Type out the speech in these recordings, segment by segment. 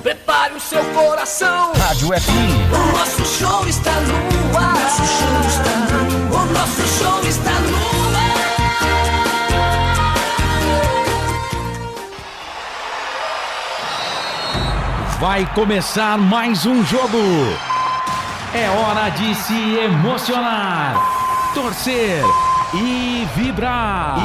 Prepare o seu coração. Rádio FM. O nosso show está no ar. O nosso show está no ar. Vai começar mais um jogo. É hora de se emocionar, torcer e vibrar.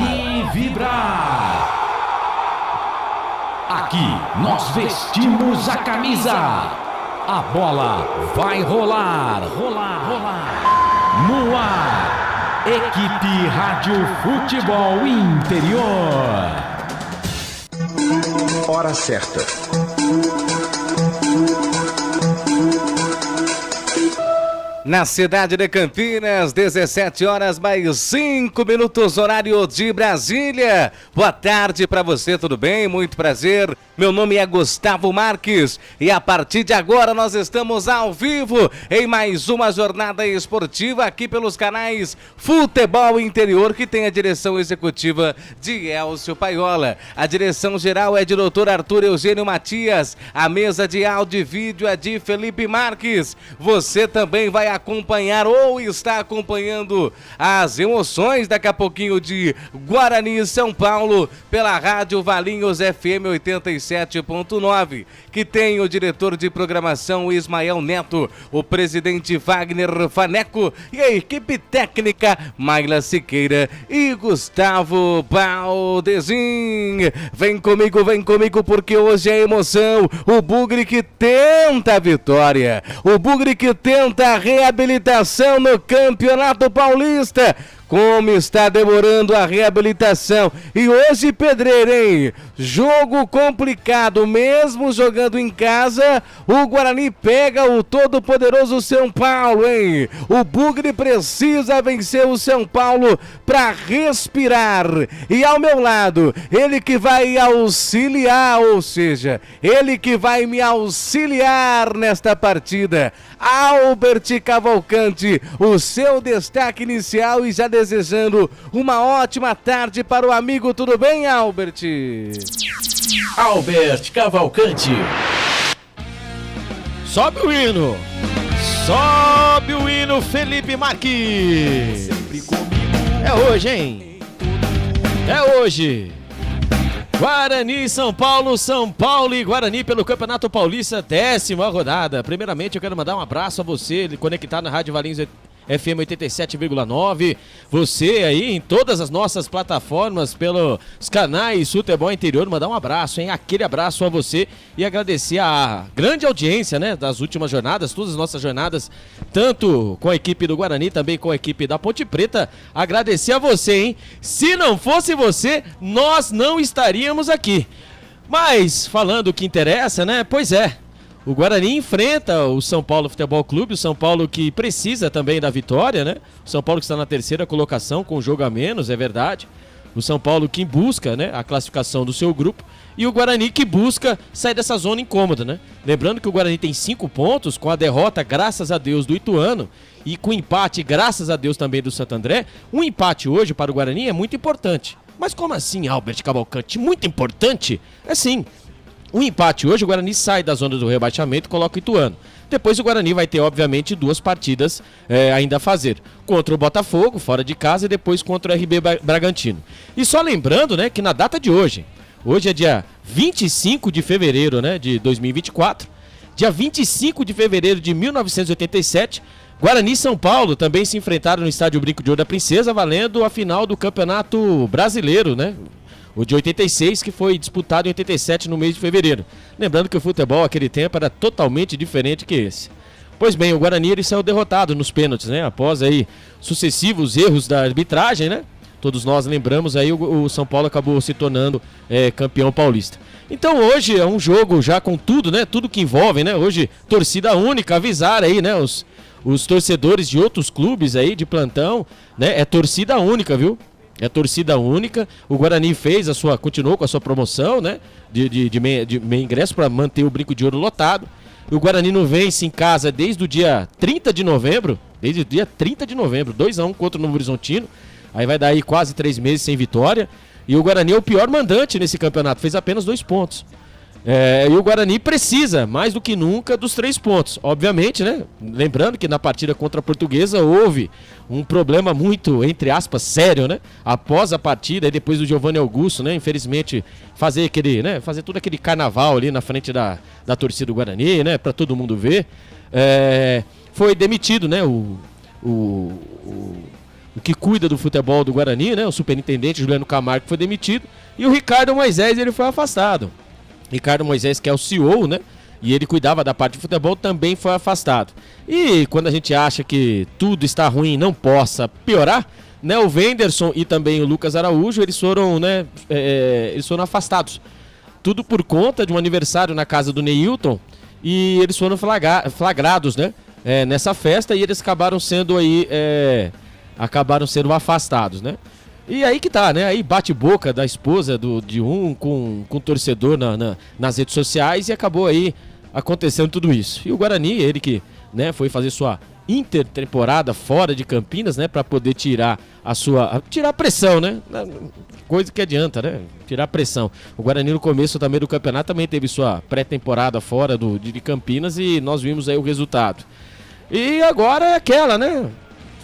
Aqui nós vestimos a camisa. A bola vai rolar. No ar, Equipe Rádio Futebol Interior. Hora certa. Na cidade de Campinas, 17 horas mais 5 minutos, horário de Brasília. Boa tarde para você, tudo bem? Muito prazer. Meu nome é Gustavo Marques e a partir de agora nós estamos ao vivo em mais uma jornada esportiva aqui pelos canais Futebol Interior, que tem a direção executiva de Elcio Paiola. A direção geral é de Dr. Arthur Eugênio Matias. A mesa de áudio e vídeo é de Felipe Marques. Você também vai acompanhar ou está acompanhando as emoções daqui a pouquinho de Guarani e São Paulo pela Rádio Valinhos FM 87.9, que tem o diretor de programação Ismael Neto, o presidente Wagner Faneco e a equipe técnica Maila Siqueira e Gustavo Baldezin. Vem comigo porque hoje é emoção. O Bugre que tenta a vitória, o Bugre que tenta a reabilitação no Campeonato Paulista. Como está demorando a reabilitação. E hoje, pedreira, hein? Jogo complicado, mesmo jogando em casa, o Guarani pega o todo-poderoso São Paulo, hein? O Bugre precisa vencer o São Paulo para respirar. E ao meu lado, ele que vai auxiliar, ou seja, ele que vai me auxiliar nesta partida, Albert Cavalcante, o seu destaque inicial e já desejando uma ótima tarde para o amigo. Tudo bem, Albert? Albert Cavalcante. Sobe o hino. Sobe o hino, Felipe Marques. É hoje, hein? É hoje. Guarani, São Paulo e Guarani pelo Campeonato Paulista, 10ª rodada. Primeiramente eu quero mandar um abraço a você, conectado na Rádio Valinhos FM 87,9, você aí em todas as nossas plataformas, pelos canais Futebol Interior, mandar um abraço, hein? Aquele abraço a você e agradecer a grande audiência, né, das últimas jornadas, todas as nossas jornadas, tanto com a equipe do Guarani, também com a equipe da Ponte Preta. Agradecer a você, hein? Se não fosse você, nós não estaríamos aqui. Mas, falando o que interessa, né, pois é, o Guarani enfrenta o São Paulo Futebol Clube, o São Paulo que precisa também da vitória, né? O São Paulo que está na 3ª colocação com um jogo a menos, é verdade. O São Paulo que busca, né, a classificação do seu grupo e o Guarani que busca sair dessa zona incômoda, né? Lembrando que o Guarani tem 5 pontos com a derrota, graças a Deus, do Ituano e com o empate, graças a Deus, também do Santo André. Um empate hoje para o Guarani é muito importante. Mas como assim, Albert Cavalcante? Muito importante? É sim. O empate hoje, o Guarani sai da zona do rebaixamento e coloca o Ituano. Depois o Guarani vai ter, obviamente, 2 partidas ainda a fazer. Contra o Botafogo, fora de casa, e depois contra o RB Bragantino. E só lembrando, né, que na data de hoje é dia 25 de fevereiro, né, de 2024, dia 25 de fevereiro de 1987, Guarani e São Paulo também se enfrentaram no estádio Brinco de Ouro da Princesa, valendo a final do Campeonato Brasileiro, né? O de 86, que foi disputado em 87 no mês de fevereiro. Lembrando que o futebol naquele tempo era totalmente diferente que esse. Pois bem, o Guarani ele saiu derrotado nos pênaltis, né? Após aí sucessivos erros da arbitragem, né? Todos nós lembramos aí, o São Paulo acabou se tornando campeão paulista. Então hoje é um jogo já com tudo, né? Tudo que envolve, né? Hoje torcida única, avisar aí, né? Os torcedores de outros clubes aí de plantão, né? É torcida única, viu? É torcida única. O Guarani continuou com a sua promoção, né? De meio ingresso para manter o Brinco de Ouro lotado. O Guarani não vence em casa desde o dia 30 de novembro. 2-1 contra o Novo Horizontino. Aí vai dar aí quase 3 meses sem vitória. E o Guarani é o pior mandante nesse campeonato. Fez apenas 2 pontos. E o Guarani precisa, mais do que nunca, dos 3 pontos. Obviamente, né? Lembrando que na partida contra a Portuguesa houve um problema muito, entre aspas, sério, né? Após a partida, e depois do Giovanni Augusto, né? Infelizmente, fazer todo aquele carnaval ali na frente da torcida do Guarani, né? Pra todo mundo ver. Foi demitido, né? O que cuida do futebol do Guarani, né? O superintendente Juliano Camargo foi demitido. E o Ricardo Moisés, ele foi afastado. Ricardo Moisés, que é o CEO, né? E ele cuidava da parte de futebol, também foi afastado. E quando a gente acha que tudo está ruim e não possa piorar, né? O Wenderson e também o Lucas Araújo, eles foram, né? Eles foram afastados. Tudo por conta de um aniversário na casa do Neilton. E eles foram flagrados, né? Nessa festa, e eles acabaram sendo afastados, né? E aí que tá, né? Aí bate boca da esposa de um com o torcedor nas redes sociais, e acabou aí acontecendo tudo isso. E o Guarani, ele que, né, foi fazer sua intertemporada fora de Campinas, né, para poder tirar a pressão, né? Coisa que adianta, né? Tirar a pressão. O Guarani no começo também do campeonato também teve sua pré-temporada fora de Campinas, e nós vimos aí o resultado. E agora é aquela, né?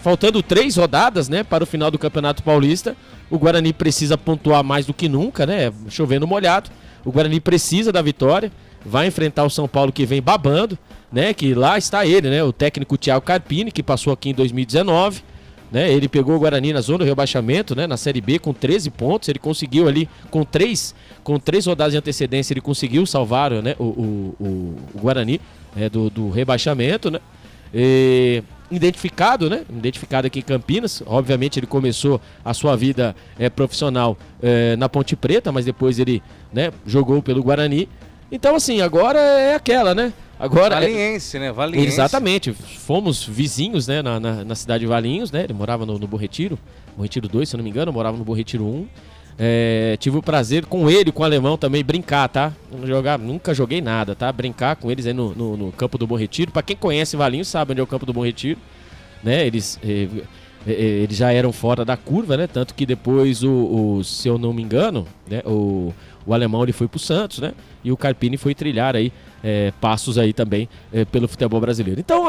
Faltando 3 rodadas, né, para o final do Campeonato Paulista, o Guarani precisa pontuar mais do que nunca, né, chovendo molhado. O Guarani precisa da vitória, vai enfrentar o São Paulo, que vem babando, né, que lá está ele, né, o técnico Thiago Carpini, que passou aqui em 2019, né, ele pegou o Guarani na zona do rebaixamento, né, na Série B com 13 pontos, ele conseguiu ali, com três rodadas de antecedência, ele conseguiu salvar, né, o Guarani do rebaixamento, né. Identificado aqui em Campinas. Obviamente ele começou a sua vida profissional na Ponte Preta, mas depois ele, né, jogou pelo Guarani. Então, assim, agora é aquela, né? Agora Valiense, né? Valiense. Exatamente. Fomos vizinhos, né, na cidade de Valinhos, né? Ele morava no Bom Retiro, Bom Retiro 2, se eu não me engano, eu morava no Bom Retiro 1. Tive o prazer com ele, com o alemão também, brincar, tá? Nunca joguei nada, tá? Brincar com eles aí no campo do Bom Retiro. Pra quem conhece Valinhos sabe onde é o campo do Bom Retiro, né? Eles já eram fora da curva, né? Tanto que depois, se eu não me engano, né? O alemão ele foi pro Santos, né? E o Carpini foi trilhar aí passos aí também pelo futebol brasileiro. Então,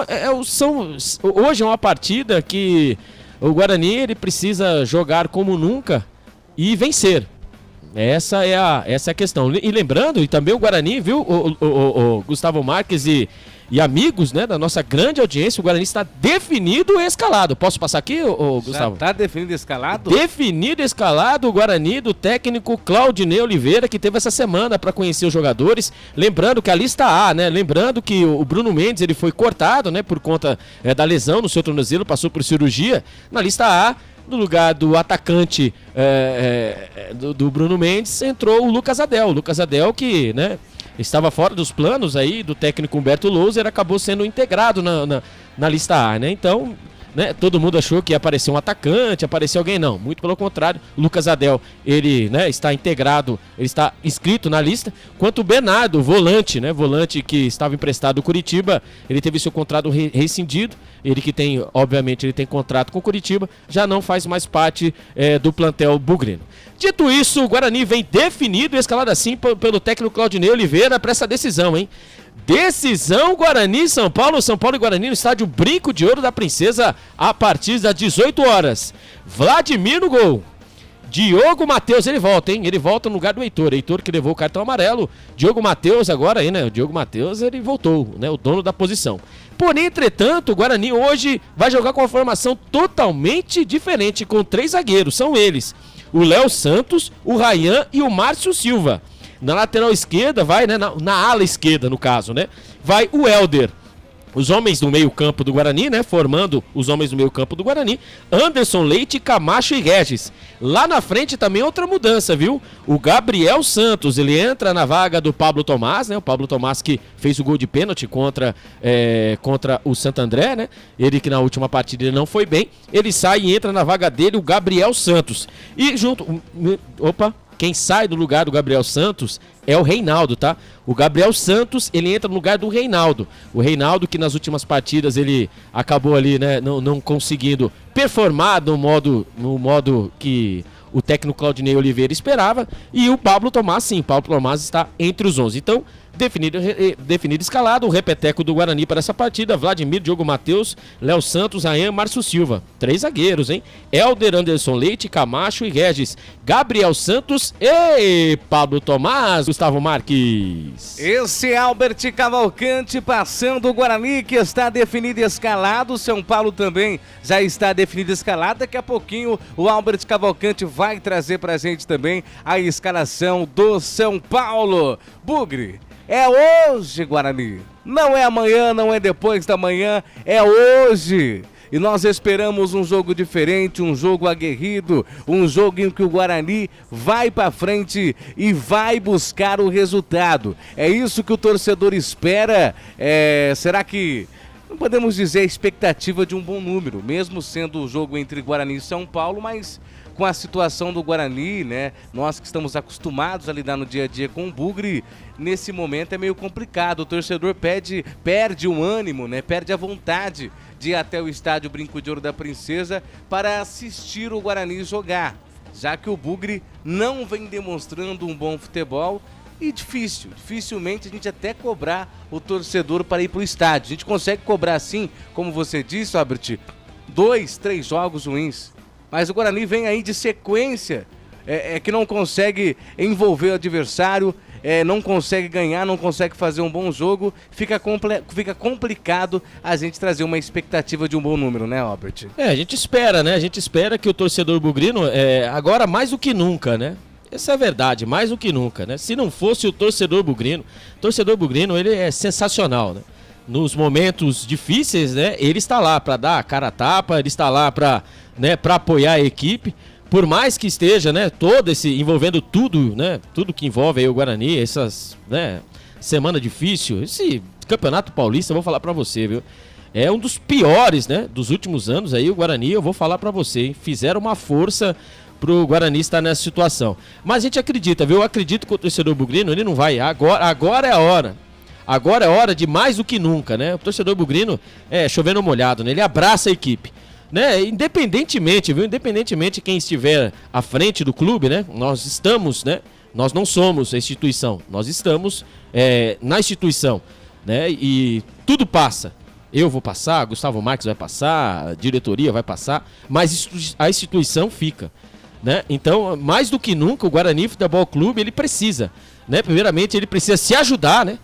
hoje é uma partida que o Guarani ele precisa jogar como nunca e vencer. Essa é a questão. E lembrando, e também o Guarani, viu, o Gustavo Marques e amigos, né, da nossa grande audiência, o Guarani está definido e escalado. Posso passar aqui, Gustavo? Já está definido e escalado? Definido e escalado o Guarani do técnico Claudinei Oliveira, que teve essa semana para conhecer os jogadores. Lembrando que a lista A, né? Lembrando que o Bruno Mendes ele foi cortado, né, por conta da lesão no seu tornozelo, passou por cirurgia. Na lista A, no lugar do atacante do Bruno Mendes, entrou o Lucas Adel. O Lucas Adel que, né, estava fora dos planos aí do técnico Humberto Louser, acabou sendo integrado na lista A, né? Então, né, todo mundo achou que ia aparecer um atacante, aparecer alguém, não. Muito pelo contrário, Lucas Adel, ele, né, está integrado, ele está inscrito na lista. Quanto o Bernardo, volante, né, volante que estava emprestado do Curitiba, ele teve seu contrato rescindido. Ele que tem, obviamente, ele tem contrato com o Curitiba, já não faz mais parte do plantel bugrino. Dito isso, o Guarani vem definido e escalado assim pelo técnico Claudinei Oliveira para essa decisão, hein? Decisão Guarani São Paulo e Guarani no estádio Brinco de Ouro da Princesa a partir das 18 horas. Vladimir no gol. Diogo Matheus, ele volta, hein? Ele volta no lugar do Heitor. Heitor que levou o cartão amarelo. Diogo Matheus agora aí, né? O Diogo Matheus, ele voltou, né? O dono da posição. Porém, entretanto, o Guarani hoje vai jogar com uma formação totalmente diferente, com 3 zagueiros. São eles: o Léo Santos, o Rayan e o Márcio Silva. Na lateral esquerda vai, né? Na ala esquerda, no caso, né? Vai o Helder. Os homens do meio-campo do Guarani, né? Formando os homens do meio-campo do Guarani: Anderson Leite, Camacho e Regis. Lá na frente também outra mudança, viu? O Gabriel Santos, ele entra na vaga do Pablo Tomás, né? O Pablo Tomás que fez o gol de pênalti contra o Santo André, né? Ele que na última partida ele não foi bem. Ele sai e entra na vaga dele o Gabriel Santos. E junto... Quem sai do lugar do Gabriel Santos é o Reinaldo, tá? O Gabriel Santos, ele entra no lugar do Reinaldo. O Reinaldo que nas últimas partidas ele acabou ali, né, não conseguindo performar no modo que o técnico Claudinei Oliveira esperava, e o Pablo Tomás, sim, Pablo Tomás está entre os 11. Então, definido escalado, o repeteco do Guarani para essa partida: Vladimir, Diogo Matheus, Léo Santos, Ayan, Márcio Silva. 3 zagueiros, hein? Helder, Anderson Leite, Camacho e Regis. Gabriel Santos e Pablo Tomás, Gustavo Marques. Esse é Albert Cavalcante passando o Guarani, que está definido e escalado. São Paulo também já está definido e escalado. Daqui a pouquinho o Albert Cavalcante vai trazer pra gente também a escalação do São Paulo. Bugre, é hoje, Guarani. Não é amanhã, não é depois da manhã, é hoje. E nós esperamos um jogo diferente, um jogo aguerrido, um jogo em que o Guarani vai pra frente e vai buscar o resultado. É isso que o torcedor espera. Será que não podemos dizer a expectativa de um bom número, mesmo sendo o jogo entre Guarani e São Paulo, mas com a situação do Guarani, né? Nós que estamos acostumados a lidar no dia a dia com o Bugre, nesse momento é meio complicado. O torcedor perde o ânimo, né? Perde a vontade de ir até o estádio Brinco de Ouro da Princesa para assistir o Guarani jogar, já que o Bugre não vem demonstrando um bom futebol. E dificilmente a gente até cobrar o torcedor para ir para o estádio. A gente consegue cobrar, sim, como você disse, Albert, 2, 3 jogos ruins. Mas o Guarani vem aí de sequência, que não consegue envolver o adversário, não consegue ganhar, não consegue fazer um bom jogo. Fica complicado a gente trazer uma expectativa de um bom número, né, Albert? A gente espera, né? A gente espera que o torcedor bugrino, agora mais do que nunca, né? Essa é a verdade, mais do que nunca, né? Se não fosse o torcedor bugrino ele é sensacional, né? Nos momentos difíceis, né? Ele está lá para dar a cara a tapa, ele está lá para apoiar a equipe. Por mais que esteja, né, envolvendo tudo, né? Tudo que envolve aí o Guarani, essas, né, semana difícil, esse Campeonato Paulista, eu vou falar para você, viu? É um dos piores, né, dos últimos anos aí, o Guarani, eu vou falar para você, hein? Fizeram uma força pro Guarani estar nessa situação. Mas a gente acredita, viu? Eu acredito que o torcedor bugrino, ele não vai. Agora é a hora. Agora é hora de mais do que nunca, né? O torcedor bugrino, chovendo molhado, né? Ele abraça a equipe, né? Independentemente, viu? Independentemente de quem estiver à frente do clube, né? Nós estamos, né? Nós não somos a instituição. Nós estamos na instituição, né? E tudo passa. Eu vou passar, Gustavo Marques vai passar, a diretoria vai passar, mas a instituição fica, né? Então, mais do que nunca, o Guarani Futebol Clube, ele precisa, né? Primeiramente, ele precisa se ajudar, né?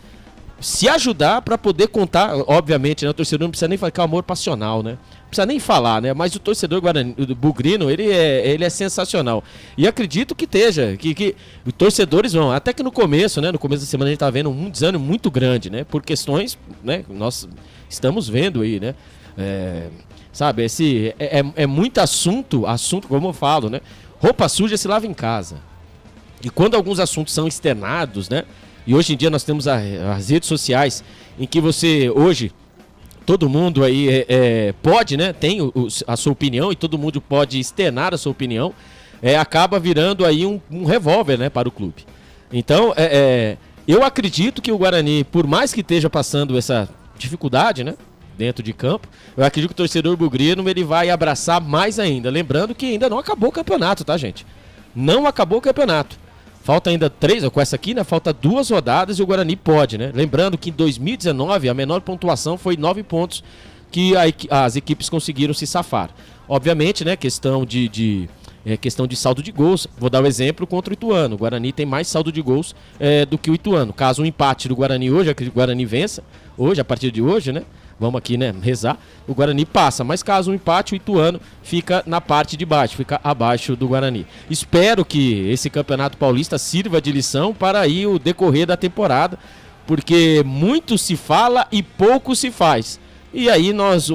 Se ajudar para poder contar, obviamente, né? O torcedor não precisa nem falar que é um amor passional, né? Não precisa nem falar, né? Mas o torcedor bugrino, ele é sensacional. E acredito que esteja, que os torcedores vão, até que no começo, né? No começo da semana a gente tá vendo um desânimo muito grande, né? Por questões, né? Nós estamos vendo aí, né? Sabe, é muito assunto, como eu falo, né? Roupa suja se lava em casa. E quando alguns assuntos são externados, né? E hoje em dia nós temos as redes sociais em que você, hoje, todo mundo aí pode, né? Tem a sua opinião e todo mundo pode externar a sua opinião. Acaba virando aí um revólver, né? Para o clube. Então, eu acredito que o Guarani, por mais que esteja passando essa dificuldade, né? Dentro de campo, eu acredito que o torcedor bugrino ele vai abraçar mais ainda. Lembrando que ainda não acabou o campeonato, tá, gente? Não acabou o campeonato. Falta ainda 3, com essa aqui, né? Falta 2 rodadas e o Guarani pode, né? Lembrando que em 2019 a menor pontuação foi 9 pontos que as equipes conseguiram se safar. Obviamente, né? Questão de saldo de gols. Vou dar um exemplo contra o Ituano. O Guarani tem mais saldo de gols do que o Ituano. Caso um empate do Guarani hoje, acredito que o Guarani vença hoje, a partir de hoje, né? Vamos aqui, né, rezar. O Guarani passa, mas caso um empate, o Ituano fica na parte de baixo, fica abaixo do Guarani. Espero que esse Campeonato Paulista sirva de lição para aí o decorrer da temporada, porque muito se fala e pouco se faz. E aí nós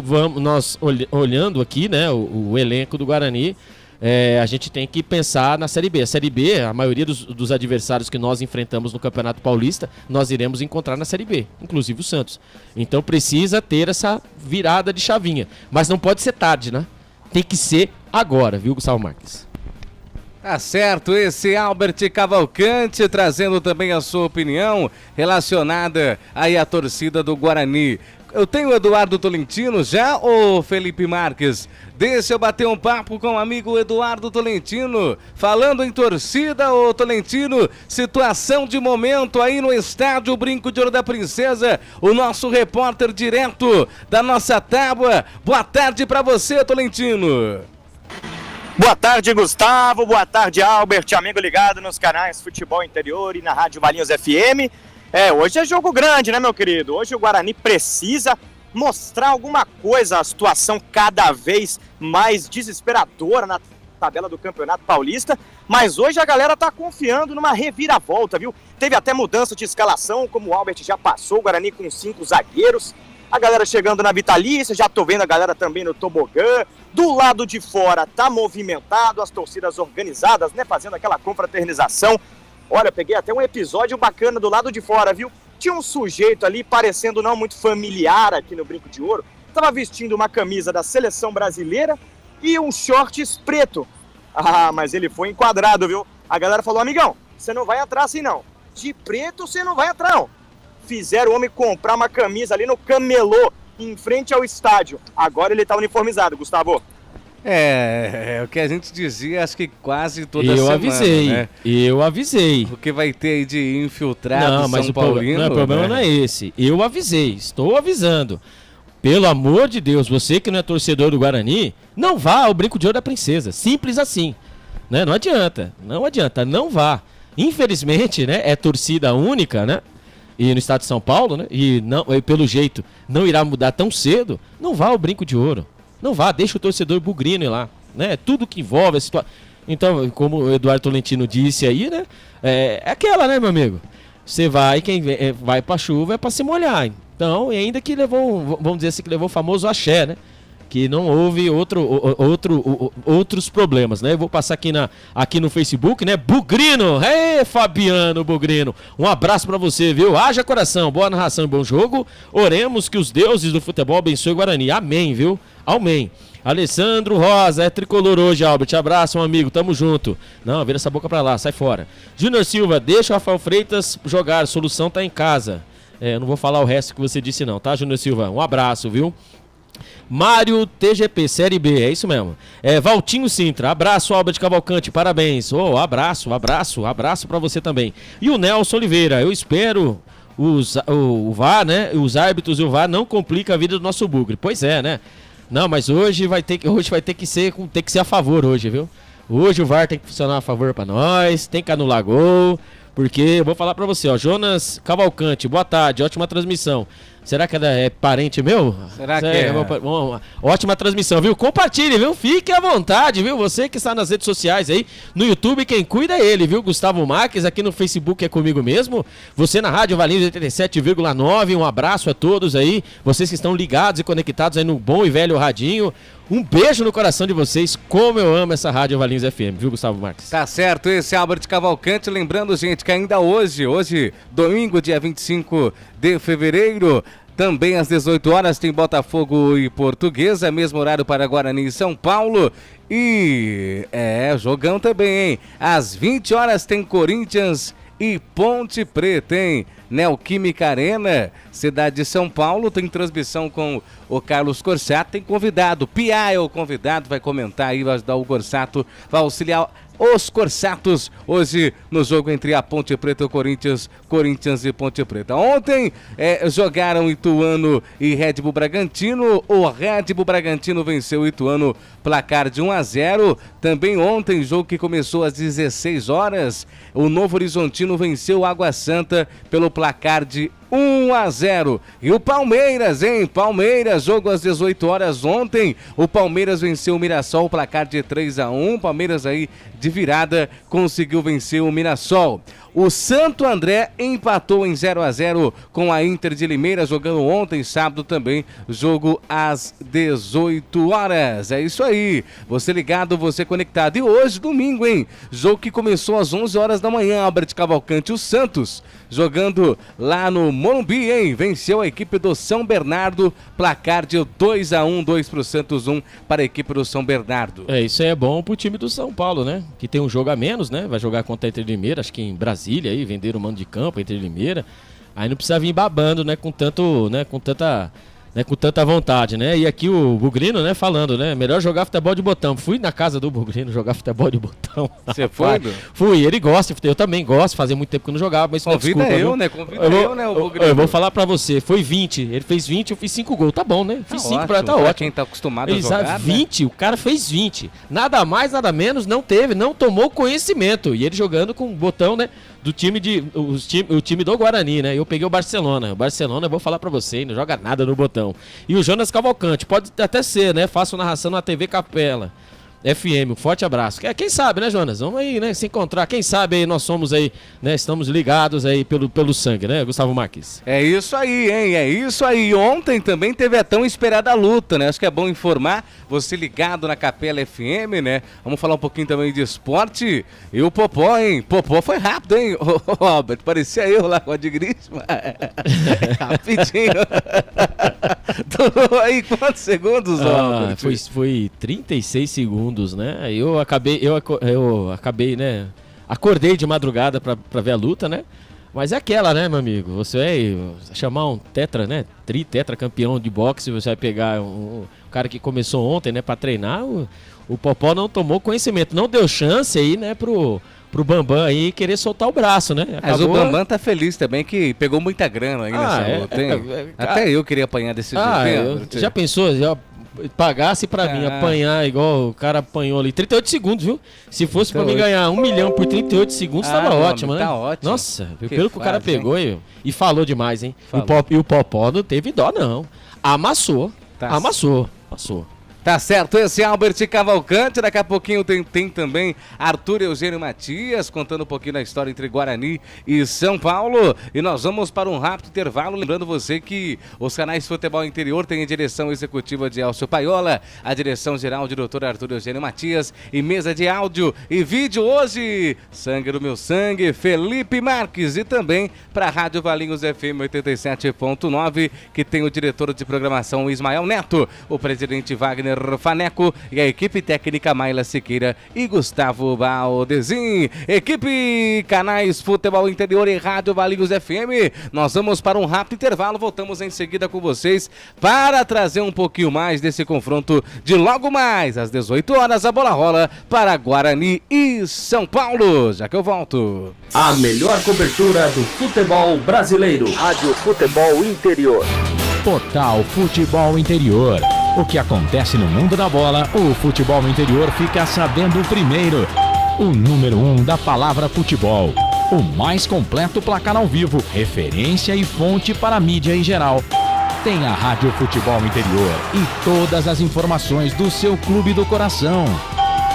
olhando aqui, né, o elenco do Guarani, a gente tem que pensar na Série B. A Série B, a maioria dos adversários que nós enfrentamos no Campeonato Paulista, nós iremos encontrar na Série B, inclusive o Santos. Então precisa ter essa virada de chavinha. Mas não pode ser tarde, né? Tem que ser agora, viu, Gustavo Marques? Tá certo, esse Albert Cavalcante trazendo também a sua opinião relacionada aí à torcida do Guarani. Eu tenho o Eduardo Tolentino já ou Felipe Marques? Deixa eu bater um papo com o amigo Eduardo Tolentino. Falando em torcida, ô Tolentino, situação de momento aí no estádio Brinco de Ouro da Princesa. O nosso repórter direto da nossa tábua. Boa tarde pra você, Tolentino. Boa tarde, Gustavo. Boa tarde, Albert, amigo ligado nos canais Futebol Interior e na Rádio Valinhos FM. Hoje é jogo grande, né, meu querido? Hoje o Guarani precisa mostrar alguma coisa, a situação cada vez mais desesperadora na tabela do Campeonato Paulista, mas hoje a galera tá confiando numa reviravolta, viu? Teve até mudança de escalação, como o Albert já passou, o Guarani com 5 zagueiros, a galera chegando na Vitalícia, já tô vendo a galera também no tobogã, do lado de fora tá movimentado, as torcidas organizadas, né, fazendo aquela confraternização. Olha, peguei até um episódio bacana do lado de fora, viu? Tinha um sujeito ali, parecendo não muito familiar aqui no Brinco de Ouro, tava vestindo uma camisa da Seleção Brasileira e um shorts preto. Ah, mas ele foi enquadrado, viu? A galera falou, amigão, você não vai atrás assim não. De preto você não vai atrás não. Fizeram o homem comprar uma camisa ali no camelô, em frente ao estádio. Agora ele tá uniformizado, Gustavo. É o que a gente dizia, acho que quase toda semana, né? Eu avisei. O que vai ter aí de infiltrado São Paulino, o problema não é esse. Eu avisei, estou avisando. Pelo amor de Deus, você que não é torcedor do Guarani, não vá ao Brinco de Ouro da Princesa. Simples assim. Né? Não adianta, não vá. Infelizmente, né, é torcida única, né? E no estado de São Paulo, né? E pelo jeito não irá mudar tão cedo. Não vá ao Brinco de Ouro. Não vá, deixa o torcedor bugrino ir lá, né? Tudo que envolve a situação. Então, como o Eduardo Tolentino disse aí, né? É aquela, né, meu amigo? Você vai, quem vai pra chuva é pra se molhar. Então, e ainda que levou, vamos dizer assim, que levou o famoso axé, né? Que não houve outros problemas, né? Eu vou passar aqui no Facebook, né? Bugrino! Fabiano Bugrino! Um abraço pra você, viu? Haja coração, boa narração e bom jogo. Oremos que os deuses do futebol abençoem o Guarani. Amém, viu? Amém. Alessandro Rosa, é tricolor hoje, Albert. Abraço, um amigo, tamo junto. Não, vira essa boca pra lá, sai fora. Júnior Silva, deixa o Rafael Freitas jogar, solução tá em casa. Eu não vou falar o resto que você disse não, tá, Júnior Silva? Um abraço, viu? Mário TGP, Série B, é isso mesmo. Valtinho Sintra, abraço, Albert Cavalcante, parabéns. Abraço pra você também. E o Nelson Oliveira, eu espero o VAR, né? Os árbitros e o VAR não complica a vida do nosso bugre. Pois é, né? Não, mas hoje vai ter que ser a favor hoje, viu? Hoje o VAR tem que funcionar a favor pra nós, tem que anular gol. Porque eu vou falar pra você, ó, Jonas Cavalcante, boa tarde, ótima transmissão. Será que ela é parente meu? Será que é? Ótima transmissão, viu? Compartilhe, viu? Fique à vontade, viu? Você que está nas redes sociais aí, no YouTube, quem cuida é ele, viu? Gustavo Marques, aqui no Facebook é comigo mesmo. Você na Rádio Valinhos 87,9, um abraço a todos aí. Vocês que estão ligados e conectados aí no bom e velho radinho. Um beijo no coração de vocês, como eu amo essa Rádio Valinhos FM, viu, Gustavo Marques? Tá certo, esse é Albert Cavalcante, lembrando, gente, que ainda hoje, domingo, dia 25 de fevereiro, também às 18 horas tem Botafogo e Portuguesa, mesmo horário para Guarani e São Paulo. E jogão também, hein? Às 20 horas tem Corinthians e Ponte Preta, hein? Neoquímica Arena, cidade de São Paulo, tem transmissão com o Carlos Corsato, tem convidado, Pia é o convidado, vai comentar aí, vai ajudar o Corsato, vai auxiliar os Corsatos hoje no jogo entre a Ponte Preta e o Corinthians e Ponte Preta. Ontem jogaram Ituano e Red Bull Bragantino, o Red Bull Bragantino venceu o Ituano placar de 1-0. Também ontem, jogo que começou às 16 horas, o Novo Horizontino venceu o Água Santa pelo placar de 1-0. E o Palmeiras, hein? Palmeiras, jogo às 18 horas ontem. O Palmeiras venceu o Mirassol, placar de 3-1. Palmeiras aí de virada conseguiu vencer o Mirassol. O Santo André empatou em 0-0 com a Inter de Limeira, jogando ontem, sábado também, jogo às 18 horas. É isso aí, você ligado, você conectado. E hoje, domingo, hein? Jogo que começou às 11 horas da manhã, Albert Cavalcante, o Santos, jogando lá no Morumbi, hein? Venceu a equipe do São Bernardo, placar de 2-1, 2 pro Santos, 1 para a equipe do São Bernardo. Isso aí é bom pro time do São Paulo, né? Que tem um jogo a menos, né? Vai jogar contra a Inter de Limeira, acho que em Brasília aí, venderam o mando de campo, a Inter de Limeira. Aí não precisa vir babando, né? Com tanta vontade, né? E aqui o Bugrino, né, falando, né? Melhor jogar futebol de botão. Fui na casa do Bugrino jogar futebol de botão. Você foi? Fui, ele gosta, eu também gosto, fazia muito tempo que eu não jogava, mas convida eu, né? Convida eu, né, o Bugrino. Eu vou falar pra você, foi 20, ele fez 20, eu fiz 5 gols, tá bom, né? Fiz 5 pra tá ótimo. Quem tá acostumado a jogar, 20, né? O cara fez 20. Nada mais, nada menos, não tomou conhecimento. E ele jogando com o botão, né? Do o time do Guarani, né? Eu peguei o Barcelona. O Barcelona, eu vou falar pra você, não joga nada no botão. E o Jonas Cavalcante, pode até ser, né? Faço narração na TV Capela FM, um forte abraço. Quem sabe, né, Jonas? Vamos aí, né, se encontrar. Quem sabe aí nós somos aí, né, estamos ligados aí pelo sangue, né, Gustavo Marques? É isso aí, hein? É isso aí. Ontem também teve a tão esperada luta, né? Acho que é bom informar você ligado na Capela FM, né? Vamos falar um pouquinho também de esporte. E o Popó, hein? Popó foi rápido, hein? Ô, Albert, parecia eu lá com a de Grisma. Rapidinho. Durou aí quantos segundos, Albert? Foi 36 segundos. Né? Eu acabei, né? Acordei de madrugada pra ver a luta, né? Mas é aquela, né, meu amigo? Você vai chamar um tetra, né? Tetra campeão de boxe, você vai pegar um cara que começou ontem, né, pra treinar. O Popó não tomou conhecimento, não deu chance aí, né, pro Bambam aí querer soltar o braço, né? Mas o Bambam tá feliz também que pegou muita grana aí nessa luta, hein? Até eu queria apanhar desse jeito. Já pensou? Pagasse pra mim apanhar igual o cara apanhou ali. 38 segundos, viu? Se fosse pra mim ganhar 1 milhão por 38 segundos, tava ótimo, né? Tá ótimo. Nossa, pelo que o cara pegou e falou demais, hein? Falou. E o Popó não teve dó, não. Amassou. Passou. Tá certo, esse é Albert Cavalcante. Daqui a pouquinho tem também Arthur Eugênio Matias contando um pouquinho da história entre Guarani e São Paulo. E nós vamos para um rápido intervalo. Lembrando você que os canais Futebol Interior têm a direção executiva de Elcio Paiola, a direção geral de Dr. Arthur Eugênio Matias e mesa de áudio e vídeo hoje. Sangue do meu sangue, Felipe Marques. E também para a Rádio Valinhos FM 87.9, que tem o diretor de programação Ismael Neto, o presidente Wagner Faneco e a equipe técnica Maila Siqueira e Gustavo Baldezin. Equipe Canais Futebol Interior e Rádio Valinhos FM. Nós vamos para um rápido intervalo, voltamos em seguida com vocês para trazer um pouquinho mais desse confronto de logo mais às 18 horas. A bola rola para Guarani e São Paulo. Já que eu volto. A melhor cobertura do futebol brasileiro. Rádio Futebol Interior. Total Futebol Interior. O que acontece no mundo da bola, o Futebol Interior fica sabendo primeiro. O número 1 da palavra futebol. O mais completo placar ao vivo, referência e fonte para a mídia em geral. Tem a Rádio Futebol Interior e todas as informações do seu clube do coração.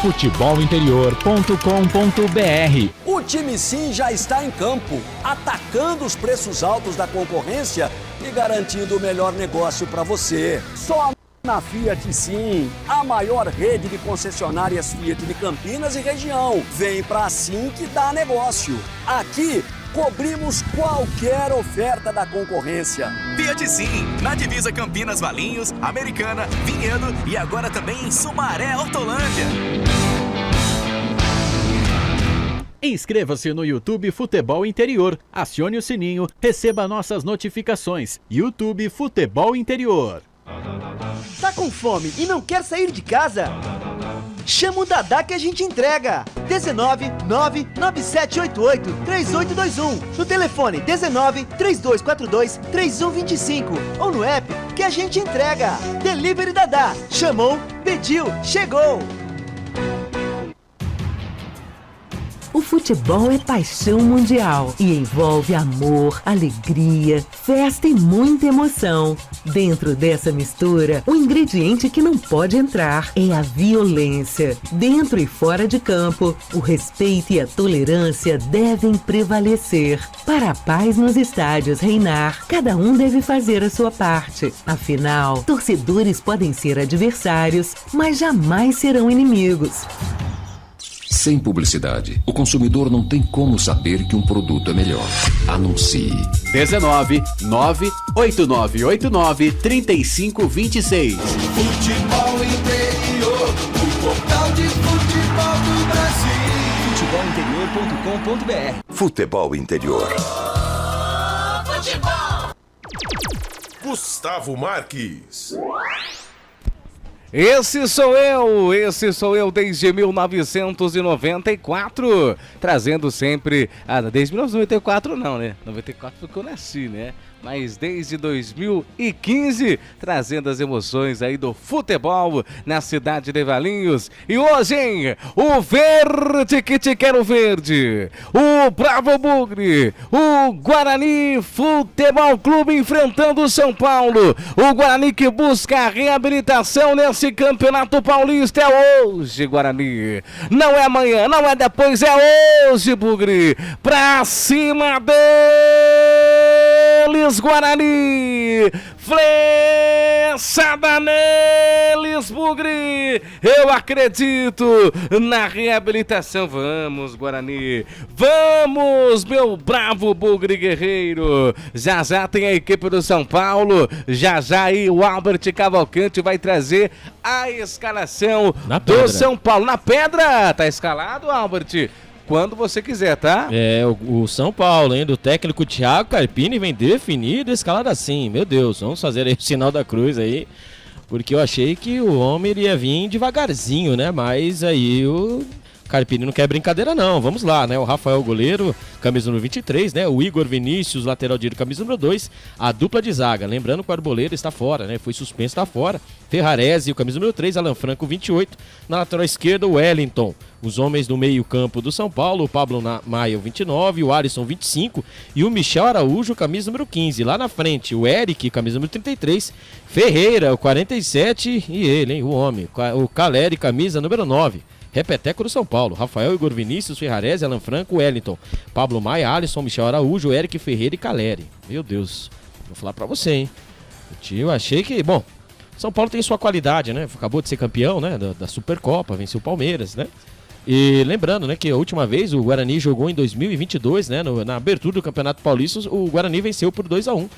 futebolinterior.com.br. O time Sim já está em campo, atacando os preços altos da concorrência e garantindo o melhor negócio para você. Só na Fiat Sim, a maior rede de concessionárias Fiat de Campinas e região. Vem pra Sim que dá negócio. Aqui cobrimos qualquer oferta da concorrência. Fiat Sim, na divisa Campinas, Valinhos, Americana, Vinhedo e agora também em Sumaré, Hortolândia. Inscreva-se no YouTube Futebol Interior, acione o sininho, receba nossas notificações. YouTube Futebol Interior. Tá com fome e não quer sair de casa? Chama o Dadá que a gente entrega. 19 99788 3821. No telefone 19 3242 3125 ou no app que a gente entrega. Delivery Dadá. Chamou, pediu, chegou. O futebol é paixão mundial e envolve amor, alegria, festa e muita emoção. Dentro dessa mistura, o ingrediente que não pode entrar é a violência. Dentro e fora de campo, o respeito e a tolerância devem prevalecer. Para a paz nos estádios reinar, cada um deve fazer a sua parte. Afinal, torcedores podem ser adversários, mas jamais serão inimigos. Sem publicidade, o consumidor não tem como saber que um produto é melhor. Anuncie. 19 98989 3526. Futebol Interior, o portal de futebol do Brasil. Futebolinterior.com.br. Futebol Interior. Futebol. Gustavo Marques. Esse sou eu desde 1994, trazendo sempre, desde 1994 não, né? 94 porque eu nasci, né? Mas desde 2015, trazendo as emoções aí do futebol na cidade de Valinhos. E hoje, hein, o verde que te quero verde, o Bravo Bugre, o Guarani Futebol Clube enfrentando o São Paulo. O Guarani que busca a reabilitação nesse Campeonato Paulista. É hoje, Guarani. Não é amanhã, não é depois, é hoje, Bugre. Pra cima deles, Guarani, flechada neles, Bugre, eu acredito na reabilitação. Vamos, Guarani, vamos, meu bravo Bugre guerreiro. Já já tem a equipe do São Paulo, já aí o Albert Cavalcante vai trazer a escalação do São Paulo. Na pedra, tá escalado, Albert? Quando você quiser, tá? O São Paulo, hein, do técnico Thiago Carpini vem definido, escalado assim. Meu Deus, vamos fazer aí o sinal da cruz aí, porque eu achei que o homem iria vir devagarzinho, né? Mas aí o Carpini não quer brincadeira não, vamos lá, né? O Rafael goleiro, camisa número 23, né? O Igor Vinícius, lateral direito, camisa número 2, a dupla de zaga. Lembrando que o Arboleda está fora, né? Foi suspenso, está fora. Ferrarese, o camisa número 3, Alan Franco, 28. Na lateral esquerda, o Wellington. Os homens do meio campo do São Paulo, o Pablo Maia, 29, o Alisson, 25 e o Michel Araújo, camisa número 15. Lá na frente, o Eric, camisa número 33, Ferreira, o 47 e ele, hein, o homem, o Caleri, camisa número 9. Repeteco do São Paulo, Rafael, Igor Vinícius, Ferrarese, Alan Franco, Wellington, Pablo Maia, Alisson, Michel Araújo, Eric Ferreira e Caleri. Meu Deus, vou falar pra você, hein. Eu achei que, bom, São Paulo tem sua qualidade, né? Acabou de ser campeão, né? Da Supercopa, venceu o Palmeiras, né? E lembrando, né, que a última vez o Guarani jogou em 2022, né? Na abertura do Campeonato Paulista, o Guarani venceu por 2-1.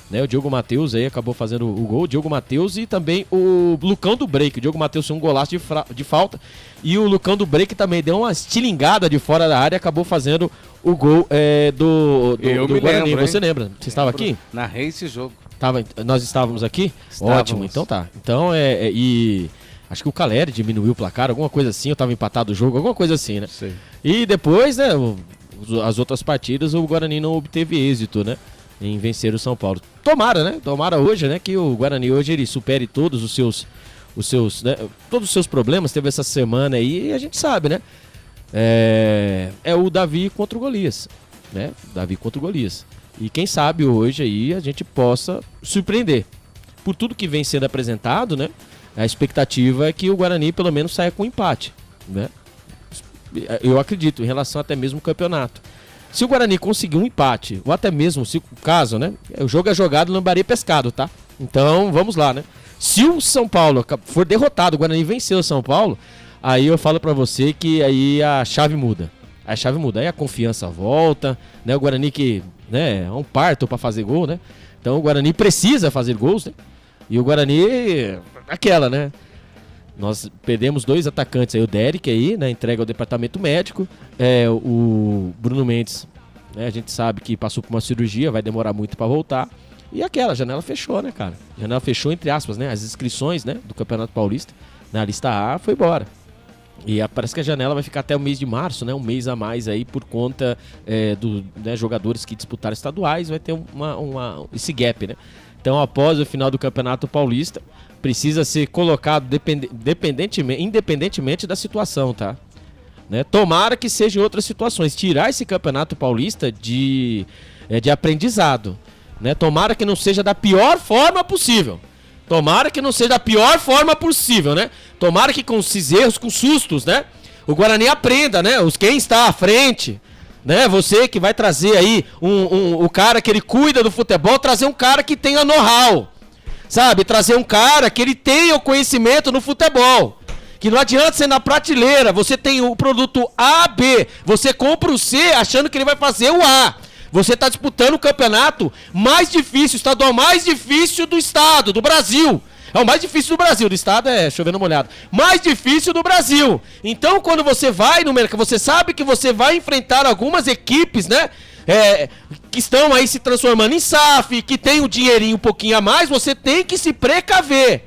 Né, o Diogo Matheus aí acabou fazendo o gol, o Diogo Matheus e também o Lucão do Break. O Diogo Matheus tinha um golaço de falta e o Lucão do Break também deu uma estilingada de fora da área e acabou fazendo o gol do Guarani. Lembro, você lembra? Você estava aqui? Narrei esse jogo. Nós estávamos aqui? Estávamos. Ótimo, então tá. Então e acho que o Caleri diminuiu o placar, alguma coisa assim, eu estava empatado o jogo, alguma coisa assim, né? Sei. E depois, né, as outras partidas o Guarani não obteve êxito, né? Em vencer o São Paulo. Tomara, né? Tomara hoje, né? Que o Guarani hoje ele supere todos os seus né, todos os seus problemas. Teve essa semana aí e a gente sabe, né? É o Davi contra o Golias, né? Davi contra o Golias. E quem sabe hoje aí a gente possa surpreender. Por tudo que vem sendo apresentado, né? A expectativa é que o Guarani pelo menos saia com empate, né? Eu acredito, em relação até mesmo ao campeonato. Se o Guarani conseguir um empate, ou até mesmo, se o caso, né? O jogo é jogado, lambaré pescado, tá? Então, vamos lá, né? Se o São Paulo for derrotado, o Guarani venceu o São Paulo, aí eu falo pra você que aí a chave muda. A chave muda, aí a confiança volta, né? O Guarani que, né, é um parto pra fazer gol, né? Então o Guarani precisa fazer gols, né? E o Guarani, aquela, né? Nós perdemos 2 atacantes aí, o Derek aí, né, entrega ao departamento médico, o Bruno Mendes, né, a gente sabe que passou por uma cirurgia, vai demorar muito para voltar, e aquela, a janela fechou, né, cara, a janela fechou entre aspas, né, as inscrições, né, do Campeonato Paulista, na lista A, foi embora, e parece que a janela vai ficar até o mês de março, né, um mês a mais aí, por conta dos jogadores que disputaram estaduais, vai ter esse gap, né, então após o final do Campeonato Paulista, precisa ser colocado independentemente da situação, tá? né? Tomara que seja em outras situações. Tirar esse Campeonato Paulista de aprendizado, né? Tomara que não seja da pior forma possível. Tomara que não seja da pior forma possível, né? Tomara que com esses erros, com sustos, né? O Guarani aprenda, né? Quem está à frente, né? Você que vai trazer aí o cara que ele cuida do futebol, trazer um cara que tenha know-how, sabe? Trazer um cara que ele tenha o conhecimento no futebol. Que não adianta ser na prateleira, você tem o produto A, B, você compra o C achando que ele vai fazer o A. Você está disputando o campeonato mais difícil, estadual mais difícil do estado, do Brasil. É o mais difícil do Brasil, do estado é chovendo molhado. Mais difícil do Brasil. Então, quando você vai no mercado, você sabe que você vai enfrentar algumas equipes, né? Que estão aí se transformando em SAF, que tem um dinheirinho um pouquinho a mais, você tem que se precaver.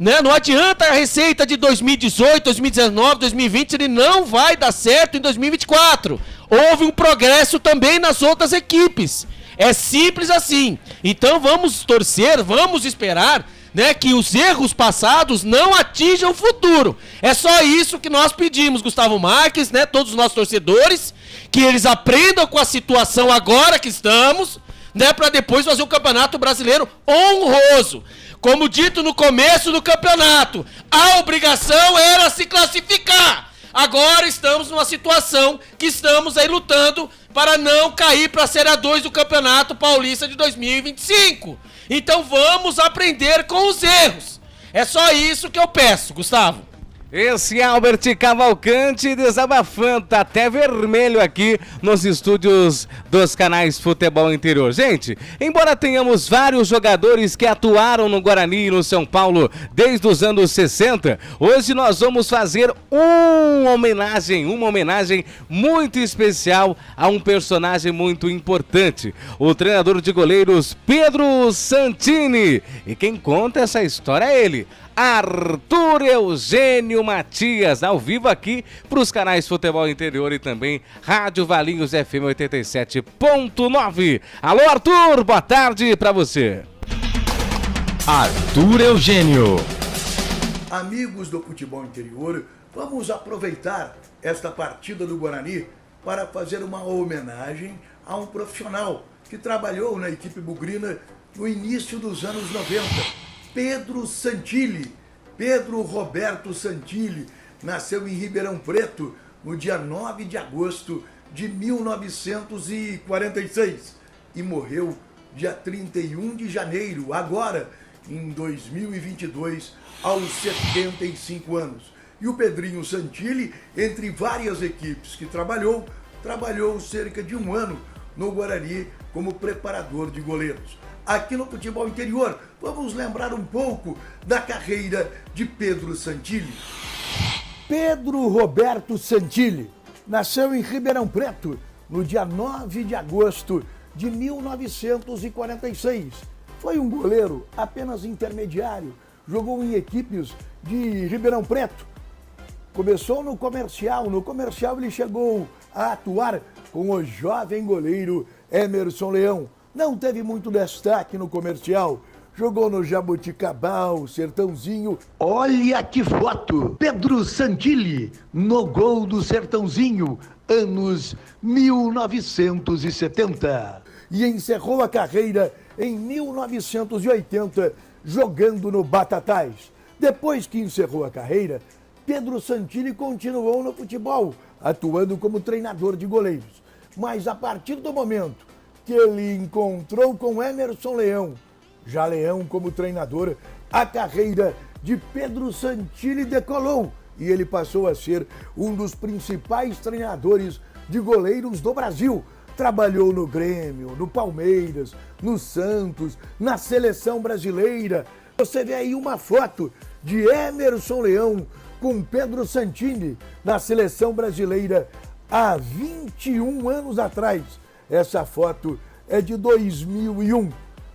Né? Não adianta a receita de 2018, 2019, 2020, ele não vai dar certo em 2024. Houve um progresso também nas outras equipes. É simples assim. Então vamos torcer, vamos esperar, né, que os erros passados não atinjam o futuro. É só isso que nós pedimos, Gustavo Marques, né, todos os nossos torcedores, que eles aprendam com a situação agora que estamos, né, para depois fazer um campeonato brasileiro honroso. Como dito no começo do campeonato, a obrigação era se classificar. Agora estamos numa situação que estamos aí lutando para não cair para a Série A2 do Campeonato Paulista de 2025. Então vamos aprender com os erros. É só isso que eu peço, Gustavo. Esse Albert Cavalcante desabafando, tá até vermelho aqui nos estúdios dos canais Futebol Interior. Gente, embora tenhamos vários jogadores que atuaram no Guarani e no São Paulo desde os anos 60, hoje nós vamos fazer uma homenagem muito especial a um personagem muito importante, o treinador de goleiros Pedro Santini. E quem conta essa história é ele, Arthur Eugênio Matias, ao vivo aqui para os canais Futebol Interior e também Rádio Valinhos FM 87.9. Alô, Arthur, boa tarde para você. Arthur Eugênio. Amigos do Futebol Interior, vamos aproveitar esta partida do Guarani para fazer uma homenagem a um profissional que trabalhou na equipe bugrina no início dos anos 90. Pedro Santilli, Pedro Roberto Santilli, nasceu em Ribeirão Preto no dia 9 de agosto de 1946 e morreu dia 31 de janeiro, agora em 2022, aos 75 anos. E o Pedrinho Santilli, entre várias equipes que trabalhou cerca de um ano no Guarani como preparador de goleiros. Aqui no Futebol Interior, vamos lembrar um pouco da carreira de Pedro Santilli. Pedro Roberto Santilli nasceu em Ribeirão Preto no dia 9 de agosto de 1946. Foi um goleiro apenas intermediário, jogou em equipes de Ribeirão Preto. Começou no Comercial ele chegou a atuar com o jovem goleiro Emerson Leão. Não teve muito destaque no Comercial, jogou no Jaboticabal, Sertãozinho. Olha que foto! Pedro Santilli no gol do Sertãozinho, anos 1970. E encerrou a carreira em 1980, jogando no Batatais. Depois que encerrou a carreira, Pedro Santilli continuou no futebol, atuando como treinador de goleiros. Mas a partir do momento que ele encontrou com Emerson Leão, já Leão como treinador, a carreira de Pedro Santilli decolou e ele passou a ser um dos principais treinadores de goleiros do Brasil. Trabalhou no Grêmio, no Palmeiras, no Santos, na Seleção Brasileira. Você vê aí uma foto de Emerson Leão com Pedro Santini na Seleção Brasileira há 21 anos atrás. Essa foto é de 2001.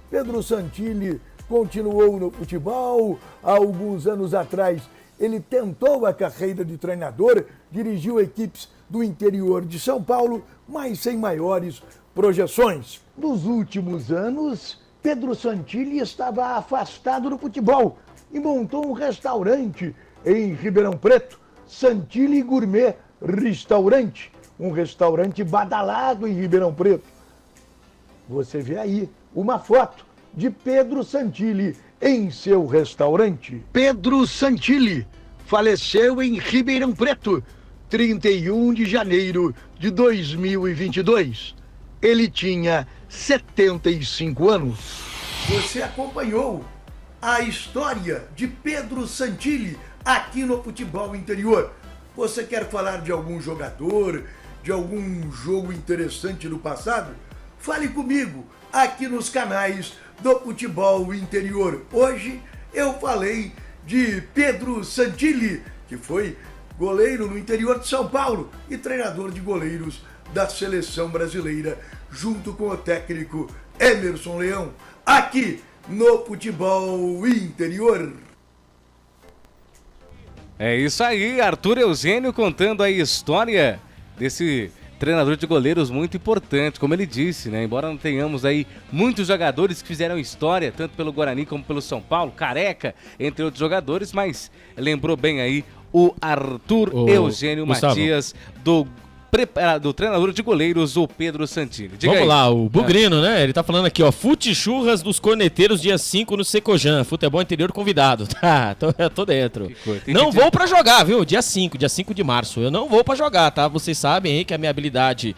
Pedro Santini continuou no futebol. Há alguns anos atrás, ele tentou a carreira de treinador, dirigiu equipes do interior de São Paulo, mas sem maiores projeções. Nos últimos anos, Pedro Santini estava afastado do futebol e montou um restaurante em Ribeirão Preto, Santini Gourmet, Restaurante, um restaurante badalado em Ribeirão Preto. Você vê aí uma foto de Pedro Santilli em seu restaurante. Pedro Santilli faleceu em Ribeirão Preto, 31 de janeiro de 2022. Ele tinha 75 anos. Você acompanhou a história de Pedro Santilli aqui no Futebol Interior. Você quer falar de algum jogador, de algum jogo interessante do passado? Fale comigo aqui nos canais do Futebol Interior. Hoje eu falei de Pedro Santilli, que foi goleiro no interior de São Paulo e treinador de goleiros da seleção brasileira, junto com o técnico Emerson Leão, aqui no Futebol Interior. É isso aí, Arthur Eugênio contando a história desse treinador de goleiros muito importante, como ele disse, né? Embora não tenhamos aí muitos jogadores que fizeram história, tanto pelo Guarani como pelo São Paulo, Careca, entre outros jogadores, mas lembrou bem aí o Arthur Eugênio Gustavo Matias do treinador de goleiros, o Pedro Santilli. Diga Vamos aí. lá, o Bugrino, né? Ele tá falando aqui, ó, Fute Churras dos Corneteiros, dia 5 no Secojan, Futebol Interior convidado. Tá, tô dentro. Não vou pra jogar, viu? Dia 5 de março. Eu não vou pra jogar, tá? Vocês sabem aí que a minha habilidade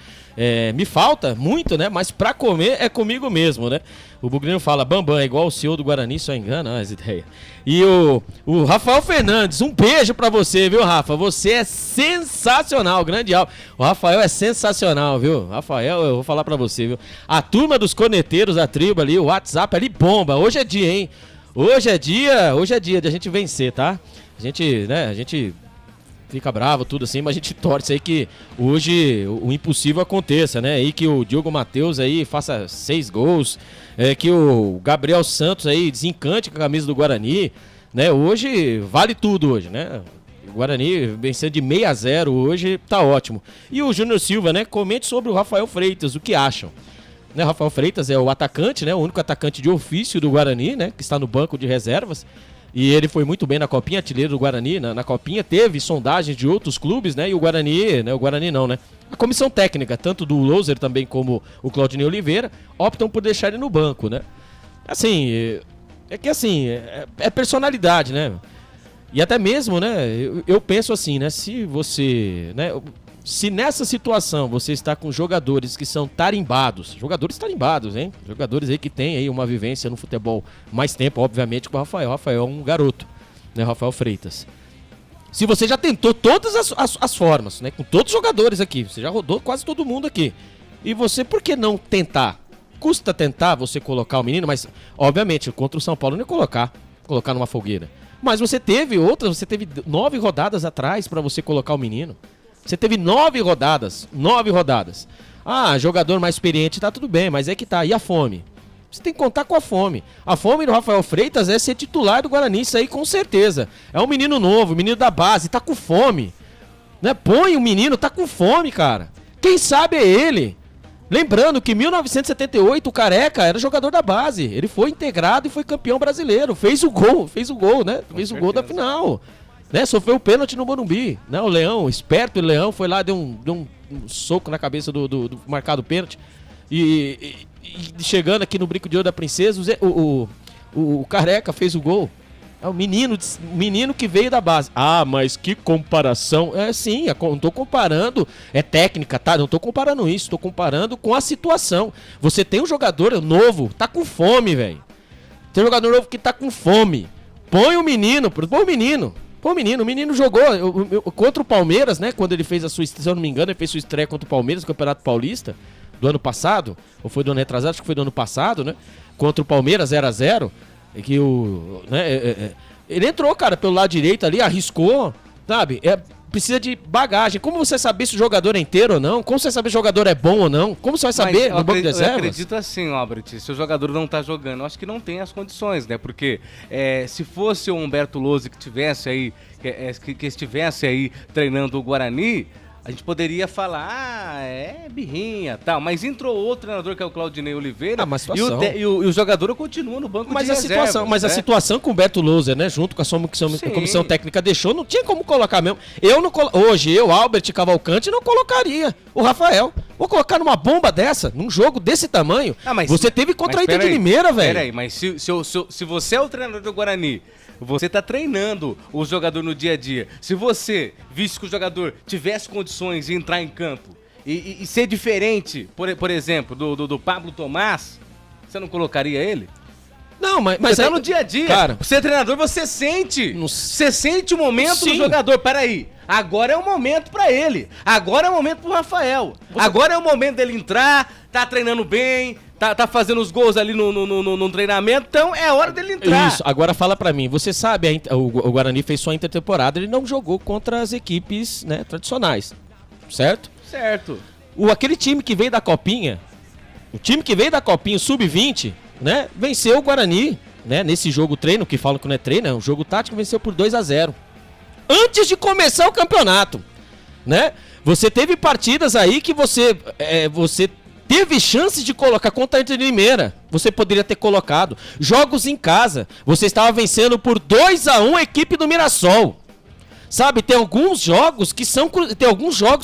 me falta muito, né? Mas pra comer é comigo mesmo, né? O Bugrino fala, Bambam, é igual o CEO do Guarani, só engana as ideias. E o Rafael Fernandes, um beijo pra você, viu, Rafa? Você é sensacional, grande alvo. O Rafael é sensacional, viu? Rafael, eu vou falar pra você, viu? A turma dos corneteiros, a tribo ali, o WhatsApp ali bomba. Hoje é dia, hein? Hoje é dia de a gente vencer, tá? A gente fica bravo, tudo assim, mas a gente torce aí que hoje o impossível aconteça, né? Aí que o Diogo Matheus aí faça 6 gols, que o Gabriel Santos aí desencante com a camisa do Guarani, né? Hoje vale tudo hoje, né? O Guarani vencendo de 6-0 hoje, tá ótimo. E o Júnior Silva, né? Comente sobre o Rafael Freitas, o que acham? Né, Rafael Freitas é o atacante, né? O único atacante de ofício do Guarani, né? Que está no banco de reservas. E ele foi muito bem na Copinha, artilheiro do Guarani. Na Copinha teve sondagens de outros clubes, né? E o Guarani, né? O Guarani não, né? A comissão técnica, tanto do Louser também como o Claudinei Oliveira, optam por deixar ele no banco, né? Assim, é personalidade, né? E até mesmo, né? Eu penso assim, né? Se você, né? Se nessa situação você está com jogadores que são tarimbados, hein? Jogadores aí que têm aí uma vivência no futebol mais tempo, obviamente, com o Rafael. O Rafael é um garoto, né? Rafael Freitas. Se você já tentou todas as formas, né? Com todos os jogadores aqui, você já rodou quase todo mundo aqui. E você, por que não tentar? Custa tentar você colocar o menino, mas, obviamente, contra o São Paulo não ia colocar numa fogueira. Mas você teve 9 rodadas atrás para você colocar o menino. Você teve 9 rodadas. Ah, jogador mais experiente, tá tudo bem, mas é que tá. E a fome? Você tem que contar com a fome. A fome do Rafael Freitas é ser titular do Guarani, isso aí com certeza. É um menino novo, menino da base, tá com fome. Né? Põe o menino, tá com fome, cara. Quem sabe é ele. Lembrando que em 1978 o Careca era jogador da base. Ele foi integrado e foi campeão brasileiro. Fez o gol, né? Fez o gol da final. Né, sofreu o pênalti no Morumbi, né? O Leão, esperto Leão, foi lá, deu um soco na cabeça do marcado pênalti. E chegando aqui no Brinco de Ouro da Princesa, o Careca fez o gol. É o menino que veio da base. Ah, mas que comparação. Sim, não tô comparando, é técnica, tá? Não tô comparando isso, tô comparando com a situação. Você tem um jogador novo, tá com fome, velho. Tem um jogador novo que tá com fome. Põe o menino. Pô, o menino jogou contra o Palmeiras, né? Quando ele fez se eu não me engano, ele fez sua estreia contra o Palmeiras no Campeonato Paulista do ano passado, ou foi do ano retrasado, acho que foi do ano passado, né? Contra o Palmeiras 0-0, que ele entrou, cara, pelo lado direito ali, arriscou, sabe? Precisa de bagagem. Como você saber se o jogador é inteiro ou não? Como você saber se o jogador é bom ou não? Como você vai saber no banco de reservas? Eu acredito assim, Albert, se o jogador não tá jogando, eu acho que não tem as condições, né? Porque se fosse o Humberto Lousi que tivesse aí, que estivesse aí treinando o Guarani, a gente poderia falar, é birrinha tal, mas entrou outro treinador que é o Claudinei Oliveira e o jogador continua no banco de reserva. Mas a situação que o Humberto Louser, né, junto com a comissão técnica deixou, não tinha como colocar mesmo. Hoje, Albert Cavalcante, não colocaria o Rafael. Vou colocar numa bomba dessa, num jogo desse tamanho. Você teve contra a Inter de Limeira, velho. Peraí, mas se você é o treinador do Guarani, você tá treinando o jogador no dia a dia. Se você, visto que o jogador tivesse condições de entrar em campo e ser diferente, por exemplo, do Pablo Tomás, você não colocaria ele? Não, mas você tá no dia a dia. Cara, você é treinador, você sente. Você sente o momento do jogador. Peraí, agora é o momento pra ele. Agora é o momento pro Rafael. Agora é o momento dele entrar, tá treinando bem, tá fazendo os gols ali no treinamento, então é hora dele entrar. Isso, agora fala pra mim, você sabe, o Guarani fez sua intertemporada, ele não jogou contra as equipes, né, tradicionais, certo? Certo. Aquele time que veio da Copinha, o Sub-20, né, venceu o Guarani, né, nesse jogo treino, que falam que não é treino, é um jogo tático, venceu por 2-0. Antes de começar o campeonato, né? Você teve partidas aí que você teve chances de colocar contra a Inter de Limeira. Você poderia ter colocado. Jogos em casa. Você estava vencendo por 2-1 a equipe do Mirassol. Sabe, tem alguns jogos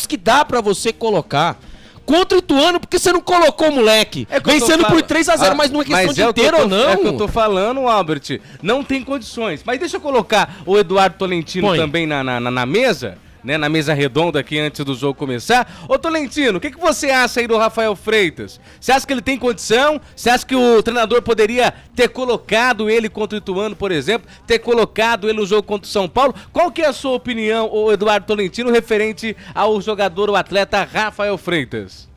que dá pra você colocar. Contra o Ituano, porque você não colocou o moleque. Vencendo por 3-0, mas não é questão de ter ou não. É o que eu tô falando, Albert. Não tem condições. Mas deixa eu colocar o Eduardo Tolentino também na mesa, né, na mesa redonda aqui antes do jogo começar. Ô Tolentino, o que você acha aí do Rafael Freitas? Você acha que ele tem condição? Você acha que o treinador poderia ter colocado ele contra o Ituano, por exemplo? Ter colocado ele no jogo contra o São Paulo? Qual que é a sua opinião, ô Eduardo Tolentino, referente ao jogador, o atleta Rafael Freitas?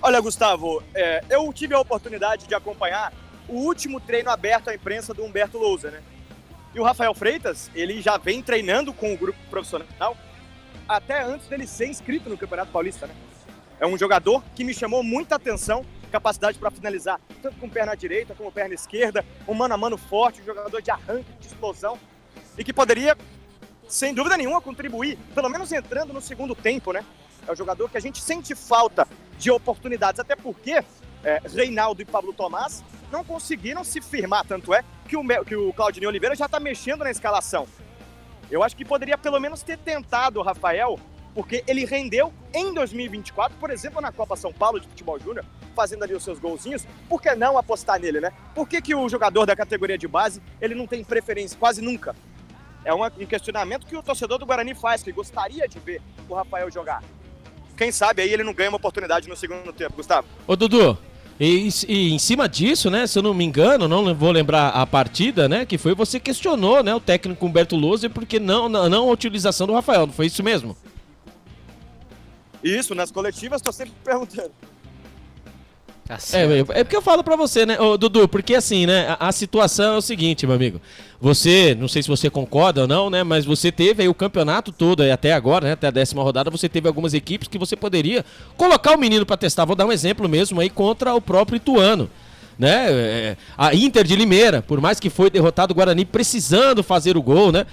Olha, Gustavo, eu tive a oportunidade de acompanhar o último treino aberto à imprensa do Humberto Louser, né? E o Rafael Freitas, ele já vem treinando com o grupo profissional até antes dele ser inscrito no Campeonato Paulista, né? É um jogador que me chamou muita atenção, capacidade para finalizar, tanto com perna direita como perna esquerda, um mano a mano forte, um jogador de arranque, de explosão, e que poderia, sem dúvida nenhuma, contribuir, pelo menos entrando no segundo tempo, né? É um jogador que a gente sente falta de oportunidades, até porque Reinaldo e Pablo Tomás não conseguiram se firmar, tanto é que o Claudinei Oliveira já está mexendo na escalação. Eu acho que poderia pelo menos ter tentado o Rafael, porque ele rendeu em 2024, por exemplo, na Copa São Paulo de Futebol Júnior, fazendo ali os seus golzinhos. Por que não apostar nele, né? Por que o jogador da categoria de base, ele não tem preferência quase nunca? É um questionamento que o torcedor do Guarani faz, que gostaria de ver o Rafael jogar. Quem sabe aí ele não ganha uma oportunidade no segundo tempo, Gustavo. Ô Dudu, e em cima disso, né, se eu não me engano, não vou lembrar a partida, né, que foi você questionou, né, o técnico Humberto Louser, porque não a utilização do Rafael, não foi isso mesmo? Isso, nas coletivas estou sempre perguntando. É porque eu falo pra você, né, ô, Dudu, porque assim, né, a situação é o seguinte, meu amigo, você, não sei se você concorda ou não, né, mas você teve aí o campeonato todo, aí até agora, né, até a 10ª rodada, você teve algumas equipes que você poderia colocar o menino pra testar. Vou dar um exemplo mesmo aí contra o próprio Ituano, né, a Inter de Limeira, por mais que foi derrotado o Guarani, precisando fazer o gol, né,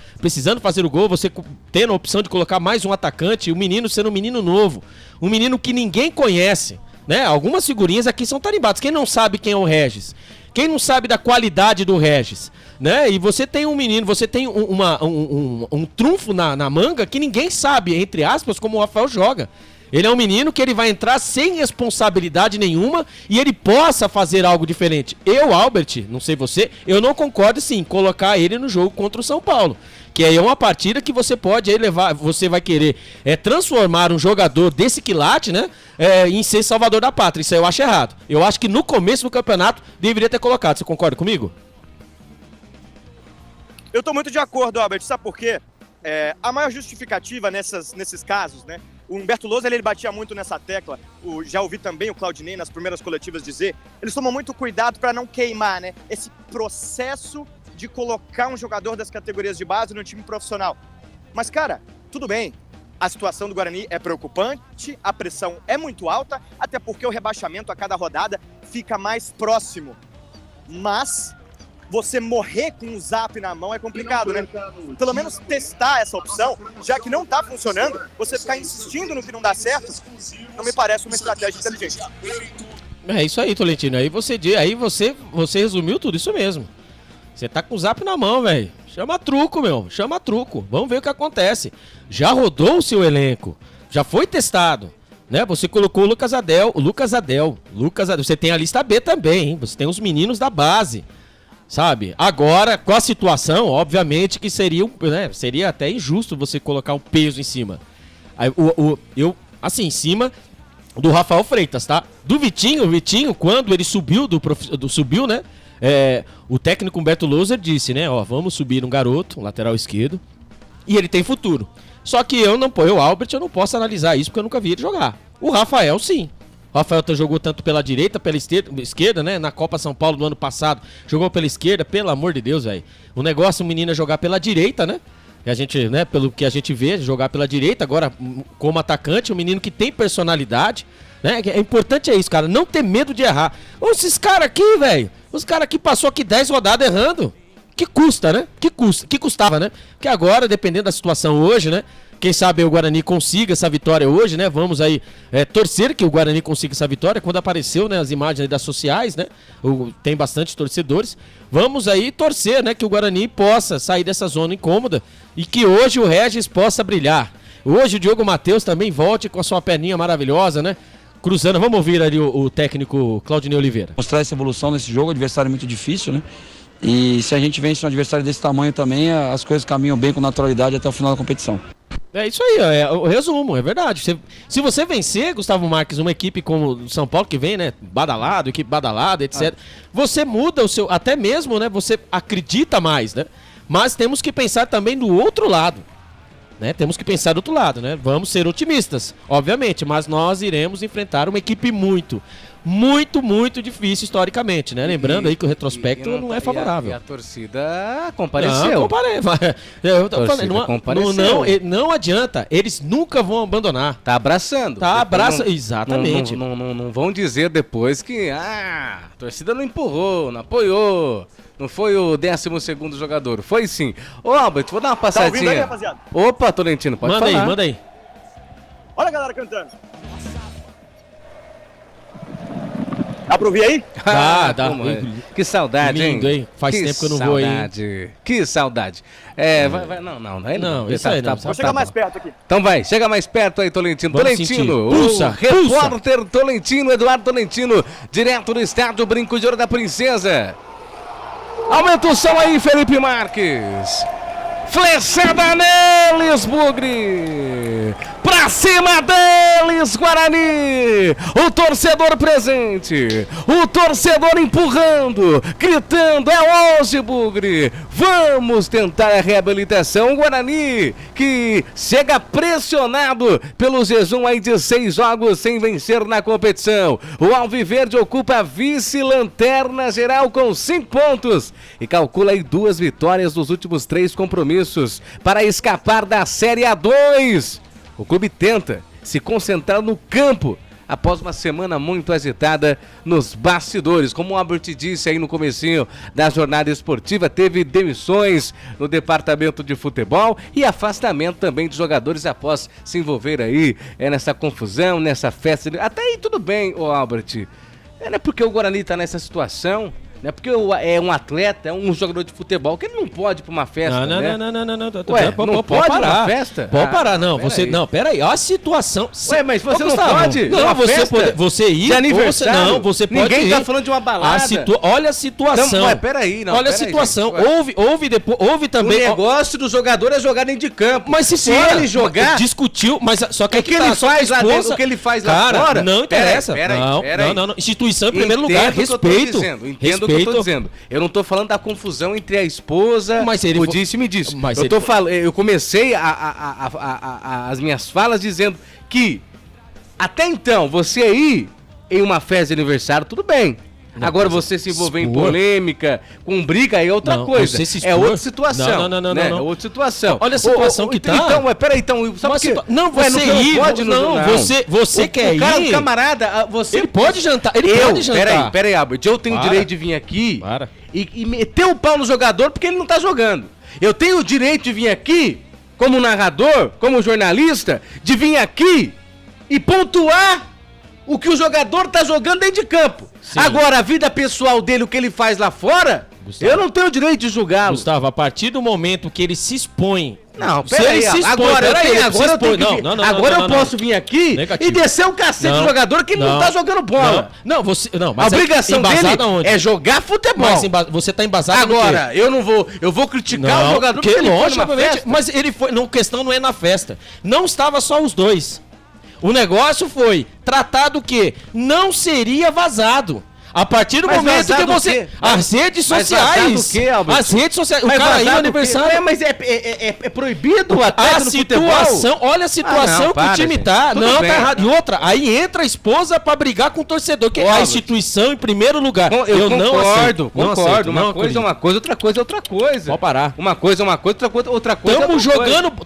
você tendo a opção de colocar mais um atacante, o menino sendo um menino novo, um menino que ninguém conhece, né? Algumas figurinhas aqui são tarimbadas. Quem não sabe quem é o Regis? Quem não sabe da qualidade do Regis? Né? E você tem um menino, você tem um trunfo na manga que ninguém sabe, entre aspas, como o Rafael joga. Ele é um menino que ele vai entrar sem responsabilidade nenhuma e ele possa fazer algo diferente. Eu, Albert, não sei você, eu não concordo sim colocar ele no jogo contra o São Paulo. Que aí é uma partida que você pode aí levar, você vai querer transformar um jogador desse quilate, né, em ser salvador da pátria. Isso aí eu acho errado. Eu acho que no começo do campeonato deveria ter colocado. Você concorda comigo? Eu tô muito de acordo, Albert. Sabe por quê? A maior justificativa nesses casos, né? O Humberto Louser, ele batia muito nessa tecla. Já ouvi também o Claudinei nas primeiras coletivas dizer. Eles tomam muito cuidado para não queimar, né? Esse processo de colocar um jogador das categorias de base no time profissional. Mas, cara, tudo bem. A situação do Guarani é preocupante, a pressão é muito alta, até porque o rebaixamento a cada rodada fica mais próximo. Mas você morrer com o Zap na mão é complicado, né? Pelo menos testar essa opção, já que não tá funcionando, você ficar insistindo no que não dá certo, não me parece uma estratégia inteligente. É isso aí, Tolentino. Aí você resumiu tudo, isso mesmo. Você tá com o Zap na mão, velho. Chama truco, meu. Chama truco. Vamos ver o que acontece. Já rodou o seu elenco. Já foi testado. Né? Você colocou o Lucas Adel. Você tem a lista B também, hein? Você tem os meninos da base. Sabe? Agora, com a situação, obviamente que seria até injusto você colocar um peso em cima. Em cima do Rafael Freitas, tá? Do Vitinho, quando ele subiu, subiu, né? O técnico Humberto Louser disse, né? Ó, vamos subir um garoto, um lateral esquerdo, e ele tem futuro. Só que o Albert, eu não posso analisar isso porque eu nunca vi ele jogar. O Rafael, sim. O Rafael jogou tanto pela direita, pela esquerda, né? Na Copa São Paulo do ano passado, jogou pela esquerda, pelo amor de Deus, velho. O negócio, o menino é jogar pela direita, né? E a gente, né, pelo que a gente vê, jogar pela direita, agora como atacante, um menino que tem personalidade, né? É importante isso, cara, não ter medo de errar. Esses caras aqui, velho, os caras aqui passou aqui 10 rodadas errando. Que custa, né? Que custava, né? Porque agora, dependendo da situação hoje, né? Quem sabe o Guarani consiga essa vitória hoje, né? Vamos aí torcer que o Guarani consiga essa vitória. Quando apareceu, né, as imagens aí das sociais, né? Tem bastante torcedores. Vamos aí torcer, né? Que o Guarani possa sair dessa zona incômoda e que hoje o Regis possa brilhar. Hoje o Diogo Matheus também volte com a sua perninha maravilhosa, né? Cruzando. Vamos ouvir ali o técnico Claudinei Oliveira. Mostrar essa evolução nesse jogo, adversário muito difícil, né? E se a gente vence um adversário desse tamanho também, as coisas caminham bem com naturalidade até o final da competição. É isso aí, é o resumo, é verdade. Se você vencer, Gustavo Marques, uma equipe como o São Paulo que vem, né, equipe badalada, etc. Você muda o seu, até mesmo, né, você acredita mais, né? Mas temos que pensar também do outro lado, né? Temos que pensar do outro lado, né? Vamos ser otimistas, obviamente, mas nós iremos enfrentar uma equipe muito difícil historicamente, né? Lembrando aí que o retrospecto não é favorável. E a torcida compareceu. Não adianta, eles nunca vão abandonar. Tá abraçando. Exatamente. Não vão dizer depois que a torcida não empurrou, não apoiou. Não foi o 12º jogador, foi sim. Ô, Albert, vou dar uma passadinha. Tá ouvindo aí, rapaziada? Opa, Tolentino, pode falar. Manda aí. Olha a galera cantando. Dá pra ouvir aí? Dá. Que saudade, lindo, hein? Faz tempo que eu não vou aí. Que saudade. Não, isso aí não. Vou chegar mais perto aqui. Então vai, chega mais perto aí, Tolentino. Tolentino, repórter Tolentino, Eduardo Tolentino, direto do estádio Brinco de Ouro da Princesa. Aumenta o som aí, Felipe Marques. Flechada neles, Bugre! Pra cima deles, Guarani! O torcedor presente, o torcedor empurrando, gritando, é hoje, Bugre! Vamos tentar a reabilitação, Guarani, que chega pressionado pelo jejum aí de 6 jogos sem vencer na competição. O Alviverde ocupa a vice-lanterna geral com 5 pontos e calcula aí 2 vitórias dos últimos 3 compromissos para escapar da Série A2. O clube tenta se concentrar no campo após uma semana muito agitada nos bastidores. Como o Albert disse aí no comecinho da jornada esportiva, teve demissões no departamento de futebol e afastamento também de jogadores após se envolver aí nessa confusão, nessa festa. Até aí tudo bem, ô Albert. Não é porque o Guarani tá nessa situação, não é porque é um atleta, é um jogador de futebol, que ele não pode ir pra uma festa, não. Ué, não pode parar. Uma festa? Pode parar, não. Peraí, olha a situação. Ué, mas você não pode? Não, você ir... De aniversário? Você pode Ninguém ir. tá falando de uma balada. Olha a situação. Não, peraí. Olha a situação. Houve também... O negócio do jogador é jogar dentro de campo. Mas se ele jogar... Discutiu, mas só que... O que ele faz lá dentro, o que ele faz lá fora... Não interessa. Não. Instituição em primeiro lugar. Respeito. Entendo o que eu tô dizendo. Eu não tô falando da confusão entre a esposa, o disse-me disso. Eu comecei as minhas falas dizendo que até então você ir em uma festa de aniversário, tudo bem. Não, Agora você se envolver em polêmica, com briga, aí é outra coisa. É outra situação. Não. É outra situação. Olha a situação que tá. Então, peraí, então, sabe que... Não, você ir, você quer ir... O camarada, você... Ele pode jantar, pode jantar. Peraí, Albert, eu tenho o direito de vir aqui e meter o pau no jogador porque ele não tá jogando. Eu tenho o direito de vir aqui, como narrador, como jornalista, de vir aqui e pontuar o que o jogador tá jogando dentro de campo. Sim. Agora, a vida pessoal dele, o que ele faz lá fora, Gustavo, eu não tenho o direito de julgá-lo. Gustavo, a partir do momento que ele se expõe... Não, peraí, agora eu posso vir aqui e descer o cacete do jogador que não tá jogando bola. Mas a obrigação dele é jogar futebol. Mas você tá embasado agora, eu vou criticar o jogador porque ele foi numa festa. Mas ele foi, a questão não é na festa. Não estava só os dois. O negócio foi tratado que não seria vazado. A partir do momento que você... As redes sociais... As redes sociais... O cara aí no aniversário... Mas é proibido a situação... Olha a situação que o time tá. Não, tá errado. E outra, aí entra a esposa pra brigar com o torcedor, que é a instituição em primeiro lugar. Eu concordo. Uma coisa é uma coisa, outra coisa é outra coisa. Pode parar. Uma coisa é uma coisa, outra coisa é outra coisa.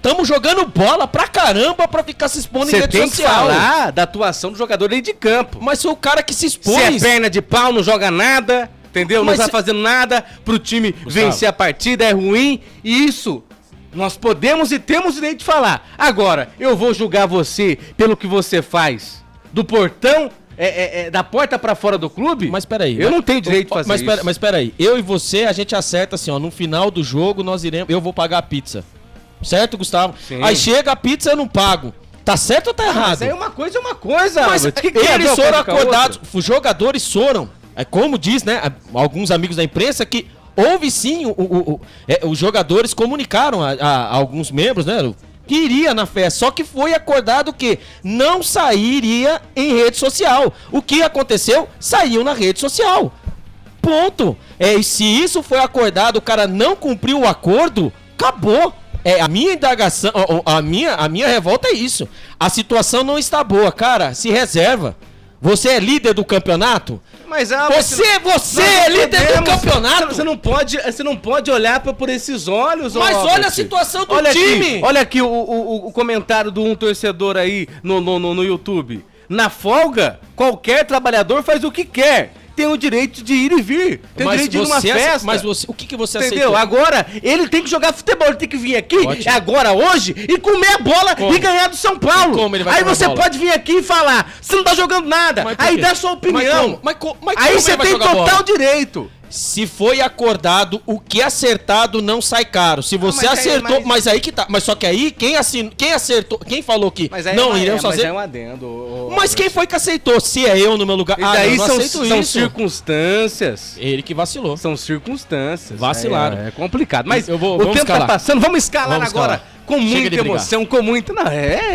Tamo jogando bola pra caramba pra ficar se expondo em rede social. Você tem que falar da atuação do jogador dentro de campo. Mas foi o cara que se expôs. Se é perna de pau, não joga nada, entendeu? Não tá fazendo nada pro time vencer a partida, é ruim. E isso nós podemos e temos direito de falar. Agora, eu vou julgar você pelo que você faz do portão, da porta pra fora do clube? Mas peraí. Eu não tenho direito de fazer isso. Mas peraí, eu e você, a gente acerta assim, ó, no final do jogo eu vou pagar a pizza. Certo, Gustavo? Sim. Aí chega a pizza, eu não pago. Tá certo ou tá errado? Mas aí uma coisa é uma coisa. Mas eles foram acordados, os jogadores foram. É como diz, né, alguns amigos da imprensa que houve sim, os jogadores comunicaram a alguns membros, né, que iria na festa, só que foi acordado que não sairia em rede social. O que aconteceu? Saiu na rede social. Ponto. E se isso foi acordado, o cara não cumpriu o acordo, acabou. A minha indagação, a minha revolta é isso. A situação não está boa, cara, se reserva. Você é líder do campeonato? Mas você é líder do campeonato. Você não pode olhar por esses olhos. Mas olha a situação do time. Olha aqui o comentário de um torcedor aí no YouTube. Na folga, qualquer trabalhador faz o que quer. Tem o direito de ir e vir. Tem o direito de ir numa festa. Mas o que você entendeu? Agora, ele tem que jogar futebol. Ele tem que vir aqui, agora, hoje, e comer a bola e ganhar do São Paulo. Aí você pode vir aqui e falar, você não tá jogando nada. Aí dá sua opinião. Aí você tem total direito. Se foi acordado, o que acertado não sai caro. Se você acertou, mas aí que tá. Mas só que aí, quem acertou, quem falou que não iremos fazer... Mas é um adendo. Mas quem foi que aceitou? Se é eu no meu lugar... E daí são circunstâncias. Ele que vacilou. São circunstâncias. Vacilaram. É complicado. Mas o tempo tá passando, vamos escalar agora. Com muita emoção, com muita... Não,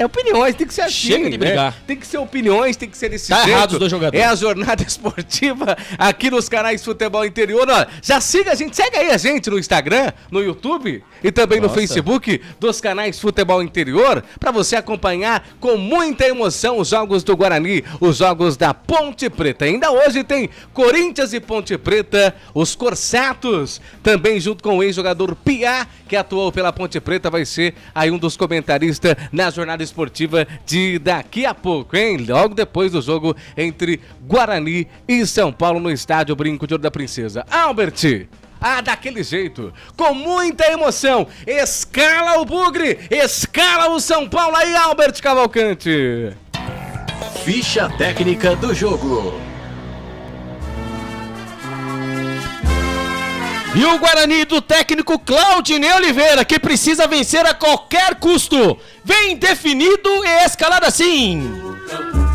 opiniões, tem que ser assim. Chega de brigar. Tem que ser opiniões, tem que ser desse jeito. Tá errado os dois jogadores. É a jornada esportiva aqui nos canais Futebol Interior. Ó, já segue aí a gente no Instagram, no YouTube e também no Facebook dos canais Futebol Interior, para você acompanhar com muita emoção os jogos do Guarani, os jogos da Ponte Preta. Ainda hoje tem Corinthians e Ponte Preta, os Corsatos, também junto com o ex-jogador Piá, que atuou pela Ponte Preta, vai ser aí um dos comentaristas na jornada esportiva de daqui a pouco, hein? Logo depois do jogo entre Guarani e São Paulo no estádio Brinco de Ouro da Princesa. Albert, daquele jeito, com muita emoção, escala o Bugre, escala o São Paulo aí, Albert Cavalcante. Ficha técnica do jogo. E o Guarani do técnico Claudinei Oliveira, que precisa vencer a qualquer custo. Vem definido e escalado assim.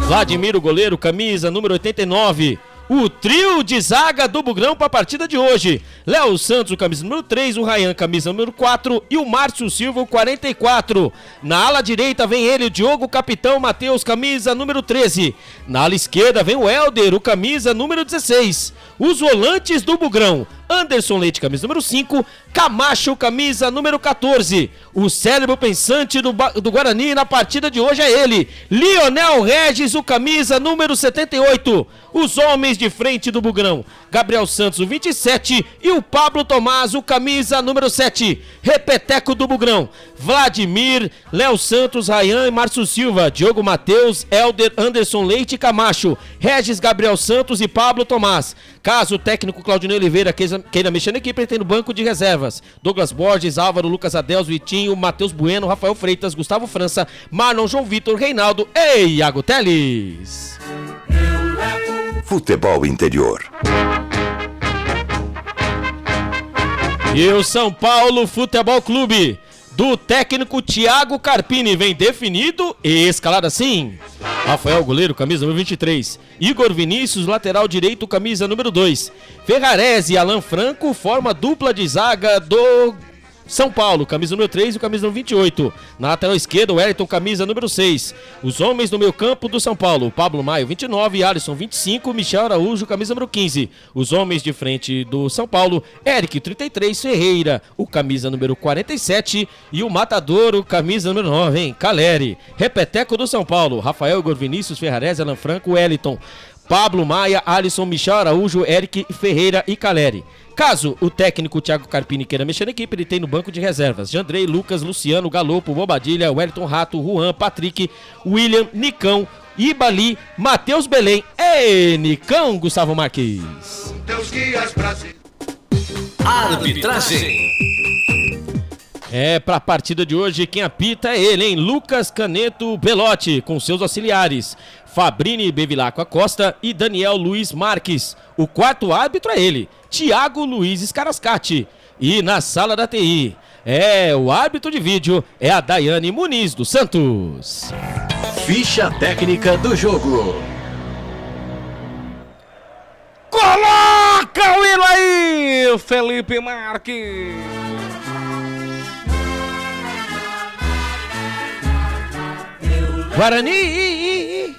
Vladimir, o goleiro, camisa número 89. O trio de zaga do Bugrão para a partida de hoje. Léo Santos, o camisa número 3, o Ryan, camisa número 4 e o Márcio Silva, o 44. Na ala direita vem ele, o Diogo, capitão Matheus, camisa número 13. Na ala esquerda vem o Helder, o camisa número 16. Os volantes do Bugrão, Anderson Leite, camisa número 5, Camacho, camisa número 14. O cérebro pensante do Guarani na partida de hoje é ele, Lionel Regis, o camisa número 78. Os homens de frente do Bugrão, Gabriel Santos, o 27, e o Pablo Tomás, o camisa número 7. Repeteco do Bugrão, Vladimir, Léo Santos, Rayan e Márcio Silva, Diogo Matheus, Helder, Anderson Leite e Camacho, Regis, Gabriel Santos e Pablo Tomás. Caso o técnico Claudinei Oliveira queira mexer na equipe, ele tem no banco de reservas Douglas Borges, Álvaro, Lucas Adelso, Vitinho, Matheus Bueno, Rafael Freitas, Gustavo França, Marlon, João Vitor, Reinaldo e Iago Teles. Futebol Interior. E o São Paulo Futebol Clube, do técnico Thiago Carpini, vem definido e escalado assim: Rafael, goleiro, camisa número 23. Igor Vinícius, lateral direito, camisa número 2. Ferrarese e Alan Franco forma dupla de zaga do São Paulo, camisa número 3 e camisa número 28. Na lateral esquerda, o Wellington, camisa número 6. Os homens do meio campo do São Paulo, Pablo Maio, 29, Alisson, 25, Michel Araújo, camisa número 15. Os homens de frente do São Paulo, Eric, 33, Ferreira, o camisa número 47, e o Matador, o camisa número 9, hein? Caleri. Repeteco do São Paulo, Rafael, Igor Vinícius, Ferrarese, Alan Franco, Wellington, Pablo Maia, Alisson, Michel Araújo, Eric, Ferreira e Caleri. Caso o técnico Thiago Carpini queira mexer na equipe, ele tem no banco de reservas Jandrei, Lucas, Luciano, Galopo, Bobadilha, Wellington Rato, Juan, Patrick, William, Nicão, Ibali, Matheus Belém e Nicão, Gustavo Marques. Arbitragem. Pra partida de hoje, quem apita é ele, hein? Lucas Caneto Belotti, com seus auxiliares Fabrini Bevilacqua Costa e Daniel Luiz Marques. O quarto árbitro é ele, Thiago Luiz Scarascati. E na sala da TI, o árbitro de vídeo é a Daiane Muniz dos Santos. Ficha técnica do jogo. Coloca o hino aí, Felipe Marques. Guarani!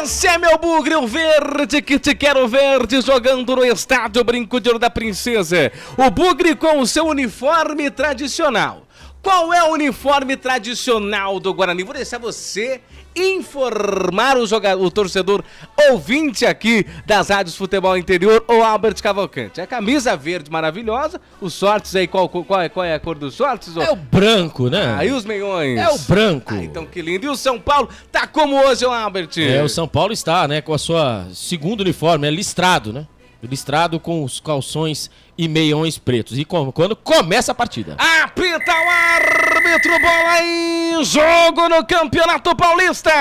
Esse é meu bugre, o verde que te quero verde, jogando no estádio Brinco de Ouro da Princesa. O bugre com o seu uniforme tradicional. Qual é o uniforme tradicional do Guarani? Vou deixar você informar o torcedor ouvinte aqui das rádios Futebol Interior, o Albert Cavalcante. A camisa verde maravilhosa, os shorts aí, qual é a cor dos shorts? É o branco, né? E os meiões? É o branco. Então que lindo. E o São Paulo tá como hoje, o Albert? O São Paulo está, né, com a sua segundo uniforme, listrado, né? Listrado com os calções e meiões pretos. E quando começa a partida. Apita o árbitro, bola aí, jogo no Campeonato Paulista.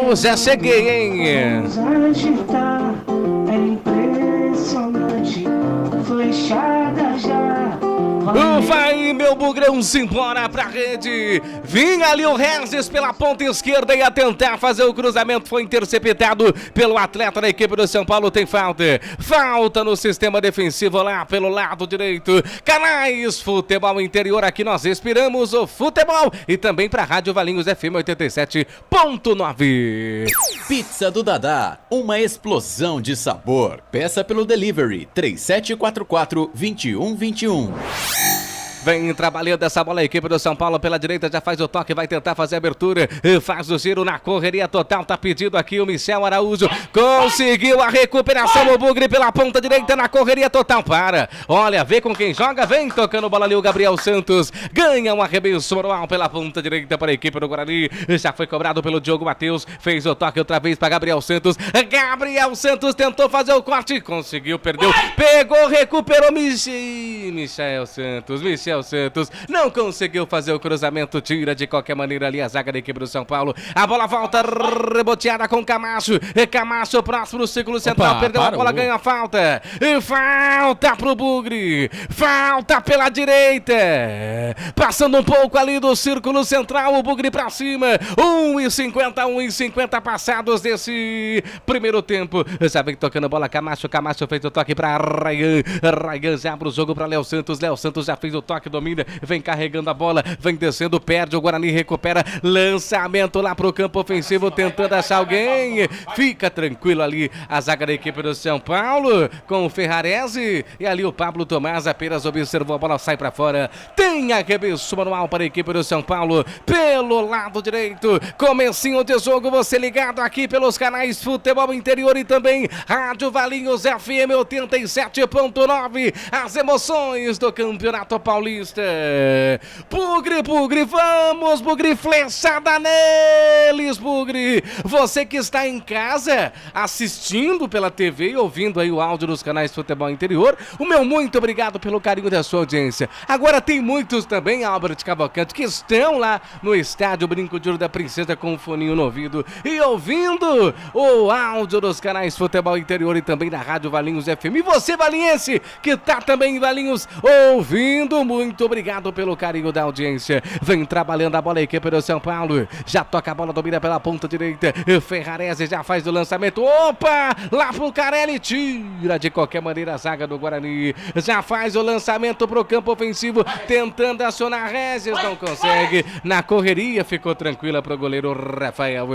Eu já cheguei, hein? É impressionante, flechada já. Vai, meu bugrão, simbora pra rede. Vinha ali o Regis pela ponta esquerda, ia tentar fazer o cruzamento, foi interceptado pelo atleta da equipe do São Paulo. Tem falta no sistema defensivo lá pelo lado direito. Canais Futebol Interior, aqui nós respiramos o futebol. E também pra Rádio Valinhos FM 87.9. Pizza do Dadá, uma explosão de sabor. Peça pelo delivery 3744-2121. Vem trabalhando essa bola a equipe do São Paulo pela direita, já faz o toque, vai tentar fazer a abertura, faz o giro na correria total, tá pedido aqui o Michel Araújo, conseguiu a recuperação, o bugre pela ponta direita na correria total, olha, vê com quem joga, vem tocando bola ali o Gabriel Santos, ganha um arremesso manual pela ponta direita para a equipe do Guarani, já foi cobrado pelo Diogo Matheus, fez o toque outra vez para Gabriel Santos tentou fazer o corte, conseguiu, perdeu, pegou, recuperou, Michel Santos, não conseguiu fazer o cruzamento, tira de qualquer maneira ali a zaga da equipe do São Paulo. A bola volta reboteada com Camacho. Camacho próximo do círculo central, perdeu a bola, ganha a falta. Falta pro Bugre. Falta pela direita. Passando um pouco ali do círculo central, o Bugre pra cima. 1:50 passados desse primeiro tempo. Já vem tocando a bola, Camacho fez o toque pra Rayan. Rayan já abre o jogo pra Léo Santos já fez o toque. toque, domina, vem carregando a bola, vem descendo, perde, o Guarani recupera, lançamento lá pro campo ofensivo, tentando achar alguém, fica tranquilo ali a zaga da equipe do São Paulo, com o Ferrarese, e ali o Pablo Tomás apenas observou, a bola sai pra fora, tem arremesso manual para a equipe do São Paulo, pelo lado direito, comecinho de jogo, você ligado aqui pelos canais Futebol Interior e também Rádio Valinhos FM 87.9, as emoções do Campeonato Paulista. Bugre, Bugre, vamos, Bugre, flechada neles, Bugre. Você que está em casa, assistindo pela TV e ouvindo aí o áudio dos canais Futebol Interior, o meu muito obrigado pelo carinho da sua audiência. Agora tem muitos também, Albert Cavalcante, que estão lá no estádio Brinco de Ouro da Princesa com um foninho no ouvido e ouvindo o áudio dos canais Futebol Interior e também da Rádio Valinhos FM. E você, valinhense, que tá também em Valinhos ouvindo, muito obrigado pelo carinho da audiência. Vem trabalhando a bola a equipe do São Paulo, já toca a bola, domina pela ponta direita, Ferrarese já faz o lançamento, opa, lá pro Carelli, tira de qualquer maneira a zaga do Guarani, já faz o lançamento pro campo ofensivo, tentando acionar Regis, não consegue, na correria ficou tranquila pro goleiro Rafael,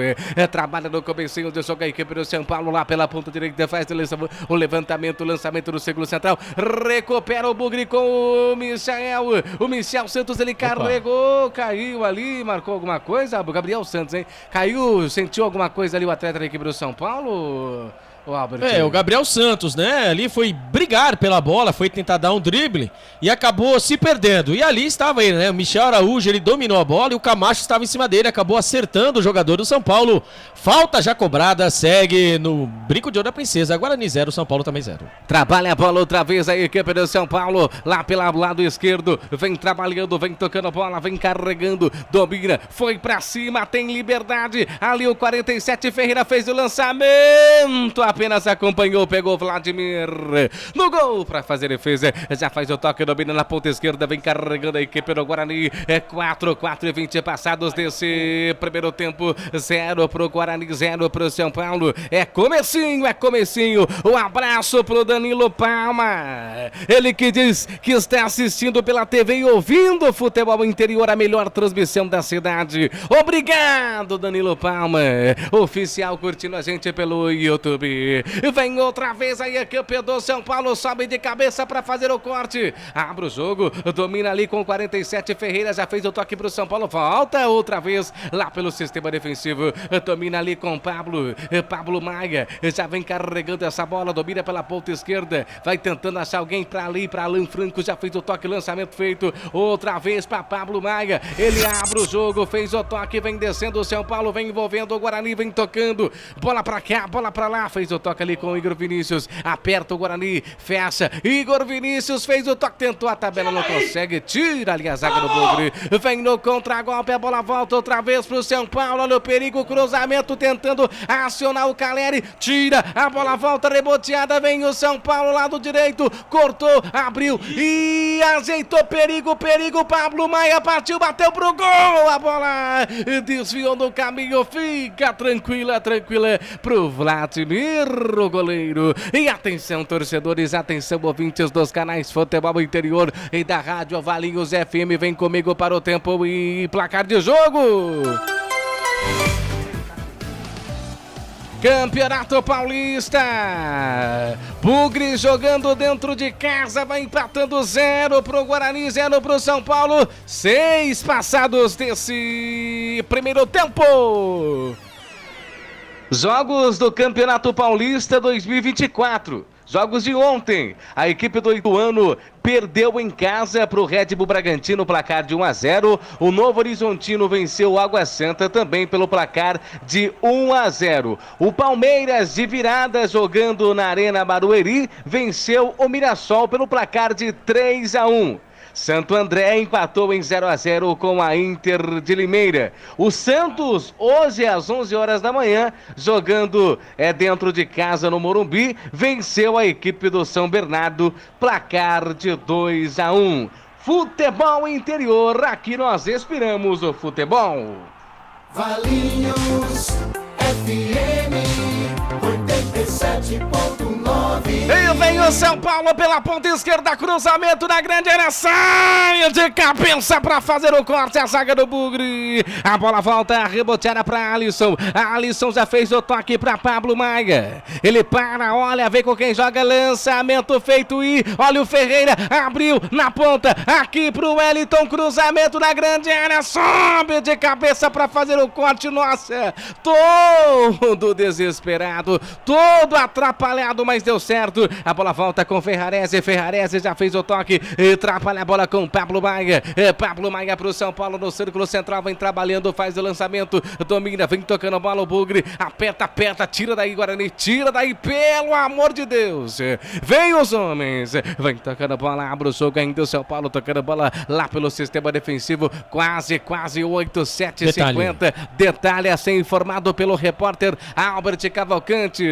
trabalha no comecinho de jogo a equipe do São Paulo lá pela ponta direita, faz o levantamento, o lançamento do círculo central, recupera o Bugre com o Michel Santos, ele carregou, caiu ali, marcou alguma coisa, o Gabriel Santos, hein? Caiu, sentiu alguma coisa ali o atleta da equipe do São Paulo? O Gabriel Santos, né? Ali foi brigar pela bola, foi tentar dar um drible e acabou se perdendo. E ali estava ele, né? O Michel Araújo, ele dominou a bola e o Camacho estava em cima dele, acabou acertando o jogador do São Paulo. Falta já cobrada, segue no Brinco de Ouro da Princesa. Guarani 0, São Paulo também 0. Trabalha a bola outra vez a equipe do São Paulo, lá pelo lado esquerdo, vem trabalhando, vem tocando a bola, vem carregando, domina, foi pra cima, tem liberdade, ali o 47, Ferreira fez o lançamento, apenas acompanhou, pegou o Vladimir no gol para fazer defesa, já faz o toque, domina na ponta esquerda, vem carregando a equipe do Guarani, 4:20 passados desse primeiro tempo, 0 pro Guarani, 0 pro São Paulo, é comecinho, um abraço pro Danilo Palma, ele que diz que está assistindo pela TV e ouvindo o Futebol Interior, a melhor transmissão da cidade, obrigado Danilo Palma, oficial curtindo a gente pelo YouTube. Vem outra vez aí a equipe do São Paulo, sobe de cabeça para fazer o corte, abre o jogo, domina ali com 47, Ferreira já fez o toque pro São Paulo, volta outra vez lá pelo sistema defensivo, domina ali com Pablo Maia, já vem carregando essa bola, domina pela ponta esquerda, vai tentando achar alguém para ali, para Alan Franco, já fez o toque, lançamento feito, outra vez para Pablo Maia, ele abre o jogo, fez o toque, vem descendo o São Paulo, vem envolvendo o Guarani, vem tocando, bola para cá, bola para lá, fez o toque ali com o Igor Vinícius, aperta o Guarani, fecha, Igor Vinícius fez o toque, tentou a tabela, não consegue, tira ali a zaga do Bugre, vem no contra-golpe, a bola volta outra vez pro São Paulo, olha o perigo, cruzamento, tentando acionar o Caleri, tira, a bola volta, reboteada, vem o São Paulo, lado direito, cortou, abriu e ajeitou, perigo, Pablo Maia partiu, bateu pro gol, a bola desviou no caminho, fica tranquila pro Vladimir, o goleiro. E atenção, torcedores, atenção, ouvintes dos canais Futebol Interior e da Rádio Valinhos FM, vem comigo para o tempo e placar de jogo. Campeonato Paulista, Bugre jogando dentro de casa, vai empatando 0 pro Guarani, 0 pro São Paulo, 6 passados desse primeiro tempo. Jogos do Campeonato Paulista 2024. Jogos de ontem, a equipe do Ituano perdeu em casa para o Red Bull Bragantino, placar de 1-0. O Novo Horizontino venceu o Água Santa também pelo placar de 1-0. O Palmeiras, de virada, jogando na Arena Barueri, venceu o Mirassol pelo placar de 3-1. Santo André empatou em 0-0 com a Inter de Limeira. O Santos, hoje às 11 horas da manhã, jogando dentro de casa no Morumbi, venceu a equipe do São Bernardo, placar de 2-1. Futebol Interior, aqui nós respiramos o futebol. Valinhos FM 87.9. Vem o São Paulo pela ponta esquerda, cruzamento na grande área, sai de cabeça para fazer o corte, a zaga do Bugre. A bola volta, reboteada para Alisson. Alisson já fez o toque para Pablo Maia. Ele para, olha, vem com quem joga, lançamento feito e olha o Ferreira, abriu na ponta, aqui pro Wellington, cruzamento na grande área, sobe de cabeça para fazer o corte, nossa, todo desesperado, todo atrapalhado, mas deu certo. A bola volta com Ferrarese já fez o toque, atrapalha a bola com Pablo Maia. Pablo Maia pro São Paulo no círculo central, vem trabalhando, faz o lançamento, domina, vem tocando a bola, o Bugre, aperta, tira daí Guarani, tira daí, pelo amor de Deus. Vem os homens, vem tocando a bola, abre o jogo ainda o São Paulo, tocando a bola lá pelo sistema defensivo, quase 8-7, 50. Detalhe a ser informado pelo repórter Albert Cavalcante.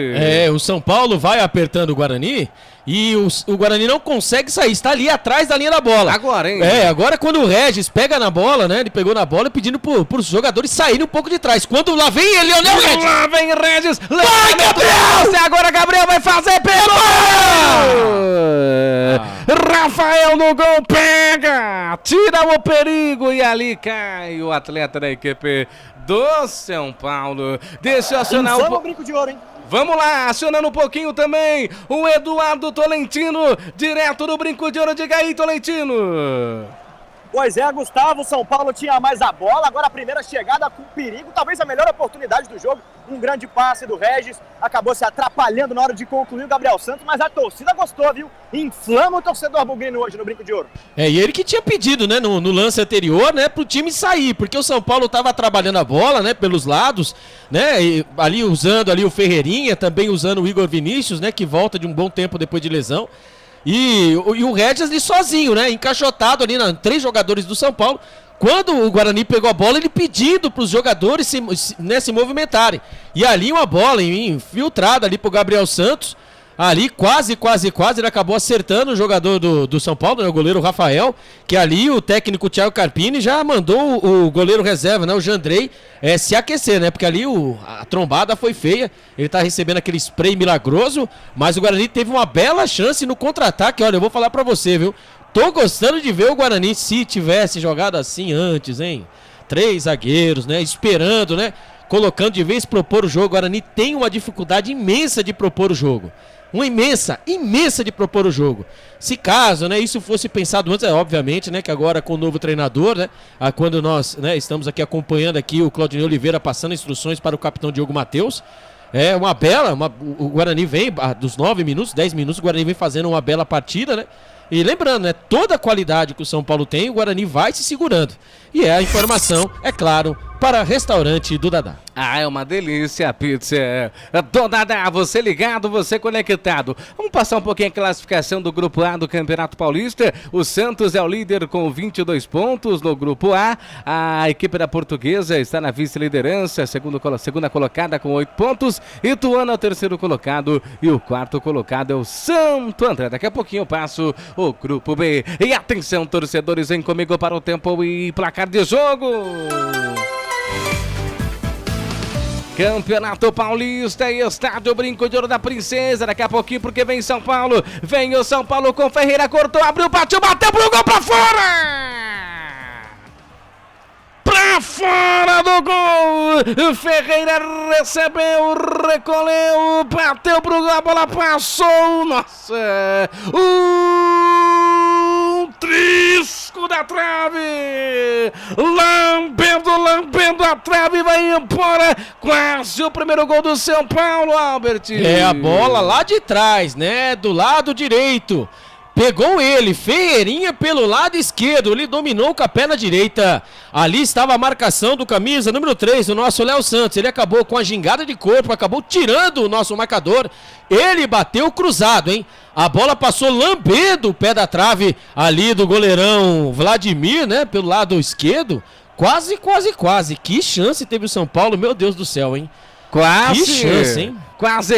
O São Paulo vai apertando o Guarani e o Guarani não consegue sair, está ali atrás da linha da bola. Agora, hein? Agora quando o Regis pega na bola, né? Ele pegou na bola pedindo pros jogadores saírem um pouco de trás. Quando lá vem ele, Leonel Regis. Lá vem Regis. Vai, Gabriel! Agora Gabriel vai fazer, pegou! Rafael no gol, pega! Tira o perigo e ali cai o atleta da equipe do São Paulo. Deixa eu acionar o brinco de ouro, hein? Vamos lá, acionando um pouquinho também o Eduardo Tolentino, direto do Brinco de Ouro. Diga aí, Tolentino. Pois é, Gustavo, São Paulo tinha mais a bola, agora a primeira chegada com perigo, talvez a melhor oportunidade do jogo, um grande passe do Regis, acabou se atrapalhando na hora de concluir o Gabriel Santos, mas a torcida gostou, viu? Inflama o torcedor bugrino hoje no Brinco de Ouro. E ele que tinha pedido, né, no lance anterior, né, pro time sair, porque o São Paulo tava trabalhando a bola, né, pelos lados, né, e ali usando ali o Ferreirinha, também usando o Igor Vinícius, né, que volta de um bom tempo depois de lesão. E o Regis ali sozinho, né? Encaixotado ali, 3 jogadores do São Paulo. Quando o Guarani pegou a bola, ele pedindo para os jogadores se movimentarem. E ali uma bola infiltrada ali pro Gabriel Santos. Ali quase, ele acabou acertando o jogador do São Paulo, né, o goleiro Rafael, que ali o técnico Thiago Carpini já mandou o goleiro reserva, né, o Jandrei, se aquecer, né, porque ali a trombada foi feia, ele tá recebendo aquele spray milagroso, mas o Guarani teve uma bela chance no contra-ataque. Olha, eu vou falar pra você, viu, tô gostando de ver o Guarani se tivesse jogado assim antes, hein, 3 zagueiros, né, esperando, né, colocando de vez propor o jogo. O Guarani tem uma dificuldade imensa de propor o jogo. Uma imensa de propor o jogo. Se caso, né, isso fosse pensado antes, obviamente, né, que agora com o novo treinador, né, quando nós, né, estamos aqui acompanhando aqui o Claudinei Oliveira passando instruções para o capitão Diogo Matheus, o Guarani vem, dos 9 minutos, 10 minutos, o Guarani vem fazendo uma bela partida, né, e lembrando, né, toda a qualidade que o São Paulo tem, o Guarani vai se segurando. E a informação, é claro, para Restaurante do Dadá. É uma delícia a pizza do Dadá, você ligado, você conectado. Vamos passar um pouquinho a classificação do Grupo A do Campeonato Paulista. O Santos é o líder com 22 pontos no Grupo A. A equipe da Portuguesa está na vice-liderança, segunda colocada com 8 pontos. Ituano é o terceiro colocado e o quarto colocado é o Santo André. Daqui a pouquinho eu passo o Grupo B. E atenção, torcedores, vem comigo para o tempo e placar de jogo. Campeonato Paulista e Estádio Brinco de Ouro da Princesa. Daqui a pouquinho, porque vem São Paulo. Vem o São Paulo com Ferreira, cortou, abriu, bateu pro gol, pra fora! Pra fora do gol! Ferreira recebeu, recolheu, bateu pro gol, a bola passou, nossa! Trisco da trave, lambendo a trave, vai embora, quase o primeiro gol do São Paulo, Albert. A bola lá de trás, né, do lado direito, pegou ele, Ferreirinha pelo lado esquerdo, ele dominou com a perna direita, ali estava a marcação do camisa número 3, o nosso Léo Santos, ele acabou com a gingada de corpo, acabou tirando o nosso marcador, ele bateu cruzado, hein, a bola passou lambendo o pé da trave ali do goleirão Vladimir, né, pelo lado esquerdo, quase, que chance teve o São Paulo, meu Deus do céu, hein, quase, que chance, hein,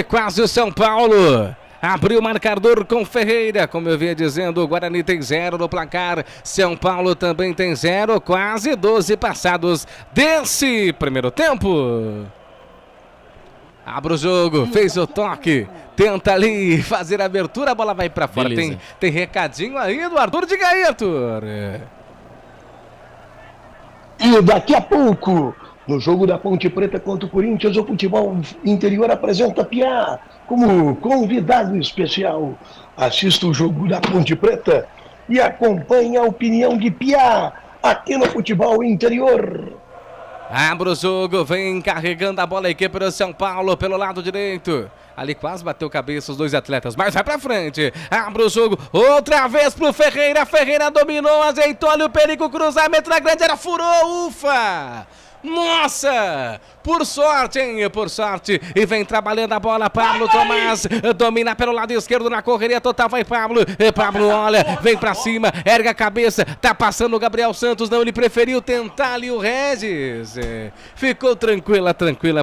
quase o São Paulo. Abriu o marcador com Ferreira, como eu vinha dizendo, o Guarani tem 0 no placar, São Paulo também tem 0, quase 12 passados desse primeiro tempo. Abre o jogo, fez o toque. Tenta ali fazer a abertura, a bola vai pra fora. Tem recadinho aí do Arthur, diga aí, Arthur. E daqui a pouco, no jogo da Ponte Preta contra o Corinthians, o Futebol Interior apresenta Piá como convidado especial. Assista o jogo da Ponte Preta e acompanhe a opinião de Piá aqui no Futebol Interior. Abre o jogo, vem carregando a bola a equipe do São Paulo pelo lado direito. Ali quase bateu cabeça os dois atletas, mas vai pra frente. Abre o jogo, outra vez pro Ferreira. Ferreira dominou, azeitou ali o perigo, cruzamento na grande área, furou, ufa! Nossa! Por sorte, hein? Por sorte. E vem trabalhando a bola, Pablo Tomás. Domina pelo lado esquerdo na correria total, vai Pablo. Pablo olha, vem pra cima, erga a cabeça. Tá passando o Gabriel Santos, não, ele preferiu tentar ali o Regis. Ficou tranquila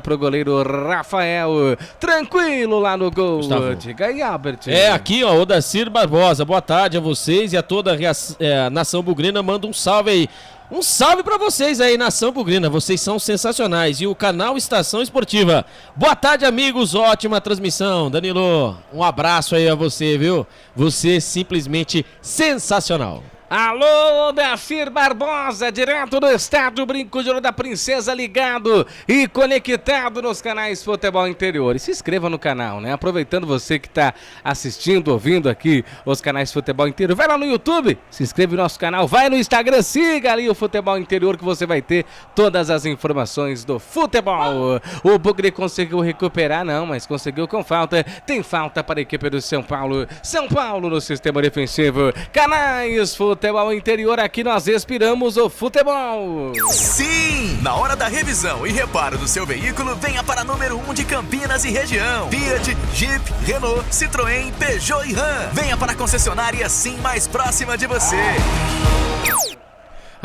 pro goleiro Rafael. Tranquilo lá no gol. Gustavo. Diga aí, Albert. Aqui, ó, Odacir Barbosa. Boa tarde a vocês e a toda a nação bugrina. Manda um salve aí. Um salve pra vocês aí, nação bugrina, vocês são sensacionais. E o canal Estação Esportiva. Boa tarde, amigos, ótima transmissão. Danilo, um abraço aí a você, viu? Você é simplesmente sensacional. Alô, Odacir Barbosa, direto do estádio Brinco de Ouro da Princesa, ligado e conectado nos canais Futebol Interior. E se inscreva no canal, né? Aproveitando você que está assistindo, ouvindo aqui os canais Futebol Interior, vai lá no YouTube, se inscreve no nosso canal, vai no Instagram, siga ali o Futebol Interior que você vai ter todas as informações do futebol. O Bugre conseguiu recuperar, não, mas conseguiu com falta. Tem falta para a equipe do São Paulo. São Paulo no sistema defensivo. Canais Futebol Interior, aqui nós respiramos o futebol. Sim! Na hora da revisão e reparo do seu veículo, venha para número 1 de Campinas e região. Fiat, Jeep, Renault, Citroën, Peugeot e Ram. Venha para a concessionária assim mais próxima de você.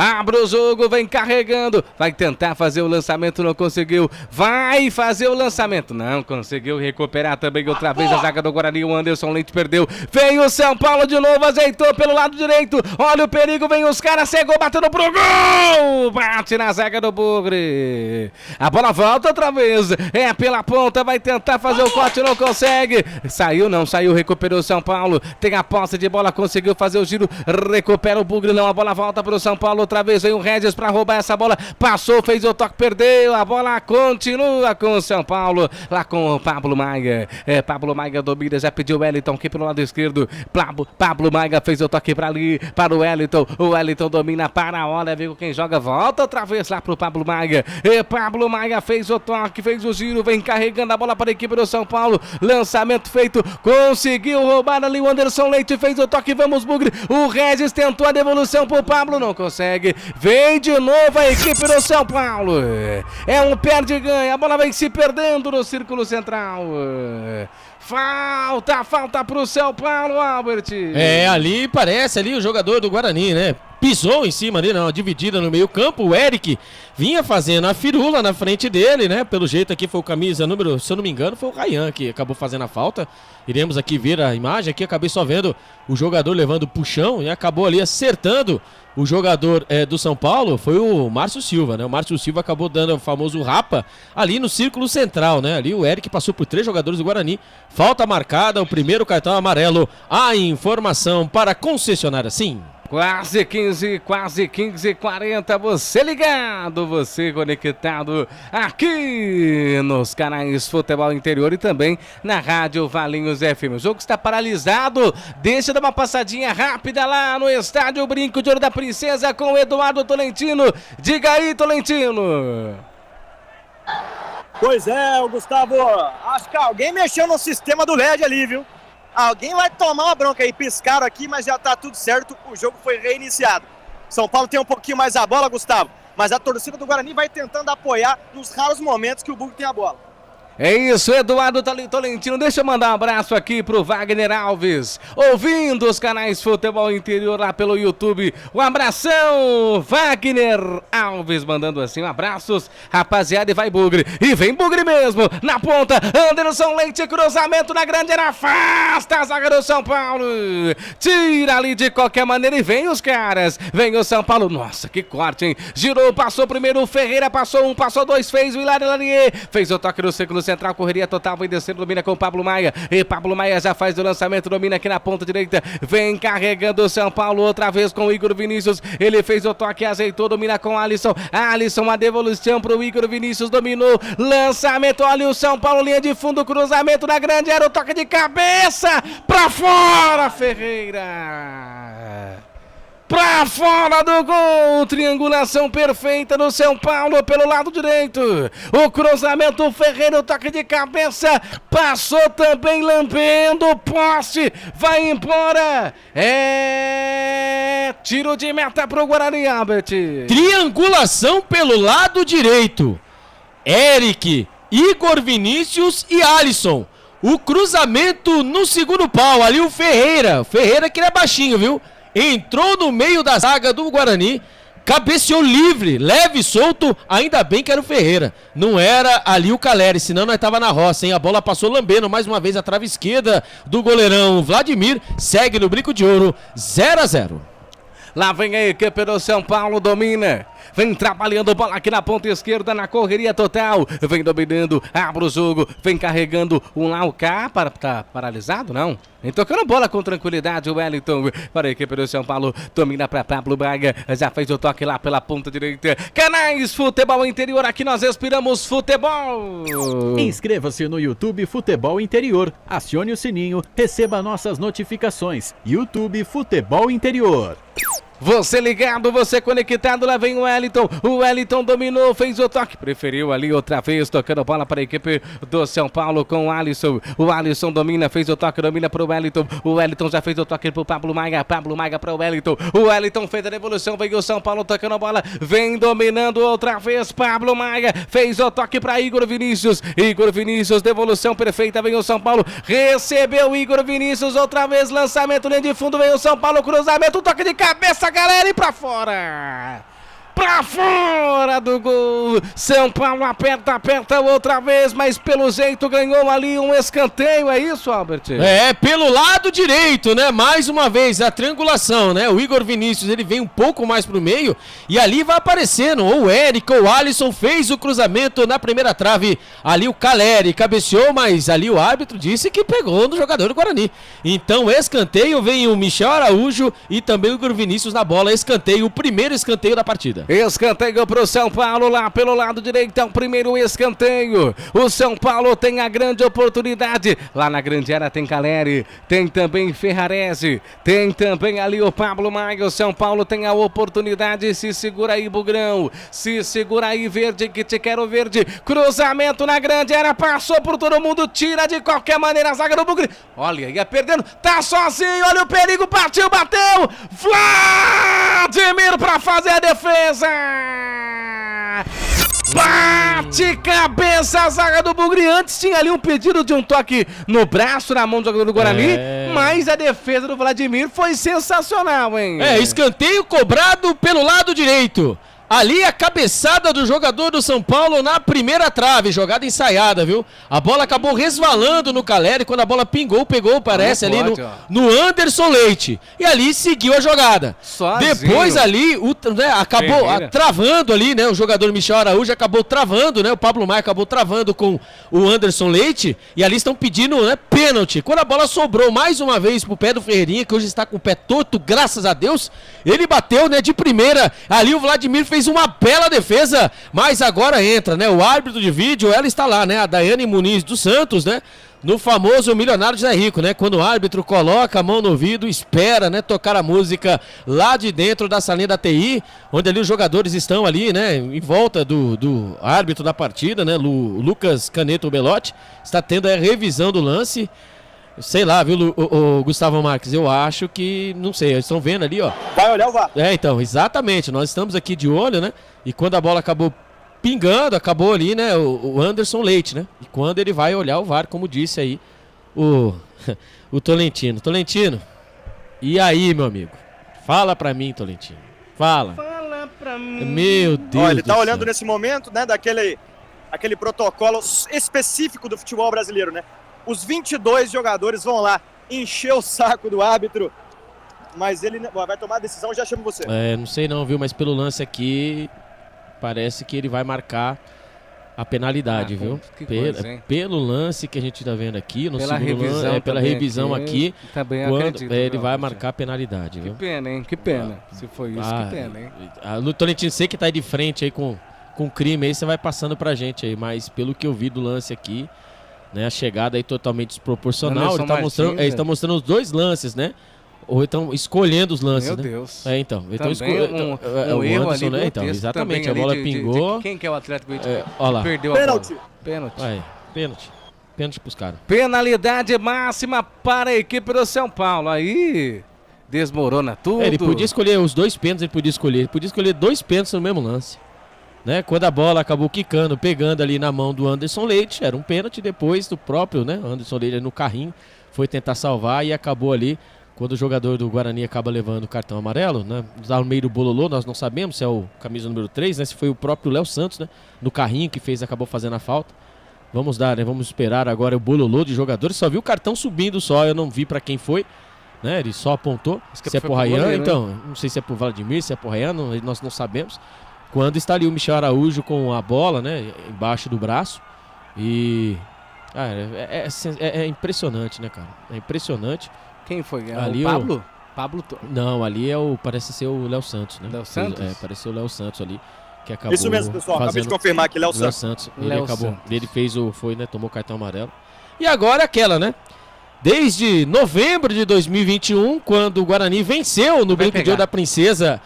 Abre o jogo, vem carregando, vai tentar fazer o lançamento, não conseguiu, vai fazer o lançamento, não conseguiu recuperar também outra vez a zaga do Guarani, o Anderson Leite perdeu, vem o São Paulo de novo, azeitou pelo lado direito, olha o perigo, vem os caras, cegou, batendo pro gol, bate na zaga do Bugre, a bola volta outra vez, é pela ponta, vai tentar fazer o corte, não consegue, saiu, não saiu, recuperou o São Paulo, tem a posse de bola, conseguiu fazer o giro, recupera o Bugre, não, a bola volta pro São Paulo, outra vez vem o Regis pra roubar essa bola, passou, fez o toque, perdeu, a bola continua com o São Paulo, lá com o Pablo Maia, Pablo Maia domina, já pediu o Wellington aqui pelo lado esquerdo, Pablo Maia fez o toque pra ali, para o Wellington domina, para, olha, viu quem joga, volta outra vez lá pro Pablo Maia, Pablo Maia fez o toque, fez o giro, vem carregando a bola para a equipe do São Paulo, lançamento feito, conseguiu roubar ali o Anderson Leite, fez o toque, vamos Bugre, o Regis tentou a devolução pro Pablo, não consegue, vem de novo a equipe do São Paulo. É um perde-ganha. A bola vem se perdendo no círculo central. Falta pro São Paulo, Albert. Ali parece ali o jogador do Guarani, né? Pisou em cima ali, uma dividida no meio campo, o Eric vinha fazendo a firula na frente dele, né? Pelo jeito aqui foi o camisa número, se eu não me engano, foi o Ryan que acabou fazendo a falta. Iremos aqui ver a imagem, aqui acabei só vendo o jogador levando o puxão e acabou ali acertando o jogador do São Paulo, foi o Márcio Silva, né? O Márcio Silva acabou dando o famoso rapa ali no círculo central, né? Ali o Eric passou por 3 jogadores do Guarani, falta marcada, o primeiro cartão amarelo, a informação para a concessionária, sim. Quase 15h40, você ligado, você conectado aqui nos canais Futebol Interior e também na Rádio Valinhos FM. O jogo está paralisado, deixa eu dar uma passadinha rápida lá no estádio Brinco de Ouro da Princesa com o Eduardo Tolentino. Diga aí, Tolentino. Pois é, Gustavo, acho que alguém mexeu no sistema do LED ali, viu? Alguém vai tomar uma bronca aí, piscaram aqui, mas já tá tudo certo, o jogo foi reiniciado. São Paulo tem um pouquinho mais a bola, Gustavo, mas a torcida do Guarani vai tentando apoiar nos raros momentos que o Bugre tem a bola. É isso, Eduardo Tolentino. Deixa eu mandar um abraço aqui pro Wagner Alves, ouvindo os canais Futebol Interior lá pelo YouTube. Um abração, Wagner Alves, mandando assim abraços, rapaziada, e vai Bugre. E vem Bugre mesmo, na ponta, Anderson Leite, cruzamento na grande área, afasta a zaga do São Paulo. Tira ali de qualquer maneira e vem os caras. Vem o São Paulo, nossa, que corte, hein? Girou, passou primeiro o Ferreira, passou um, passou dois, fez o Hilário Lanier, fez o toque no círculo central, correria total, vem descendo, domina com o Pablo Maia. E Pablo Maia já faz o lançamento, domina aqui na ponta direita. Vem carregando o São Paulo outra vez com o Igor Vinícius. Ele fez o toque, azeitou, domina com o Alisson. Alisson, a devolução pro Igor Vinícius, dominou. Lançamento, olha o São Paulo, linha de fundo, cruzamento na grande área, o toque de cabeça. Pra fora, Ferreira. Pra fora do gol, triangulação perfeita do São Paulo pelo lado direito. O cruzamento, o Ferreira, o toque de cabeça, passou também lambendo, poste, vai embora. É tiro de meta pro Guarani, Albert. Triangulação pelo lado direito. Eric, Igor Vinícius e Alisson. O cruzamento no segundo pau, ali o Ferreira que ele é baixinho, viu? Entrou no meio da zaga do Guarani, cabeceou livre, leve e solto, ainda bem que era o Ferreira, não era ali o Caleri, senão nós tava na roça, hein? A bola passou lambendo mais uma vez a trave esquerda do goleirão Vladimir, segue no brinco de ouro, 0-0. Lá vem a equipe do São Paulo, domina. Vem trabalhando bola aqui na ponta esquerda, na correria total. Vem dominando, abre o jogo. Vem carregando um Lauca. Tá paralisado, não? Vem tocando bola com tranquilidade o Wellington. Para a equipe do São Paulo, domina para Pablo Braga. Já fez o toque lá pela ponta direita. Canais Futebol Interior, aqui nós respiramos futebol. Inscreva-se no YouTube Futebol Interior. Acione o sininho, receba nossas notificações. YouTube Futebol Interior. Você ligado, você conectado, lá vem o Wellington. O Wellington dominou, fez o toque. Preferiu ali outra vez, tocando bola para a equipe do São Paulo com o Alisson. O Alisson domina, fez o toque, domina para o Wellington. O Wellington já fez o toque para o Pablo Maia. Pablo Maia para o Wellington. O Wellington fez a devolução, veio o São Paulo tocando a bola. Vem dominando outra vez, Pablo Maia. Fez o toque para Igor Vinícius. Igor Vinícius, devolução perfeita, vem o São Paulo. Recebeu Igor Vinícius, outra vez, lançamento, linha de fundo, vem o São Paulo, cruzamento, toque de cabeça, galera, e pra fora! Pra fora do gol! São Paulo aperta outra vez, mas pelo jeito ganhou ali um escanteio, é isso, Albert? É, pelo lado direito, né? Mais uma vez, a triangulação, né? O Igor Vinícius, ele vem um pouco mais pro meio e ali vai aparecendo, ou o Eric ou o Alisson fez o cruzamento na primeira trave, ali o Caleri cabeceou, mas ali o árbitro disse que pegou no jogador do Guarani. Então, escanteio, vem o Michel Araújo e também o Igor Vinícius na bola, escanteio, o primeiro escanteio da partida. Escanteio pro São Paulo lá pelo lado direito, é o primeiro escanteio. O São Paulo tem a grande oportunidade. Lá na grande área tem Caleri, tem também Ferrarese, tem também ali o Pablo Maia. O São Paulo tem a oportunidade, se segura aí, Bugrão. Se segura aí, Verde, que te quero, Verde. Cruzamento na grande área, passou por todo mundo, tira de qualquer maneira a zaga do Bugre. Olha, ia perdendo, tá sozinho, olha o perigo, partiu, bateu. Vladimir pra fazer a defesa. Bate cabeça a zaga do Bugre. Antes tinha ali um pedido de um toque no braço, na mão do jogador do Guarani, mas a defesa do Vladimir foi sensacional, hein? É, escanteio cobrado pelo lado direito. Ali a cabeçada do jogador do São Paulo na primeira trave, jogada ensaiada, viu? A bola acabou resvalando no Caleri, quando a bola pingou, pegou, parece, ali no Anderson Leite. E ali seguiu a jogada. Sozinho. Depois ali, acabou travando ali, né? O jogador Michel Araújo acabou travando, né? O Pablo Maia acabou travando com o Anderson Leite. E ali estão pedindo, né, pênalti. Quando a bola sobrou mais uma vez pro pé do Ferreirinha, que hoje está com o pé torto, graças a Deus, ele bateu, né, de primeira. Ali o Vladimir fez uma bela defesa, mas agora entra, né? O árbitro de vídeo, ela está lá, né? A Daiane Muniz dos Santos, né? No famoso Milionário Zé Rico, né? Quando o árbitro coloca a mão no ouvido, espera, né? Tocar a música lá de dentro da salinha da TI, onde ali os jogadores estão ali, né? Em volta do árbitro da partida, né? Lucas Caneto Belotti, está tendo a revisão do lance. Sei lá, viu, o Gustavo Marques? Eu acho que, não sei, eles estão vendo ali, ó. Vai olhar o VAR. É, então, exatamente, nós estamos aqui de olho, né? E quando a bola acabou pingando, acabou ali, né, o Anderson Leite, né? E quando ele vai olhar o VAR, como disse aí o Tolentino. Tolentino, e aí, meu amigo? Fala pra mim, Tolentino. Fala pra mim. Meu Deus. Olha, ele tá olhando nesse momento, né, aquele protocolo específico do futebol brasileiro, né? Os 22 jogadores vão lá encher o saco do árbitro, mas ele vai tomar a decisão, já chamo você. É, não sei não, viu, mas pelo lance aqui, parece que ele vai marcar a penalidade, viu? Pelo lance que a gente tá vendo aqui, no pela segundo revisão, lance, pela revisão aqui, também quando acredito, ele vai marcar a penalidade, viu? Que pena, hein? Que pena. Se foi isso, que pena, hein? No Tolentino, sei que tá aí de frente aí com crime aí, você vai passando pra gente aí, mas pelo que eu vi do lance aqui, né, a chegada aí totalmente desproporcional, ele tá mostrando os dois lances, né? Ou estão escolhendo os lances, Meu né? Deus. Então. Um erro ali né? Então, exatamente, a bola pingou. Quem que é o Atlético Olha lá. Perdeu Pênalti. a bola. Pênalti. Aí, pênalti pros caras. Penalidade máxima para a equipe do São Paulo. Aí desmorona tudo. Ele podia escolher os dois pênaltis, ele podia escolher 2 pênaltis no mesmo lance. Né? Quando a bola acabou quicando, pegando ali na mão do Anderson Leite, era um pênalti, depois do próprio, né? Anderson Leite no carrinho foi tentar salvar e acabou ali. Quando o jogador do Guarani acaba levando o cartão amarelo, né? No meio do bololô, nós não sabemos se é o camisa número 3, né? Se foi o próprio Léo Santos, né? No carrinho que acabou fazendo a falta. Vamos dar, né? Vamos esperar agora o bololô de jogadores. Só vi o cartão subindo só, eu não vi pra quem foi, né? Ele só apontou. Se é pro Ryan, então, não sei se é pro Vladimir, se é pro Ryan, nós não sabemos. Quando está ali o Michel Araújo com a bola, né? Embaixo do braço. E... é impressionante, né, cara? É impressionante. Quem foi? Ali o Pablo? Pablo? Não, ali parece ser o Léo Santos, né? Léo Santos? Pareceu o Léo Santos ali, que acabou. Isso mesmo, pessoal. Acabei de confirmar aqui, Léo Santos. Ele fez tomou o cartão amarelo. E agora aquela, né? Desde novembro de 2021, quando o Guarani venceu no Brinco de Ouro da Princesa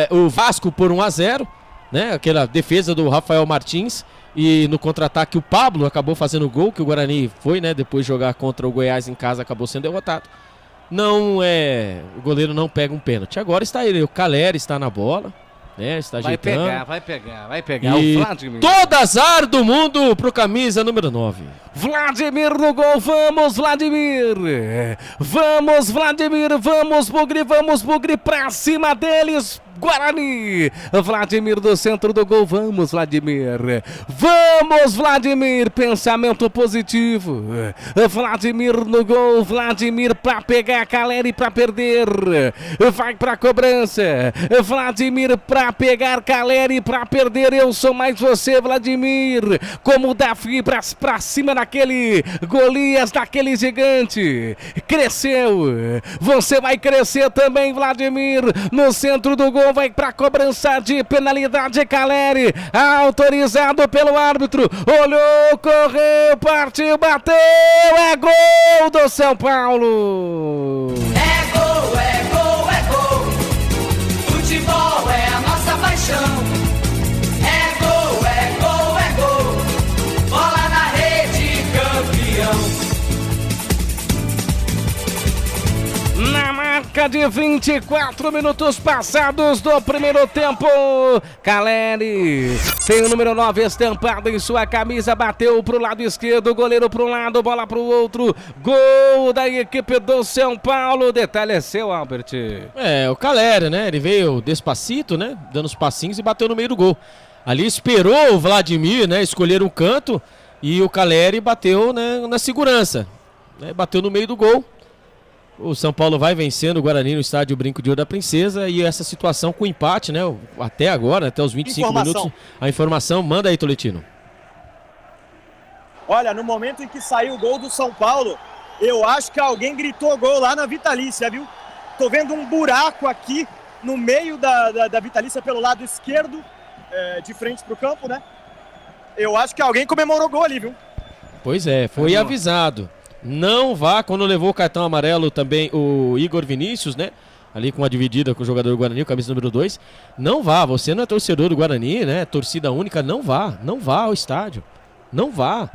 o Vasco por 1-0, né? Aquela defesa do Rafael Martins. E no contra-ataque o Pablo acabou fazendo o gol, que o Guarani foi, né? Depois de jogar contra o Goiás em casa, acabou sendo derrotado. O goleiro não pega um pênalti. Agora está ele, o Caleri está na bola, né? Está ajeitando. Vai pegar. E o Vladimir. todo azar do mundo pro camisa número 9. Vladimir no gol, vamos Vladimir, vamos Bugre pra cima deles. Guarani, Vladimir do centro do gol, vamos Vladimir, pensamento positivo, Vladimir no gol, Vladimir pra pegar, Caleri pra perder, vai pra cobrança, Vladimir pra pegar, Caleri pra perder, eu sou mais você Vladimir, como Davi pra cima daquele Golias, daquele gigante, cresceu, você vai crescer também Vladimir, no centro do gol, vai pra cobrança de penalidade, Caleri, autorizado pelo árbitro, olhou, correu, partiu, bateu, é gol do São Paulo! É gol, futebol é a nossa paixão. É gol, bola na rede, campeão. Na marca de 24 minutos passados do primeiro tempo, Caleri tem o número 9 estampado em sua camisa, bateu pro lado esquerdo, goleiro pro lado, bola pro outro, gol da equipe do São Paulo. Detalhe é seu, Albert. O Caleri, né? Ele veio despacito, né? Dando os passinhos e bateu no meio do gol. Ali esperou o Vladimir, né? Escolher um canto e o Caleri bateu, né, na segurança, né? Bateu no meio do gol. O São Paulo vai vencendo o Guarani no estádio Brinco de Ouro da Princesa e essa situação com empate, né? Até agora, até os 25 minutos. A informação, manda aí, Toletino. Olha, no momento em que saiu o gol do São Paulo, eu acho que alguém gritou gol lá na Vitalícia, viu? Tô vendo um buraco aqui no meio da Vitalícia pelo lado esquerdo, de frente pro campo, né? Eu acho que alguém comemorou gol ali, viu? Pois é, foi avisado. Não vá, quando levou o cartão amarelo também o Igor Vinícius, né? Ali com uma dividida com o jogador do Guarani, o camisa número 2. Não vá, você não é torcedor do Guarani, né? Torcida única, não vá ao estádio. Não vá.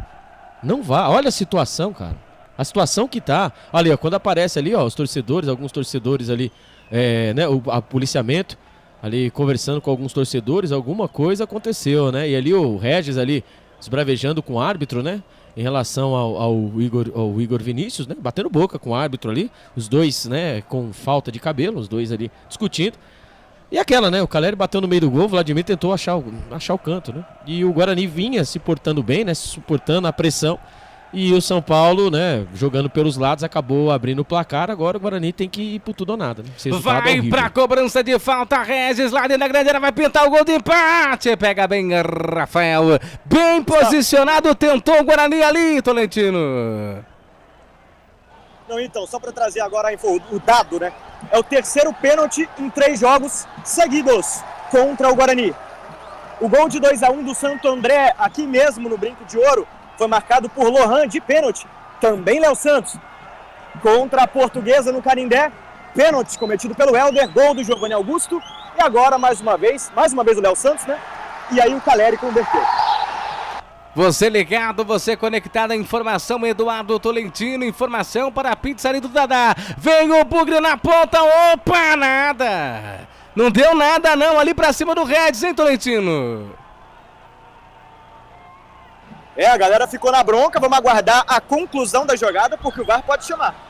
Olha a situação, cara. A situação que tá. Ali, ó, quando aparece ali, ó, os torcedores, alguns torcedores ali, né? O policiamento ali conversando com alguns torcedores, alguma coisa aconteceu, né? E ali o Regis ali esbravejando com o árbitro, né? Em relação ao Igor Vinícius, né? Batendo boca com o árbitro ali. Os dois, né? Com falta de cabelo, os dois ali discutindo. E aquela, né? O Caleri bateu no meio do gol, o Vladimir tentou achar o canto, né? E o Guarani vinha se portando bem, né? Suportando a pressão. E o São Paulo, né, jogando pelos lados, acabou abrindo o placar. Agora o Guarani tem que ir por tudo ou nada. Né? Vai pra cobrança de falta, Regis, lá dentro da grande área, vai pintar o gol de empate. Pega bem, Rafael. Bem posicionado, tentou o Guarani ali, Tolentino. Não, então, só para trazer agora o dado, né? É o terceiro pênalti em 3 jogos seguidos contra o Guarani. O gol de 2-1 do Santo André, aqui mesmo no Brinco de Ouro, foi marcado por Lohan de pênalti. Também Léo Santos. Contra a Portuguesa no Canindé, pênalti cometido pelo Helder, gol do Giovanni Augusto. E agora, mais uma vez o Léo Santos, né? E aí o Caleri converteu. Você ligado, você conectado à informação, Eduardo Tolentino, informação para a pizzaria do Dadá. Vem o Bugre na ponta, opa, nada. Não deu nada não, ali pra cima do Regis, hein, Tolentino? A galera ficou na bronca, vamos aguardar a conclusão da jogada, porque o VAR pode chamar.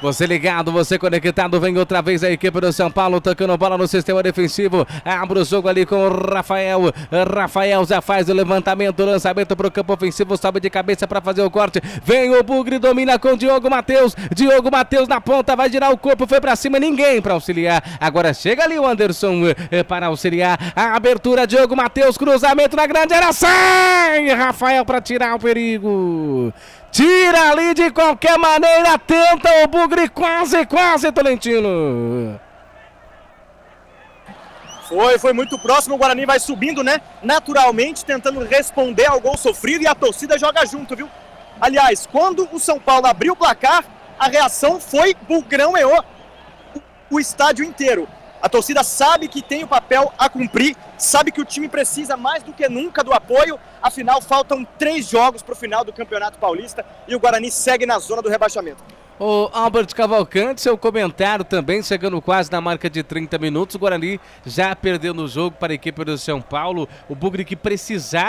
Você ligado, você conectado, vem outra vez a equipe do São Paulo, tocando bola no sistema defensivo, abre o jogo ali com o Rafael, Rafael já faz o levantamento, o lançamento para o campo ofensivo, sobe de cabeça para fazer o corte, vem o Bugre, domina com Diogo Matheus na ponta, vai girar o corpo, foi para cima, ninguém para auxiliar, agora chega ali o Anderson para auxiliar, a abertura, Diogo Matheus, cruzamento na grande área, sai Rafael para tirar o perigo. Tira ali de qualquer maneira, tenta o Bugre, quase, Tolentino. Foi muito próximo, o Guarani vai subindo, né? Naturalmente, tentando responder ao gol sofrido e a torcida joga junto, viu? Aliás, quando o São Paulo abriu o placar, a reação foi Bugrão e o estádio inteiro. A torcida sabe que tem o papel a cumprir, sabe que o time precisa mais do que nunca do apoio, afinal faltam 3 jogos para o final do Campeonato Paulista e o Guarani segue na zona do rebaixamento. O Albert Cavalcante, seu comentário também, chegando quase na marca de 30 minutos, o Guarani já perdendo o jogo para a equipe do São Paulo, o Bugre que precisa,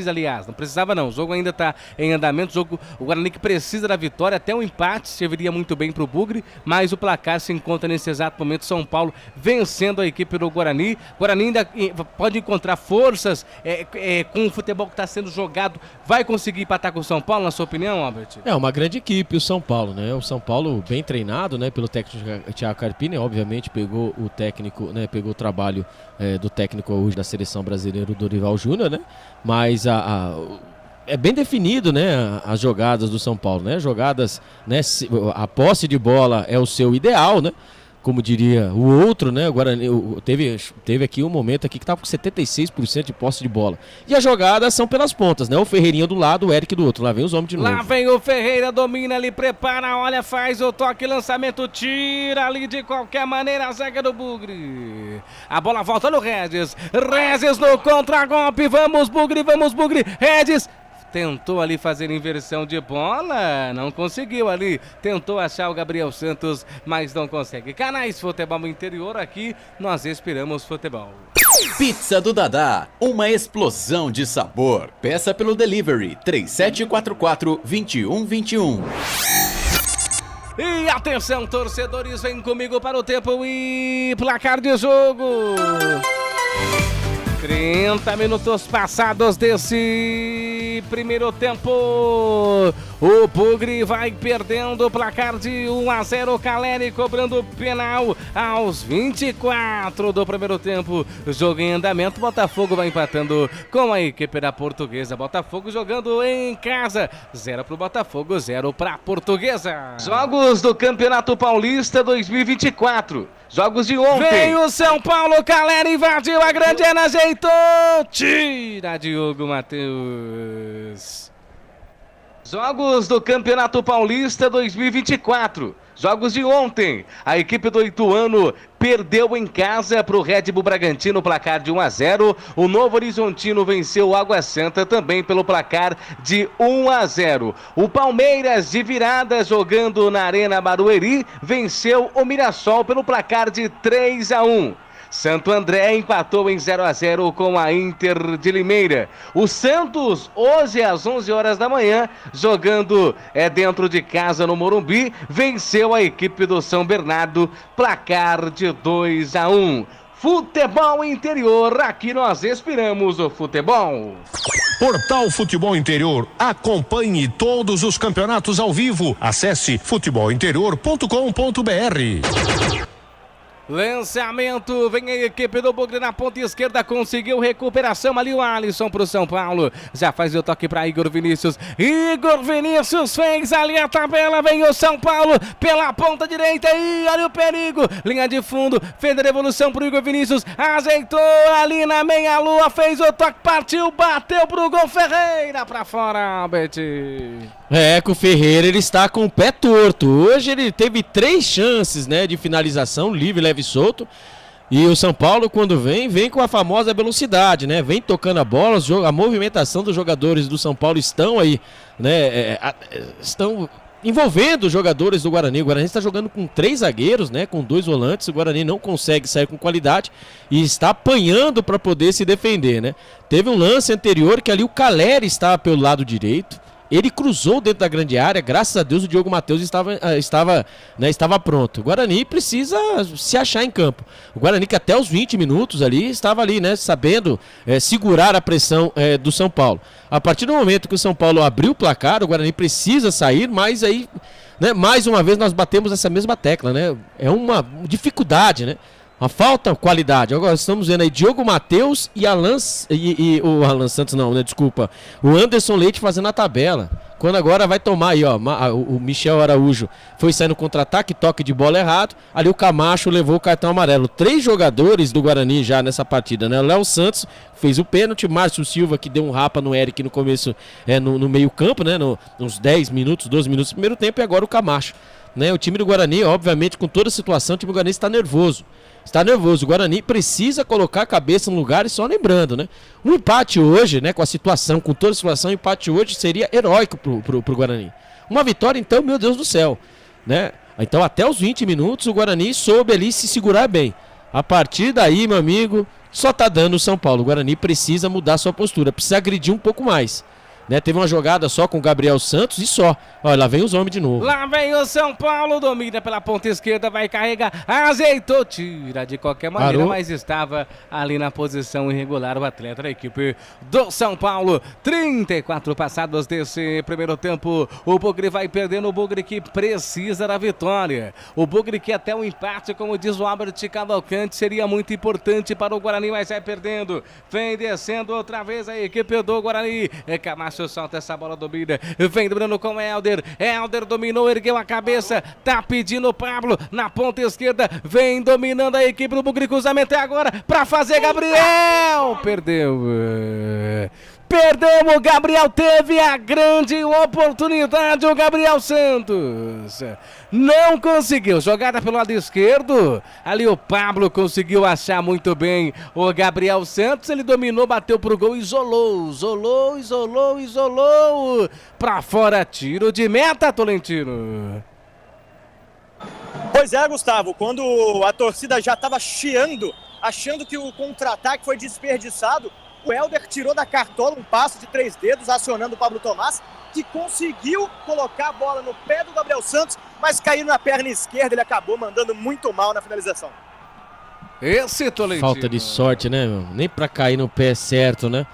aliás, não precisava não, o jogo ainda está em andamento, o Guarani que precisa da vitória, até um empate serviria muito bem para o Bugre, mas o placar se encontra nesse exato momento, São Paulo vencendo a equipe do Guarani, ainda pode encontrar forças com o futebol que está sendo jogado, vai conseguir empatar com o São Paulo, na sua opinião, Albert? É uma grande equipe o São Paulo, né? O São Paulo bem treinado, né, pelo técnico Thiago Carpini, obviamente pegou o técnico, né, pegou o trabalho do técnico hoje da seleção brasileira, o Dorival Júnior, né, mas é bem definido, né, as jogadas do São Paulo, né, jogadas, né, a posse de bola é o seu ideal, né, como diria o outro, né? O Guarani teve aqui um momento aqui que estava com 76% de posse de bola. E as jogadas são pelas pontas, né? O Ferreirinha do lado, o Eric do outro. Lá vem os homens de novo. Lá vem o Ferreira, domina ali, prepara, olha, faz o toque, lançamento, tira ali de qualquer maneira a zaga do Bugre. A bola volta no Regis. Regis no contragolpe. Vamos, Bugre, Regis. Tentou ali fazer inversão de bola, não conseguiu ali, tentou achar o Gabriel Santos, mas não consegue. Canais Futebol Interior, aqui nós esperamos futebol. Pizza do Dadá, uma explosão de sabor. Peça pelo delivery 3744-2121. E atenção, torcedores, vem comigo para o tempo e placar de jogo. 30 minutos passados desse primeiro tempo. O Bugre vai perdendo o placar de 1-0. Caleri cobrando penal aos 24 do primeiro tempo. Jogo em andamento. Botafogo vai empatando com a equipe da Portuguesa. Botafogo jogando em casa. 0 para o Botafogo, 0 para a Portuguesa. Jogos do Campeonato Paulista 2024. Jogos de ontem. Vem o São Paulo, Caleri invadiu a grande área, ajeitou. Tira Diogo Matheus. Jogos do Campeonato Paulista 2024. Jogos de ontem. A equipe do Ituano perdeu em casa para o Red Bull Bragantino, placar de 1-0. O Novo Horizontino venceu o Água Santa também pelo placar de 1-0. O Palmeiras, de virada, jogando na Arena Barueri, venceu o Mirassol pelo placar de 3-1. Santo André empatou em 0-0 com a Inter de Limeira. O Santos, hoje às 11 horas da manhã, jogando dentro de casa no Morumbi, venceu a equipe do São Bernardo, placar de 2-1. Futebol Interior, aqui nós inspiramos o futebol. Portal Futebol Interior. Acompanhe todos os campeonatos ao vivo. Acesse futebolinterior.com.br. Lançamento, vem a equipe do Bugre na ponta esquerda, conseguiu recuperação ali o Alisson pro São Paulo, já faz o toque para Igor Vinícius fez ali a tabela, vem o São Paulo pela ponta direita e olha o perigo, linha de fundo, fez a devolução pro Igor Vinícius, ajeitou ali na meia lua, fez o toque, partiu, bateu pro gol, Ferreira pra fora, Albert. Com o Ferreira ele está com o pé torto. Hoje ele teve 3 chances, né, de finalização, livre, leve e solto. E o São Paulo, quando vem com a famosa velocidade, né? Vem tocando a bola, a movimentação dos jogadores do São Paulo estão aí, né? Estão envolvendo os jogadores do Guarani. O Guarani está jogando com 3 zagueiros, né? Com 2 volantes. O Guarani não consegue sair com qualidade e está apanhando para poder se defender, né? Teve um lance anterior que ali o Caleri estava pelo lado direito. Ele cruzou dentro da grande área, graças a Deus o Diogo Matheus estava pronto. O Guarani precisa se achar em campo. O Guarani que até os 20 minutos ali, estava ali, né, sabendo segurar a pressão do São Paulo. A partir do momento que o São Paulo abriu o placar, o Guarani precisa sair, mas aí, né, mais uma vez nós batemos essa mesma tecla, né? É uma dificuldade, né? Uma falta qualidade. Agora estamos vendo aí Diogo Matheus e o Alan Santos não, né? Desculpa. O Anderson Leite fazendo a tabela. Quando agora vai tomar aí, ó, o Michel Araújo foi saindo contra-ataque, toque de bola errado. Ali o Camacho levou o cartão amarelo. 3 jogadores do Guarani já nessa partida, né? O Léo Santos fez o pênalti, Márcio Silva que deu um rapa no Eric no começo, no meio campo, né? Uns 10 minutos, 12 minutos do primeiro tempo, e agora o Camacho. Né? O time do Guarani, obviamente, com toda a situação, o time do Guarani está nervoso. O Guarani precisa colocar a cabeça no lugar, e só lembrando, né? Um empate hoje, né? Com a situação, com toda a situação, um empate hoje seria heróico pro Guarani. Uma vitória, então, meu Deus do céu, né? Então, até os 20 minutos, o Guarani soube ali se segurar bem. A partir daí, meu amigo, só tá dando o São Paulo. O Guarani precisa mudar sua postura, precisa agredir um pouco mais. Né, teve uma jogada só com o Gabriel Santos e só. Olha, lá vem os homens de novo. Lá vem o São Paulo, domina pela ponta esquerda, vai carregar, ajeitou, tira de qualquer maneira, Parou. mas estava ali na posição irregular o atleta da equipe do São Paulo. 34 passados desse primeiro tempo, o Bugre vai perdendo, o Bugre que precisa da vitória. O Bugre que até um empate, como diz o Albert Cavalcante, seria muito importante para o Guarani, mas vai perdendo. Vem descendo outra vez a equipe do Guarani. Camacho solta essa bola, domina, vem dominando com o Helder dominou, ergueu a cabeça, tá pedindo o Pablo na ponta esquerda, vem dominando a equipe do Bugre, cruzamento é agora pra fazer Gabriel, perdeu, o Gabriel teve a grande oportunidade, o Gabriel Santos não conseguiu, jogada pelo lado esquerdo, ali o Pablo conseguiu achar muito bem o Gabriel Santos, ele dominou, bateu pro gol, isolou, pra fora, tiro de meta, Tolentino. Pois é, Gustavo, quando a torcida já estava chiando, achando que o contra-ataque foi desperdiçado, o Helder tirou da cartola um passo de 3 dedos, acionando o Pablo Tomás, que conseguiu colocar a bola no pé do Gabriel Santos, mas caiu na perna esquerda, ele acabou mandando muito mal na finalização. Esse Tolentino. Falta de sorte, né, meu? Nem pra cair no pé certo, né?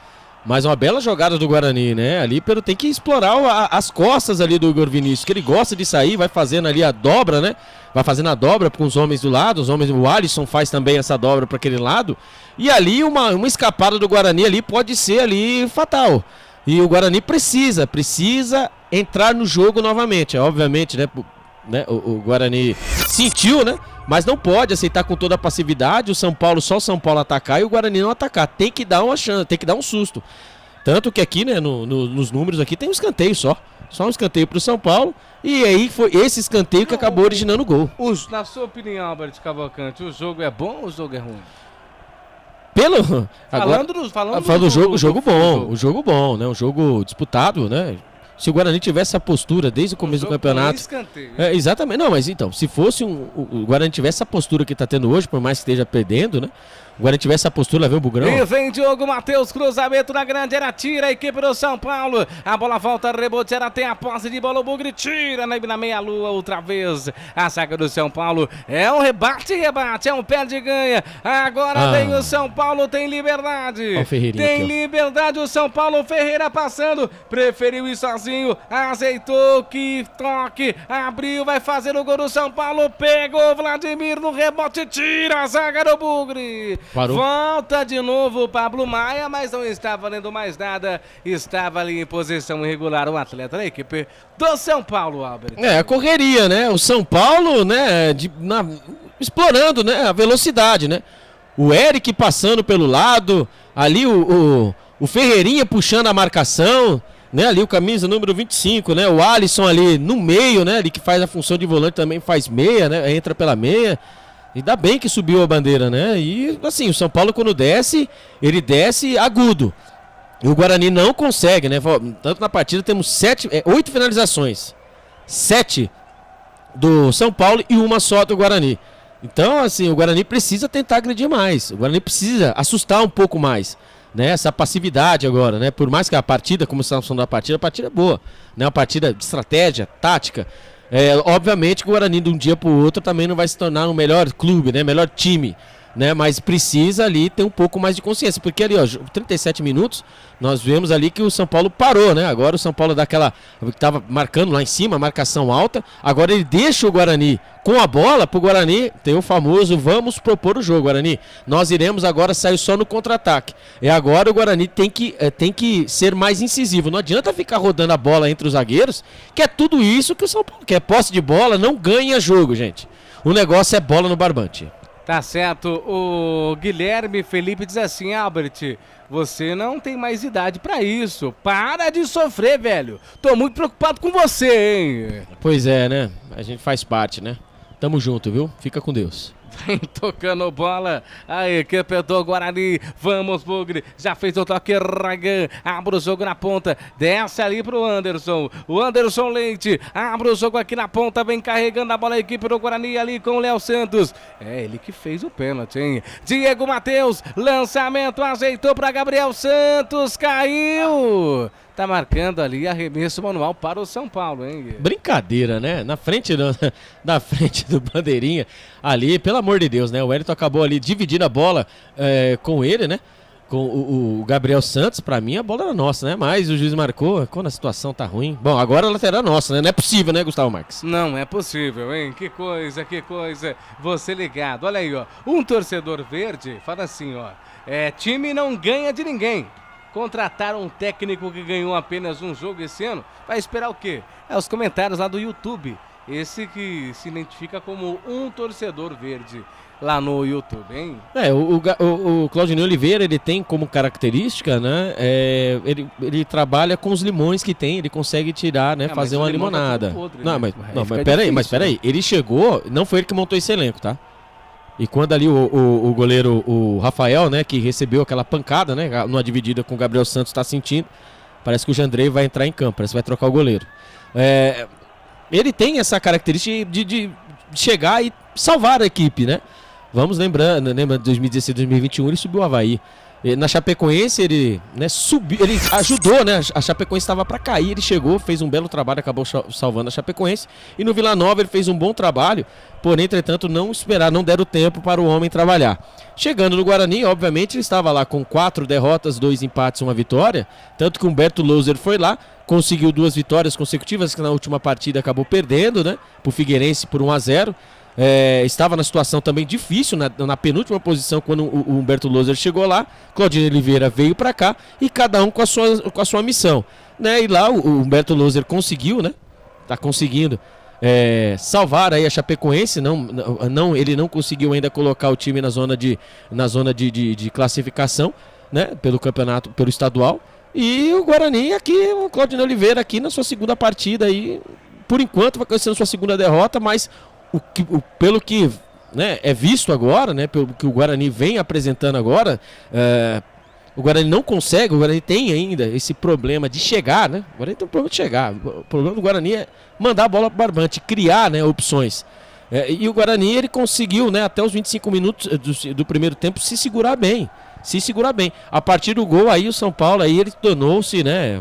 Mas uma bela jogada do Guarani, né? Ali tem que explorar as costas ali do Igor Vinícius, que ele gosta de sair, vai fazendo ali a dobra, né? Vai fazendo a dobra com os homens do lado, o Alisson faz também essa dobra para aquele lado. E ali uma escapada do Guarani ali pode ser ali fatal. E o Guarani precisa entrar no jogo novamente. Obviamente, né? O Guarani sentiu, né? Mas não pode aceitar com toda a passividade só o São Paulo atacar e o Guarani não atacar. Tem que dar uma chance, tem que dar um susto. Tanto que aqui, né, nos números aqui tem um escanteio só um escanteio pro São Paulo. E aí foi esse escanteio que acabou originando o gol. Na sua opinião, Albert Cavalcante, o jogo é bom ou o jogo é ruim? Falando do jogo bom, né? Um jogo disputado, né? Se o Guarani tivesse essa postura desde o começo do campeonato. Exatamente. Não, mas então, se fosse o Guarani tivesse essa postura que está tendo hoje, por mais que esteja perdendo, né? O Guarani tivesse essa postura, vê o Bugrão. E vem Diogo Matheus, cruzamento na grande área, tira a equipe do São Paulo. A bola volta, rebote, era tem a posse de bola, o Bugre tira na meia-lua outra vez. A saga do São Paulo é um rebate, é um pé de ganha. Agora vem o São Paulo, tem liberdade. Tem liberdade o São Paulo, Ferreira passando, preferiu ir sozinho, azeitou, que toque, abriu, vai fazer o gol do São Paulo, pegou Vladimir no rebote, tira a zaga do Bugre. Parou. Volta de novo o Pablo Maia, mas não está valendo mais nada. Estava ali em posição irregular o atleta da equipe do São Paulo, Albert. A correria, né? O São Paulo, né? Explorando, né? A velocidade, né? O Eric passando pelo lado, ali o Ferreirinha puxando a marcação, né? Ali o camisa número 25, né? O Alisson ali no meio, né? Ali que faz a função de volante também faz meia, né? Entra pela meia. Ainda bem que subiu a bandeira, né? E assim, o São Paulo quando desce, ele desce agudo. E o Guarani não consegue, né? Tanto na partida temos 8 finalizações. 7 do São Paulo e uma só do Guarani. Então, assim, o Guarani precisa tentar agredir mais. O Guarani precisa assustar um pouco mais, né? Essa passividade agora, né? Por mais que a partida, como estamos falando da partida, a partida é boa, né? Uma partida de estratégia, tática. Obviamente que o Guarani de um dia para o outro também não vai se tornar um melhor clube, né? Melhor time, né? Mas precisa ali ter um pouco mais de consciência, porque ali, ó, 37 minutos, nós vemos ali que o São Paulo parou, né? Agora o São Paulo dá aquela, que estava marcando lá em cima, marcação alta, agora ele deixa o Guarani com a bola, pro Guarani tem o famoso vamos propor o jogo, Guarani. Nós iremos agora sair só no contra-ataque. E agora o Guarani tem que ser mais incisivo. Não adianta ficar rodando a bola entre os zagueiros, que é tudo isso que o São Paulo quer. Posse de bola, não ganha jogo, gente. O negócio é bola no barbante. Tá certo, o Guilherme Felipe diz assim, Albert, você não tem mais idade pra isso, para de sofrer, velho, tô muito preocupado com você, hein? Pois é, né, a gente faz parte, né, tamo junto, viu, fica com Deus. Vem tocando bola, a equipe do Guarani, vamos Bugre, já fez o toque, Ragan, abre o jogo na ponta, desce ali pro Anderson, o Anderson Leite, abre o jogo aqui na ponta, vem carregando a bola a equipe do Guarani ali com o Léo Santos, é ele que fez o pênalti, hein? Diego Matheus, lançamento, ajeitou pra Gabriel Santos, caiu! Tá marcando ali arremesso manual para o São Paulo, hein? Brincadeira, né? Na frente do Bandeirinha, ali, pelo amor de Deus, né? O Wellington acabou ali dividindo a bola com ele, né? Com o Gabriel Santos. Pra mim a bola era nossa, né? Mas o juiz marcou quando a situação tá ruim. Bom, agora a lateral é nossa, né? Não é possível, né, Gustavo Marques? Não é possível, hein? Que coisa. Você ligado. Olha aí, ó. Um torcedor verde fala assim, ó. Time não ganha de ninguém. Contrataram um técnico que ganhou apenas um jogo esse ano. Vai esperar o quê? Os comentários lá do YouTube. Esse que se identifica como um torcedor verde lá no YouTube, hein? O Claudinei Oliveira, ele tem como característica, né? Ele trabalha com os limões que tem, ele consegue tirar, né? Fazer uma limonada. Tá podre, não, né? mas peraí. Ele chegou, não foi ele que montou esse elenco, tá? E quando ali o goleiro, o Rafael, né, que recebeu aquela pancada, né, numa dividida com o Gabriel Santos, está sentindo, parece que o Jandrei vai entrar em campo, parece que vai trocar o goleiro. Ele tem essa característica de chegar e salvar a equipe, né? Vamos lembrando, lembra de 2016, 2021, ele subiu o Avaí. Na Chapecoense ele, né, subiu, ele ajudou, né? A Chapecoense estava para cair, ele chegou, fez um belo trabalho, acabou salvando a Chapecoense. E no Vila Nova ele fez um bom trabalho, porém, entretanto, não deram tempo para o homem trabalhar. Chegando no Guarani, obviamente, ele estava lá com 4 derrotas, 2 empates e 1 vitória. Tanto que o Humberto Louser foi lá, conseguiu 2 vitórias consecutivas, que na última partida acabou perdendo, né? Pro Figueirense por 1-0. Estava na situação também difícil, na penúltima posição, quando o Humberto Louser chegou lá. Claudinei Oliveira veio para cá e cada um com a sua missão, né? E lá o Humberto Louser conseguiu, né? Tá conseguindo salvar aí a Chapecoense. Ele não conseguiu ainda colocar o time na zona de classificação, né? Pelo campeonato, pelo estadual. E o Guarani aqui, o Claudinei Oliveira aqui na sua segunda partida aí, por enquanto vai ser a sua segunda derrota, mas pelo que, né, é visto agora, né, pelo que o Guarani vem apresentando agora, o Guarani não consegue, o Guarani tem ainda esse problema de chegar, né? O Guarani tem um problema de chegar. O problema do Guarani é mandar a bola para o barbante, criar, né, opções. E o Guarani, ele conseguiu, né, até os 25 minutos do primeiro tempo, se segurar bem. A partir do gol, aí o São Paulo, aí ele tornou-se, né,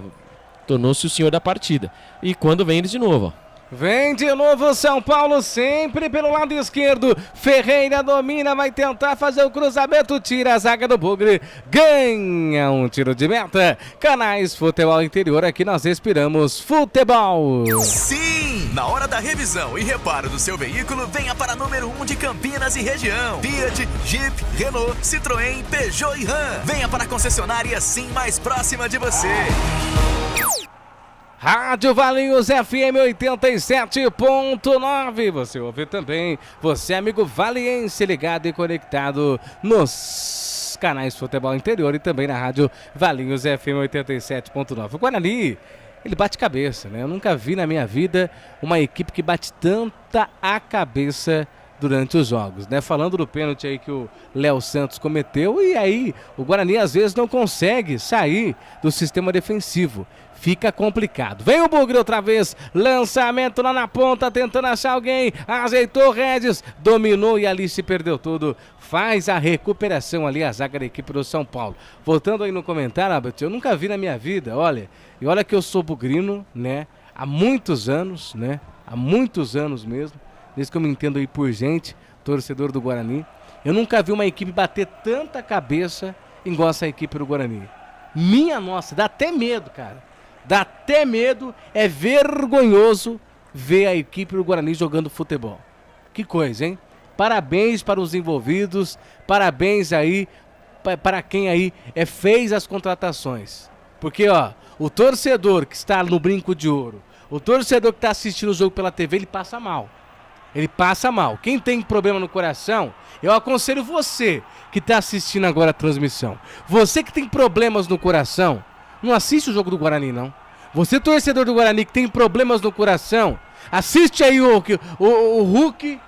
tornou-se o senhor da partida. E quando vem eles de novo, ó. Vem de novo o São Paulo, sempre pelo lado esquerdo. Ferreira domina, vai tentar fazer o cruzamento, tira a zaga do Bugre, ganha um tiro de meta. Canais Futebol Interior, aqui nós respiramos futebol. Sim! Na hora da revisão e reparo do seu veículo, venha para número 1 de Campinas e região. Fiat, Jeep, Renault, Citroën, Peugeot e Ram. Venha para a concessionária Sim mais próxima de você. Rádio Valinhos FM 87.9. Você ouve também, você amigo valiense, ligado e conectado nos canais Futebol Interior e também na Rádio Valinhos FM 87.9. O Guarani, ele bate cabeça, né? Eu nunca vi na minha vida uma equipe que bate tanta a cabeça durante os jogos, né? Falando do pênalti aí que o Léo Santos cometeu, e aí o Guarani às vezes não consegue sair do sistema defensivo. Fica complicado. Vem o Bugre outra vez. Lançamento lá na ponta, tentando achar alguém. Ajeitou o Regis. Dominou e ali se perdeu tudo. Faz a recuperação ali a zaga da equipe do São Paulo. Voltando aí no comentário, Albert, eu nunca vi na minha vida, olha. E olha que eu sou bugrino, né? Há muitos anos, né? Há muitos anos mesmo. Desde que eu me entendo aí por gente, torcedor do Guarani. Eu nunca vi uma equipe bater tanta cabeça igual essa equipe do Guarani. Minha nossa, dá até medo, cara. Dá até medo, é vergonhoso ver a equipe do Guarani jogando futebol. Que coisa, hein? Parabéns para os envolvidos, parabéns aí para quem aí fez as contratações. Porque, ó, o torcedor que está no brinco de ouro, o torcedor que está assistindo o jogo pela TV, ele passa mal. Ele passa mal. Quem tem problema no coração, eu aconselho você que está assistindo agora a transmissão. Você que tem problemas no coração, não assiste o jogo do Guarani, não. Você, torcedor do Guarani, que tem problemas no coração, assiste aí o Hulk,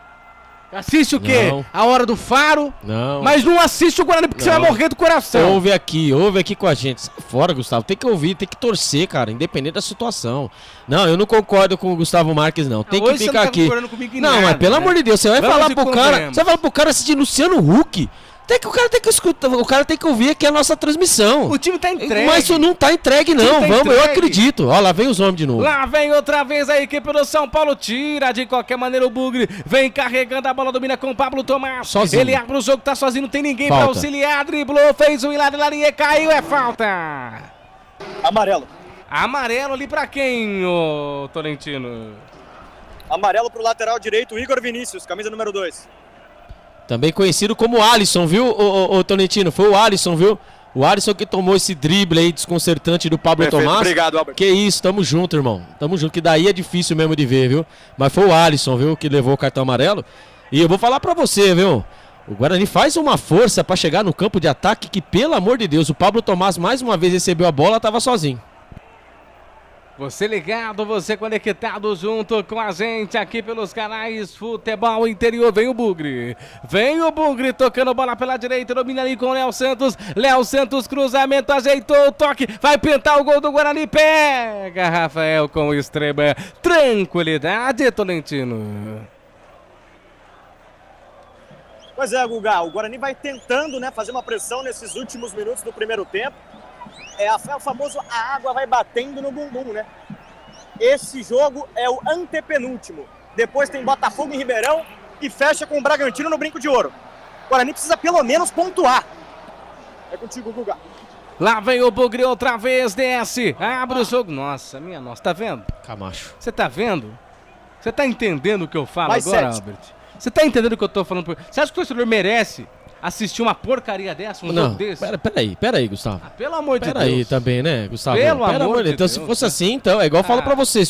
assiste o quê? Não. A Hora do Faro, Não. mas não assiste o Guarani porque você vai morrer do coração. Ouve aqui com a gente. Sai fora, Gustavo. Tem que ouvir, tem que torcer, cara, independente da situação. Não, eu não concordo com o Gustavo Marques, não. Tem que ficar aqui. Não, mas pelo amor de Deus, você vai falar pro cara. Você vai falar pro cara assistir Luciano Huck. O cara tem que escutar, o cara tem que ouvir aqui a nossa transmissão. O time tá entregue. Mas isso não tá entregue, não. Vamos, eu acredito. Ó, lá vem os homens de novo. Lá vem outra vez a equipe do São Paulo. Tira de qualquer maneira o Bugre. Vem carregando a bola, domina com o Pablo Tomás. Sozinho. Ele abre o jogo, tá sozinho, não tem ninguém pra auxiliar. Driblou, fez o Hilário Larinha, caiu, é falta. Amarelo. Amarelo ali pra quem, ô Tolentino? Amarelo pro lateral direito, Igor Vinícius, camisa número 2. Também conhecido como Alisson, viu, ô Tolentino? Foi o Alisson, viu? O Alisson que tomou esse drible aí desconcertante do Pablo Tomás. Obrigado, Albert. Que isso, tamo junto, irmão. Tamo junto, que daí é difícil mesmo de ver, viu? Mas foi o Alisson, viu, que levou o cartão amarelo. E eu vou falar pra você, viu? O Guarani faz uma força pra chegar no campo de ataque que, pelo amor de Deus, o Pablo Tomás mais uma vez recebeu a bola, tava sozinho. Você ligado, você conectado junto com a gente aqui pelos canais Futebol Interior. Vem o Bugre tocando bola pela direita, domina ali com o Léo Santos. Léo Santos, cruzamento, ajeitou o toque, vai pintar o gol do Guarani. Pega Rafael com extrema tranquilidade, Tolentino. Pois é, Guga, o Guarani vai tentando, né, fazer uma pressão nesses últimos minutos do primeiro tempo. É o famoso a água vai batendo no bumbum, né? Esse jogo é o antepenúltimo. Depois tem Botafogo em Ribeirão e fecha com o Bragantino no Brinco de Ouro. O Guarani precisa pelo menos pontuar. É contigo, Guga. Lá vem o Bugre outra vez, desce, abre o jogo. Nossa, minha nossa, tá vendo? Camacho. Você tá vendo? Você tá entendendo o que eu falo Mais agora, 7. Albert? Você tá entendendo o que eu tô falando? Você acha que o torcedor merece assistir uma porcaria dessa, jogo desse? Peraí, Gustavo. Pelo amor de Deus. Peraí também, né, Gustavo? Pelo amor de Então, Deus. se fosse assim, então, é igual eu falo pra você.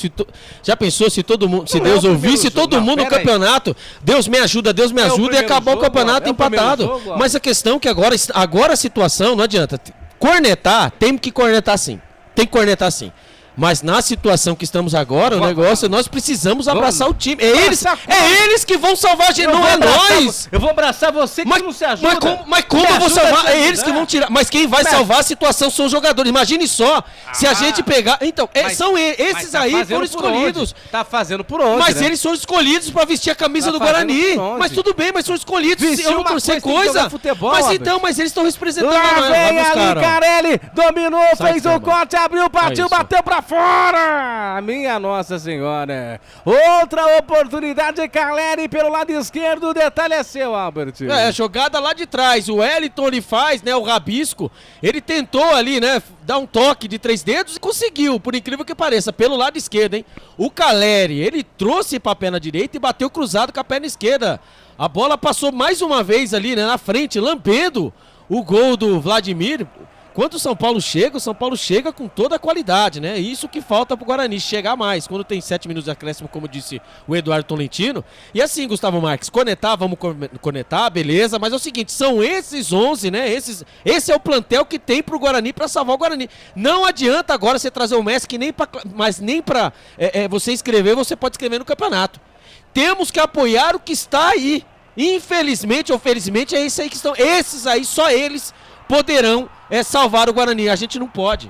Já pensou se todo mundo, se Deus ouvisse todo mundo no campeonato, Deus me ajuda e acabar o campeonato empatado. Mas a questão é que agora a situação, não adianta. Cornetar, tem que cornetar sim. Tem que cornetar sim. Mas na situação que estamos agora, o negócio, nós precisamos abraçar o time. É eles que vão salvar a gente, não é nós. Eu vou abraçar você que não se ajuda. Mas como eu vou salvar? É eles que vão tirar. Mas quem vai salvar a situação são os jogadores. Imagine só, se a gente pegar... Então, são esses aí foram escolhidos. Tá fazendo por onde, Mas né? eles foram escolhidos pra vestir a camisa do Guarani. Mas tudo bem, mas são escolhidos. Se eu não torcer coisa... Futebol, mas eles estão representando. Lá vem ali, Carelli, dominou, fez o corte, abriu, partiu, bateu pra fora! Minha Nossa Senhora! Outra oportunidade, Caleri pelo lado esquerdo, o detalhe é seu, Albert. Jogada lá de trás, o Wellington ele faz, né, o rabisco, ele tentou ali, né, dar um toque de 3 dedos e conseguiu, por incrível que pareça, pelo lado esquerdo, hein? O Caleri, ele trouxe pra perna direita e bateu cruzado com a perna esquerda. A bola passou mais uma vez ali, né, na frente, lambendo o gol do Vladimir. Quando o São Paulo chega com toda a qualidade, né? Isso que falta pro Guarani, chegar mais. Quando tem 7 minutos de acréscimo, como disse o Eduardo Tolentino. E assim, Gustavo Marques, vamos conectar, beleza. Mas é o seguinte, são esses 11, né? Esse é o plantel que tem pro Guarani pra salvar o Guarani. Não adianta agora você trazer o Messi, que nem pra você escrever, você pode escrever no campeonato. Temos que apoiar o que está aí. Infelizmente ou felizmente, é isso aí que estão. Esses aí, só eles poderão salvar o Guarani. A gente não pode.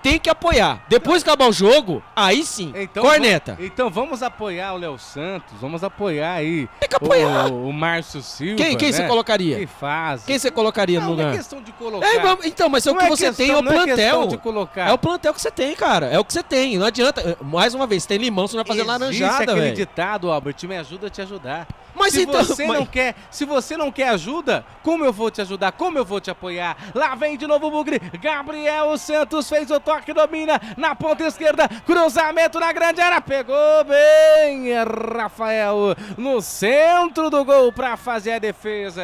Tem que apoiar. Depois que acabar o jogo, aí sim. Então, corneta. Então vamos apoiar o Léo Santos. Vamos apoiar aí. Tem que apoiar. O Márcio Silva. Quem você colocaria? Que faz. Quem você colocaria no lugar? Não é questão de colocar. Então, mas é o que você tem, é o plantel. De colocar. É o plantel que você tem, cara. É o que você tem. Não adianta. Mais uma vez, você tem limão, você não vai fazer laranjada, velho. Aquele ditado, Albert, me ajuda a te ajudar. Mas se então, se você não quer ajuda, como eu vou te ajudar? Como eu vou te apoiar? Lá vem de novo o Bugre. Gabriel Santos fez o toque, domina na ponta esquerda, cruzamento na grande área, pegou bem, Rafael, no centro do gol para fazer a defesa.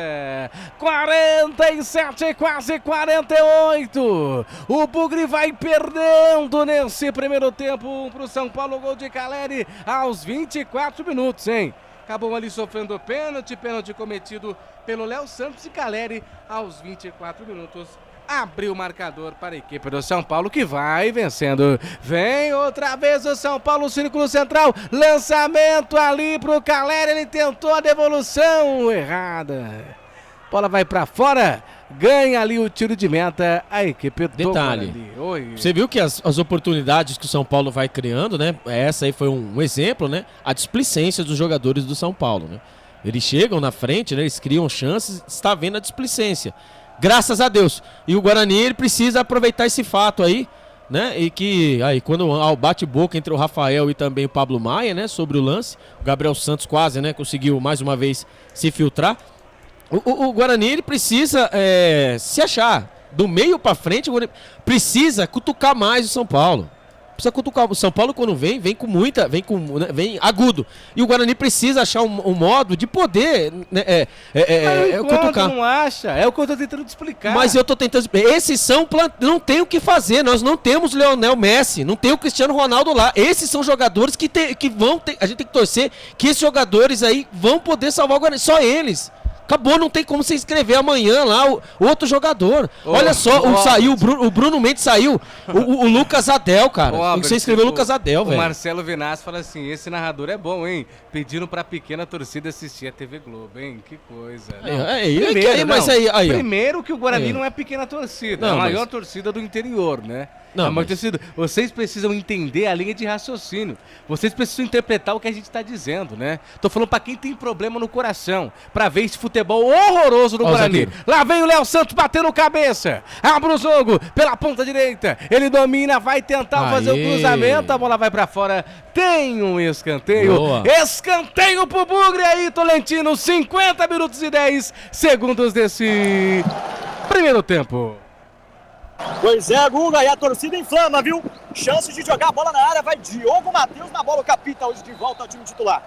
47, quase 48. O Bugre vai perdendo nesse primeiro tempo pro São Paulo, gol de Caleri aos 24 minutos, hein? Acabou ali sofrendo pênalti cometido pelo Léo Santos, e Caleri aos 24 minutos abriu o marcador para a equipe do São Paulo, que vai vencendo. Vem outra vez o São Paulo, círculo central, lançamento ali pro Caleri, ele tentou a devolução errada. Bola vai para fora, ganha ali o tiro de meta a equipe do Guarani. Você viu que as oportunidades que o São Paulo vai criando, né? Essa aí foi um exemplo, né? A displicência dos jogadores do São Paulo, né? Eles chegam na frente, né? Eles criam chances, está vendo a displicência. Graças a Deus. E o Guarani, ele precisa aproveitar esse fato aí, né? E que aí quando o bate-boca entre o Rafael e também o Pablo Maia, né? Sobre o lance, o Gabriel Santos quase, né? Conseguiu mais uma vez se filtrar. O Guarani, ele precisa se achar. Do meio pra frente, o Guarani precisa cutucar mais o São Paulo. Precisa cutucar. O São Paulo, quando vem agudo. E o Guarani precisa achar um modo de poder cutucar. Não acha? É o que eu tô tentando te explicar. Mas eu tô tentando explicar. Esses são não tem o que fazer. Nós não temos Lionel Messi, não tem o Cristiano Ronaldo lá. Esses são jogadores que vão ter. A gente tem que torcer que esses jogadores aí vão poder salvar o Guarani. Só eles. Acabou, não tem como você escrever amanhã lá o outro jogador. Olha só, o Bruno Mendes saiu, o Lucas Adel, cara. Você escreveu o Lucas Adel, velho. O Marcelo Vinassi fala assim, esse narrador é bom, hein? Pedindo pra pequena torcida assistir a TV Globo, hein? Que coisa. Primeiro que o Guarani não é pequena torcida, é a maior torcida do interior, né? Vocês precisam entender a linha de raciocínio. Vocês precisam interpretar o que a gente está dizendo, né? Tô falando pra quem tem problema no coração, pra ver esse futebol horroroso do Guarani. Lá vem o Léo Santos batendo cabeça. Abre o jogo pela ponta direita. Ele domina, vai tentar fazer o cruzamento. A bola vai pra fora. Tem um escanteio. Boa. Escanteio pro Bugre aí, Tolentino. 50 minutos e 10 segundos desse primeiro tempo. Pois é, Guga, e a torcida inflama, viu? Chance de jogar a bola na área, vai Diogo Matheus na bola, o capita hoje de volta ao time titular.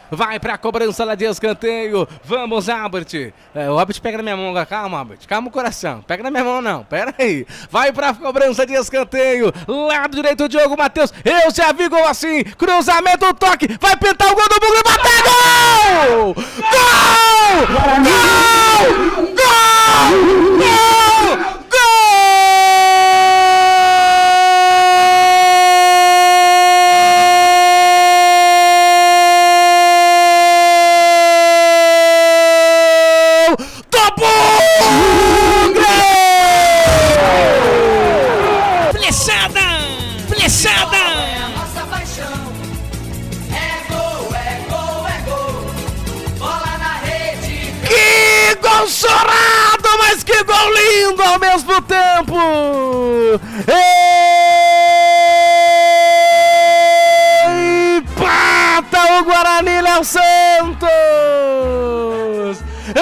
Vai pra cobrança lá de escanteio. Vamos, Albert. O Albert pega na minha mão agora. Calma, Albert. Calma o coração. Pega na minha mão, não. Pera aí. Vai pra cobrança de escanteio. Lado direito, Diogo Matheus. Eu já vi gol assim. Cruzamento, toque. Vai pintar o gol do Bugre. Bateu! Gol! Gol! Gol! Gol! Gol! Mas que gol lindo ao mesmo tempo! Empata o Guarani, Léo Santos!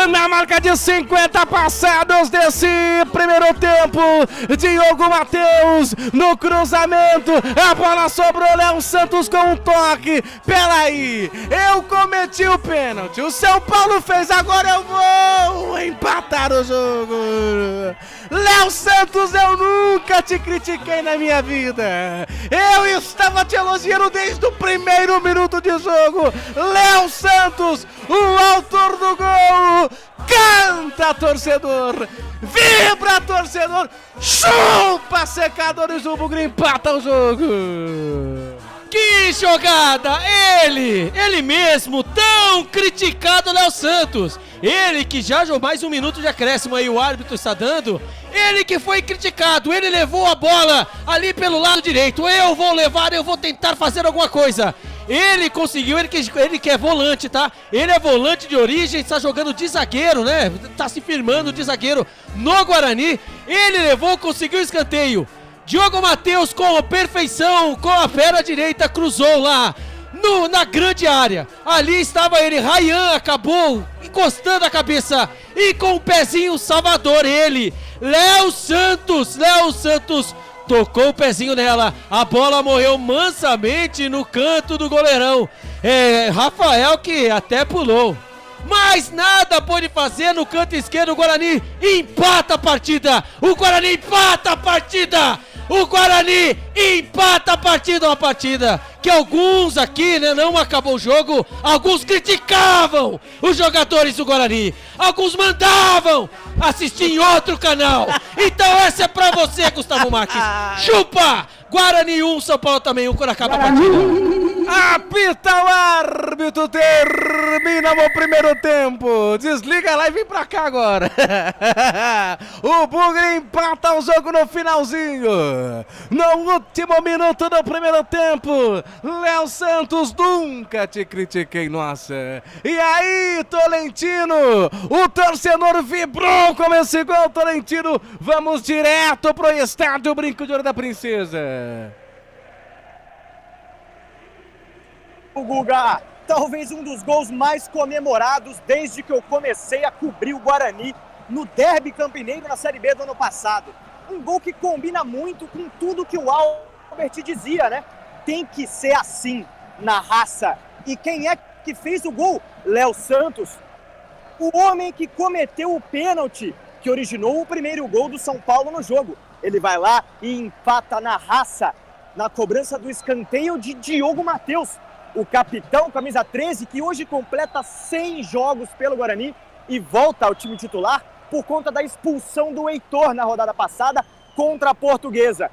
Na marca de 50 passados desse primeiro tempo, Diogo Matheus no cruzamento, a bola sobrou, Léo Santos com um toque. Peraí, eu cometi o pênalti, o São Paulo fez, agora eu vou empatar o jogo. Léo Santos, eu nunca te critiquei na minha vida, eu estava te elogiando desde o primeiro minuto de jogo. Léo Santos, o autor do gol, canta torcedor, vibra torcedor, chupa secadores, o Bugre empata o jogo. Que jogada! Ele mesmo, tão criticado, Léo Santos. Ele que já jogou mais um minuto de acréscimo aí, o árbitro está dando. Ele que foi criticado, ele levou a bola ali pelo lado direito. Eu vou levar, eu vou tentar fazer alguma coisa. Ele conseguiu, ele que é volante, tá? Ele é volante de origem, está jogando de zagueiro, né? Tá se firmando de zagueiro no Guarani. Ele levou, conseguiu o escanteio. Diogo Matheus com perfeição, com a perna direita, cruzou lá na grande área. Ali estava ele, Ryan acabou encostando a cabeça e com o pezinho salvador ele, Léo Santos tocou o pezinho nela, a bola morreu mansamente no canto do goleirão. Rafael que até pulou, mas nada pôde fazer no canto esquerdo. O Guarani empata a partida, o Guarani empata a partida, uma partida que alguns aqui, né, não acabou o jogo, alguns criticavam os jogadores do Guarani, alguns mandavam assistir em outro canal. Então essa é pra você, Gustavo Marques. Chupa! Guarani 1, São Paulo também 1, quando acaba a partida. Apita o árbitro, termina o primeiro tempo. Desliga lá e vem pra cá agora. O Bugre empata o jogo no finalzinho. No último minuto do primeiro tempo. Léo Santos, nunca te critiquei, nossa. E aí, Tolentino, o torcedor vibrou com esse gol, Tolentino. Vamos direto pro estádio Brinco de Ouro da Princesa. O Guga, talvez um dos gols mais comemorados desde que eu comecei a cobrir o Guarani no derby campineiro na Série B do ano passado. Um gol que combina muito com tudo que o Albert dizia, né? Tem que ser assim, na raça. E quem é que fez o gol? Léo Santos, o homem que cometeu o pênalti que originou o primeiro gol do São Paulo no jogo. Ele vai lá e empata na raça, na cobrança do escanteio de Diogo Matheus, o capitão, camisa 13, que hoje completa 100 jogos pelo Guarani e volta ao time titular por conta da expulsão do Heitor na rodada passada contra a Portuguesa.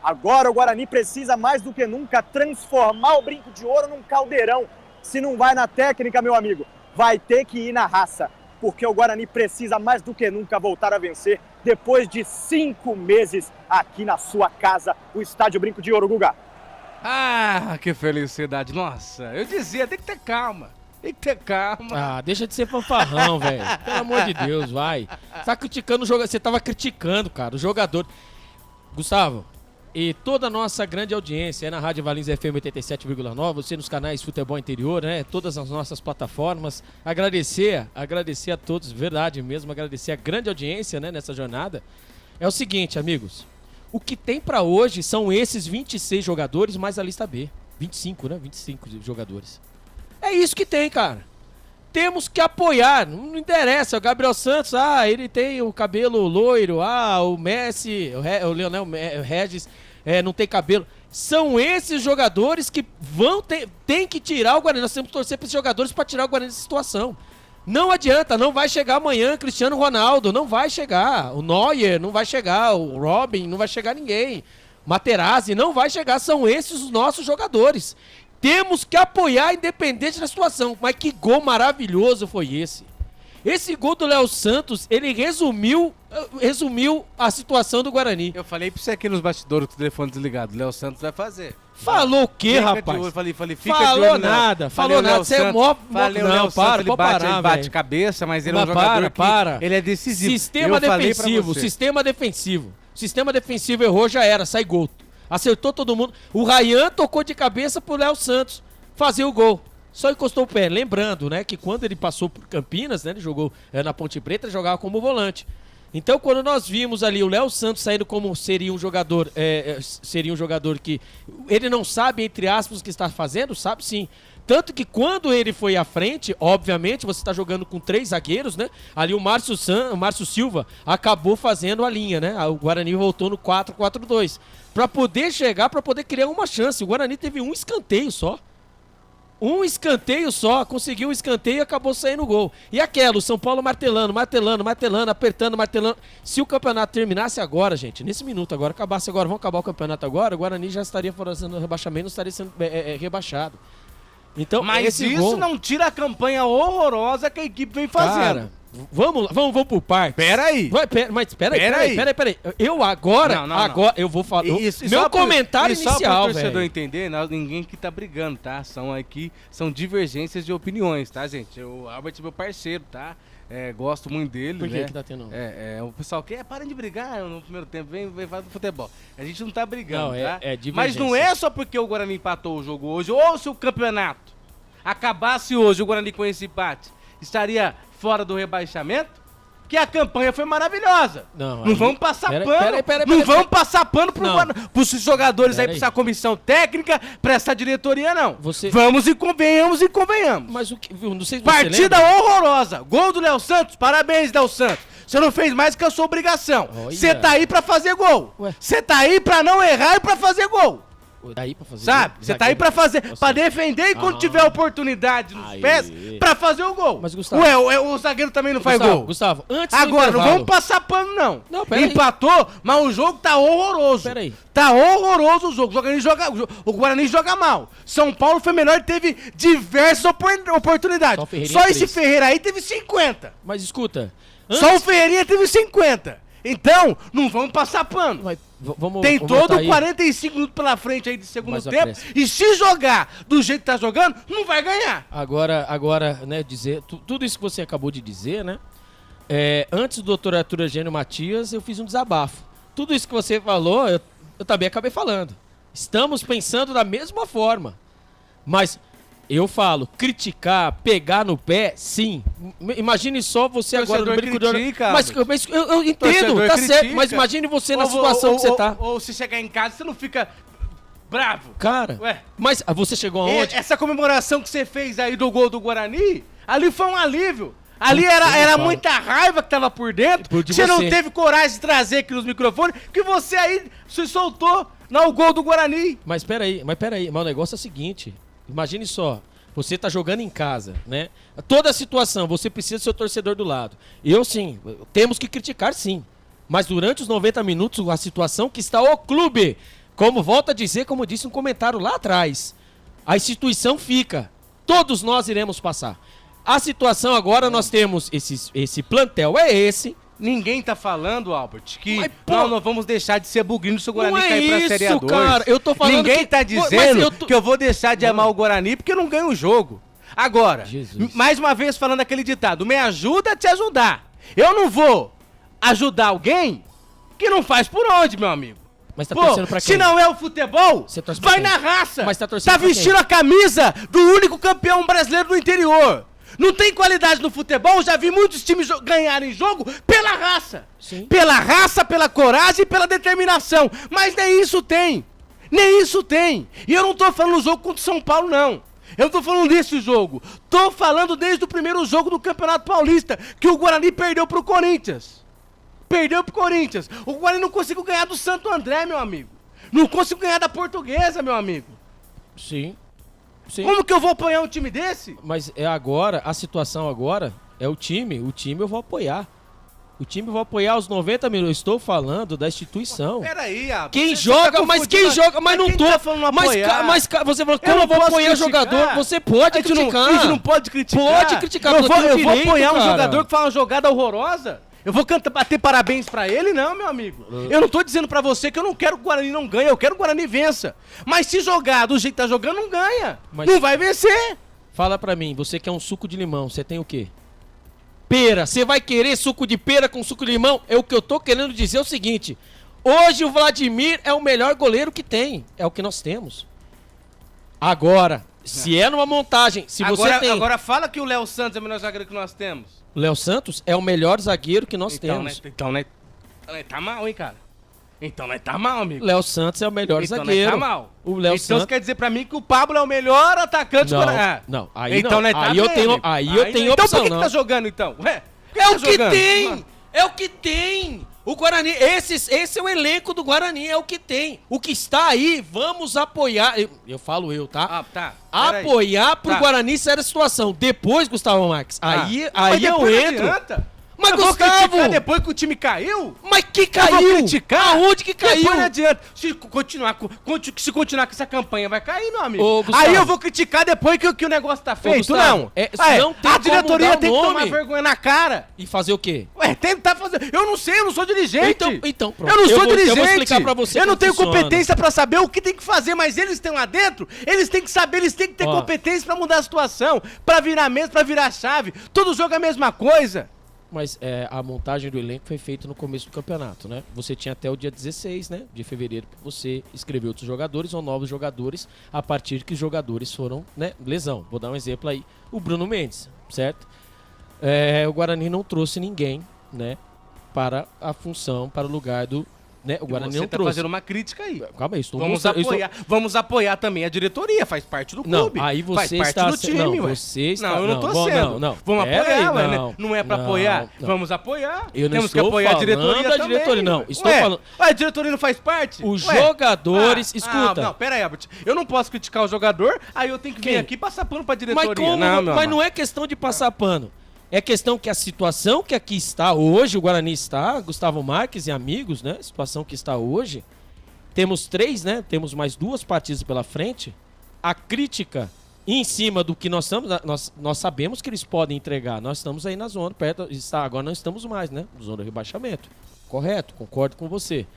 Agora o Guarani precisa mais do que nunca transformar o Brinco de Ouro num caldeirão. Se não vai na técnica, meu amigo, vai ter que ir na raça, porque o Guarani precisa mais do que nunca voltar a vencer depois de 5 meses aqui na sua casa, o Estádio Brinco de Ouro, Guga. Ah, que felicidade. Nossa, eu dizia, tem que ter calma. Tem que ter calma. Ah, deixa de ser fanfarrão, velho. Pelo amor de Deus, vai. Você tá criticando o jogador. Você tava criticando, cara, o jogador. Gustavo, e toda a nossa grande audiência na Rádio Valinhos FM 87,9, você nos canais Futebol Interior, né? Todas as nossas plataformas. Agradecer a todos, verdade mesmo, agradecer a grande audiência, né, nessa jornada. É o seguinte, amigos. O que tem pra hoje são esses 26 jogadores mais a lista B. 25, né? 25 jogadores. É isso que tem, cara. Temos que apoiar. Não interessa. O Gabriel Santos, ele tem o cabelo loiro. O Messi, o Leonel Regis, não tem cabelo. São esses jogadores que tem que tirar o Guarani. Nós temos que torcer para esses jogadores para tirar o Guarani dessa situação. Não adianta, não vai chegar amanhã Cristiano Ronaldo, não vai chegar. O Neuer não vai chegar, o Robin não vai chegar ninguém. Materazzi não vai chegar, são esses os nossos jogadores. Temos que apoiar independente da situação. Mas que gol maravilhoso foi esse. Esse gol do Léo Santos, ele resumiu resumiu a situação do Guarani. Eu falei pra você aqui nos bastidores com o telefone desligado. Léo Santos vai fazer. Falou o quê, rapaz? Falei, fica falou de olho, nada, não. falou nada. Você é mó... Não, para, ele bate cabeça, mas ele é um jogador que ele é decisivo. Sistema defensivo. Sistema defensivo errou, já era, sai gol. Acertou todo mundo. O Ryan tocou de cabeça pro Léo Santos fazer o gol. Só encostou o pé. Lembrando, né, que quando ele passou por Campinas, né, ele jogou na Ponte Preta, ele jogava como volante. Então, quando nós vimos ali o Léo Santos saindo como seria um jogador que ele não sabe, entre aspas, o que está fazendo, sabe sim. Tanto que quando ele foi à frente, obviamente, você está jogando com 3 zagueiros, né? Ali o Márcio Silva acabou fazendo a linha, né? O Guarani voltou no 4-4-2. Para poder chegar, para poder criar uma chance. O Guarani teve um escanteio só. Conseguiu um escanteio e acabou saindo o gol. E aquela, o São Paulo martelando, apertando. Se o campeonato terminasse agora, gente, nesse minuto agora, acabasse agora, vamos acabar o campeonato agora, o Guarani já estaria fazendo rebaixamento, não estaria sendo rebaixado. Então, mas isso gol... não tira a campanha horrorosa que a equipe vem fazendo. Cara, vamos por parte. Peraí. Peraí. Eu agora eu vou falar. Meu comentário inicial, velho. Só para o torcedor entender, ninguém que tá brigando, tá? São divergências de opiniões, tá, gente? O Albert é meu parceiro, tá? Gosto muito dele, Por que né? que tá tendo? O pessoal quer, parem de brigar no primeiro tempo, vem falar do futebol. A gente não tá brigando, tá? Mas não é só porque o Guarani empatou o jogo hoje, ou se o campeonato acabasse hoje, o Guarani com esse empate, estaria fora do rebaixamento? Que a campanha foi maravilhosa. Não vamos passar pano. Não vamos passar pano pros jogadores aí, pra essa comissão técnica, pra essa diretoria, não. Vamos e convenhamos. Mas o que? Não sei se partida horrorosa. Gol do Léo Santos. Parabéns, Léo Santos. Você não fez mais que a sua obrigação. Você tá aí pra fazer gol. Você tá aí pra não errar e pra fazer gol. Daí pra fazer sabe? Você tá aí pra fazer, pra defender e quando tiver oportunidade nos pés, pra fazer o gol. Mas, Gustavo, o zagueiro também não faz gol. Gustavo, antes agora, não vamos passar pano, não. Empatou, mas o jogo tá horroroso. Peraí. Tá horroroso o jogo. O Guarani joga mal. São Paulo foi melhor, teve diversas oportunidades. Só esse Ferreira aí teve 50. Mas escuta. Só o Ferreirinha teve 50. Então, não vamos passar pano. Tem todo 45 minutos pela frente aí de segundo tempo. E se jogar do jeito que tá jogando, não vai ganhar. Agora, né, dizer... Tudo isso que você acabou de dizer, né? Antes do doutor Arthur Eugênio Matias, eu fiz um desabafo. Tudo isso que você falou, eu também acabei falando. Estamos pensando da mesma forma. Mas... eu falo, criticar, pegar no pé, sim. Imagine só você agora no brinco mas eu entendo, tá certo. Mas imagine você na situação que você tá. Ou se chegar em casa, você não fica bravo. Cara, mas você chegou aonde? Essa comemoração que você fez aí do gol do Guarani, ali foi um alívio. Ali era muita raiva que tava por dentro. Você não teve coragem de trazer aqui nos microfones, que você aí se soltou no gol do Guarani. Mas peraí, mas o negócio é o seguinte... Imagine só, você tá jogando em casa, né? Toda a situação, você precisa do seu torcedor do lado. Sim, temos que criticar sim. Mas durante os 90 minutos, a situação que está o clube, como volta a dizer, como disse um comentário lá atrás, a instituição fica. Todos nós iremos passar. A situação agora, nós temos esse plantel, Ninguém tá falando, Albert, que nós vamos deixar de ser buguinho se o Guarani cair pra Série A2. Cara, eu tô falando Ninguém tá dizendo que eu vou deixar de amar o Guarani porque eu não ganho o jogo. Agora, mais uma vez falando aquele ditado, me ajuda a te ajudar. Eu não vou ajudar alguém que não faz por onde, meu amigo. Mas tá torcendo pra quem? Se não é o futebol, vai na raça. Mas tá vestindo a camisa do único campeão brasileiro do interior. Não tem qualidade no futebol, já vi muitos times ganharem jogo pela raça. Sim. Pela raça, pela coragem e pela determinação. Mas nem isso tem. E eu não tô falando no jogo contra o São Paulo, não. Eu não tô falando desse jogo. Tô falando desde o primeiro jogo do Campeonato Paulista, que o Guarani perdeu pro Corinthians. O Guarani não conseguiu ganhar do Santo André, meu amigo. Não conseguiu ganhar da Portuguesa, meu amigo. Sim. Como que eu vou apoiar um time desse? Mas a situação agora é o time eu vou apoiar. O time vai apoiar os 90 minutos. Eu estou falando da instituição. Peraí, Abel. Quem joga, não tô. Tá falando apoiar? Mas você falou que eu não vou apoiar jogador. Você pode criticar. A gente não pode criticar. Pode criticar. Eu vou apoiar um jogador que faz uma jogada horrorosa. Eu vou bater parabéns pra ele? Não, meu amigo. Eu não tô dizendo pra você que eu não quero que o Guarani não ganhe, eu quero que o Guarani vença. Mas se jogar do jeito que tá jogando, não ganha. Não vai vencer. Fala pra mim, você quer um suco de limão, você tem o quê? Pera, você vai querer suco de pera com suco de limão? É o que eu tô querendo dizer é o seguinte, hoje o Vladimir é o melhor goleiro que tem, é o que nós temos. Agora, se é numa montagem, se você tem... Agora fala que o Léo Santos é o melhor zagueiro que nós temos. O Léo Santos é o melhor zagueiro que nós temos. Então, né? Tá mal, hein, cara? Então, né? Tá mal, amigo. Léo Santos é o melhor zagueiro. Tá mal. O Léo então Santos... você quer dizer pra mim que o Pablo é o melhor atacante do Guarani? Não, aí então, não. Tá aí eu tenho, então, opção, por que não. tá jogando, então? É o que tem! É o que tem! O Guarani, esse é o elenco do Guarani, é o que tem. O que está aí, vamos apoiar. Eu falo eu, tá? Tá. Apoiar pro Guarani sair da situação. Depois, Gustavo Marques, aí eu entro. Mas eu Gustavo... vou criticar depois que o time caiu? Mas que caiu? Eu vou criticar? Aonde que caiu? Depois não adianta. Se continuar com essa campanha, vai cair, meu amigo. Ô, Gustavo. Aí eu vou criticar depois que o negócio tá feito, Gustavo, não. Não tem a diretoria tem que nome. tomar vergonha na cara. E fazer o quê? Tentar fazer... Eu não sei, eu não sou dirigente. Então pronto. Eu não sou dirigente. Eu vou explicar pra você. Eu não tenho competência pra saber o que tem que fazer, mas eles estão lá dentro, eles têm que saber, eles têm que ter competência pra mudar a situação, pra virar mesa, pra virar chave. Todo jogo é a mesma coisa. Mas a montagem do elenco foi feita no começo do campeonato, né? Você tinha até o dia 16, né, de fevereiro, para você escrever outros jogadores ou novos jogadores a partir que os jogadores foram, né, lesão. Vou dar um exemplo aí, o Bruno Mendes, certo? O Guarani não trouxe ninguém, né, para a função, para o lugar do... Né? O Guarani não trouxe. Fazendo uma crítica aí. Calma aí, estou Vamos apoiar também a diretoria, faz parte do clube. Não, aí você faz parte do time, não, você está... Não, eu não tô sendo. Vamos apoiar, né? Não é pra apoiar? Não. Vamos apoiar. Temos que apoiar a diretoria também. Diretoria, não. Estou falando... A diretoria não faz parte? Os jogadores... Escuta. Não, pera aí, Albert. Eu não posso criticar o jogador, aí eu tenho que vir aqui e passar pano pra diretoria. Mas como? Mas não é questão de passar pano. É questão que a situação que aqui está hoje, o Guarani está, Gustavo Marques e amigos, né? A situação que está hoje. Temos 3, né? Temos mais 2 partidas pela frente. A crítica em cima do que nós estamos, nós sabemos que eles podem entregar. Nós estamos aí na zona, perto, agora não estamos mais, né? Na zona de rebaixamento. Correto, concordo com você.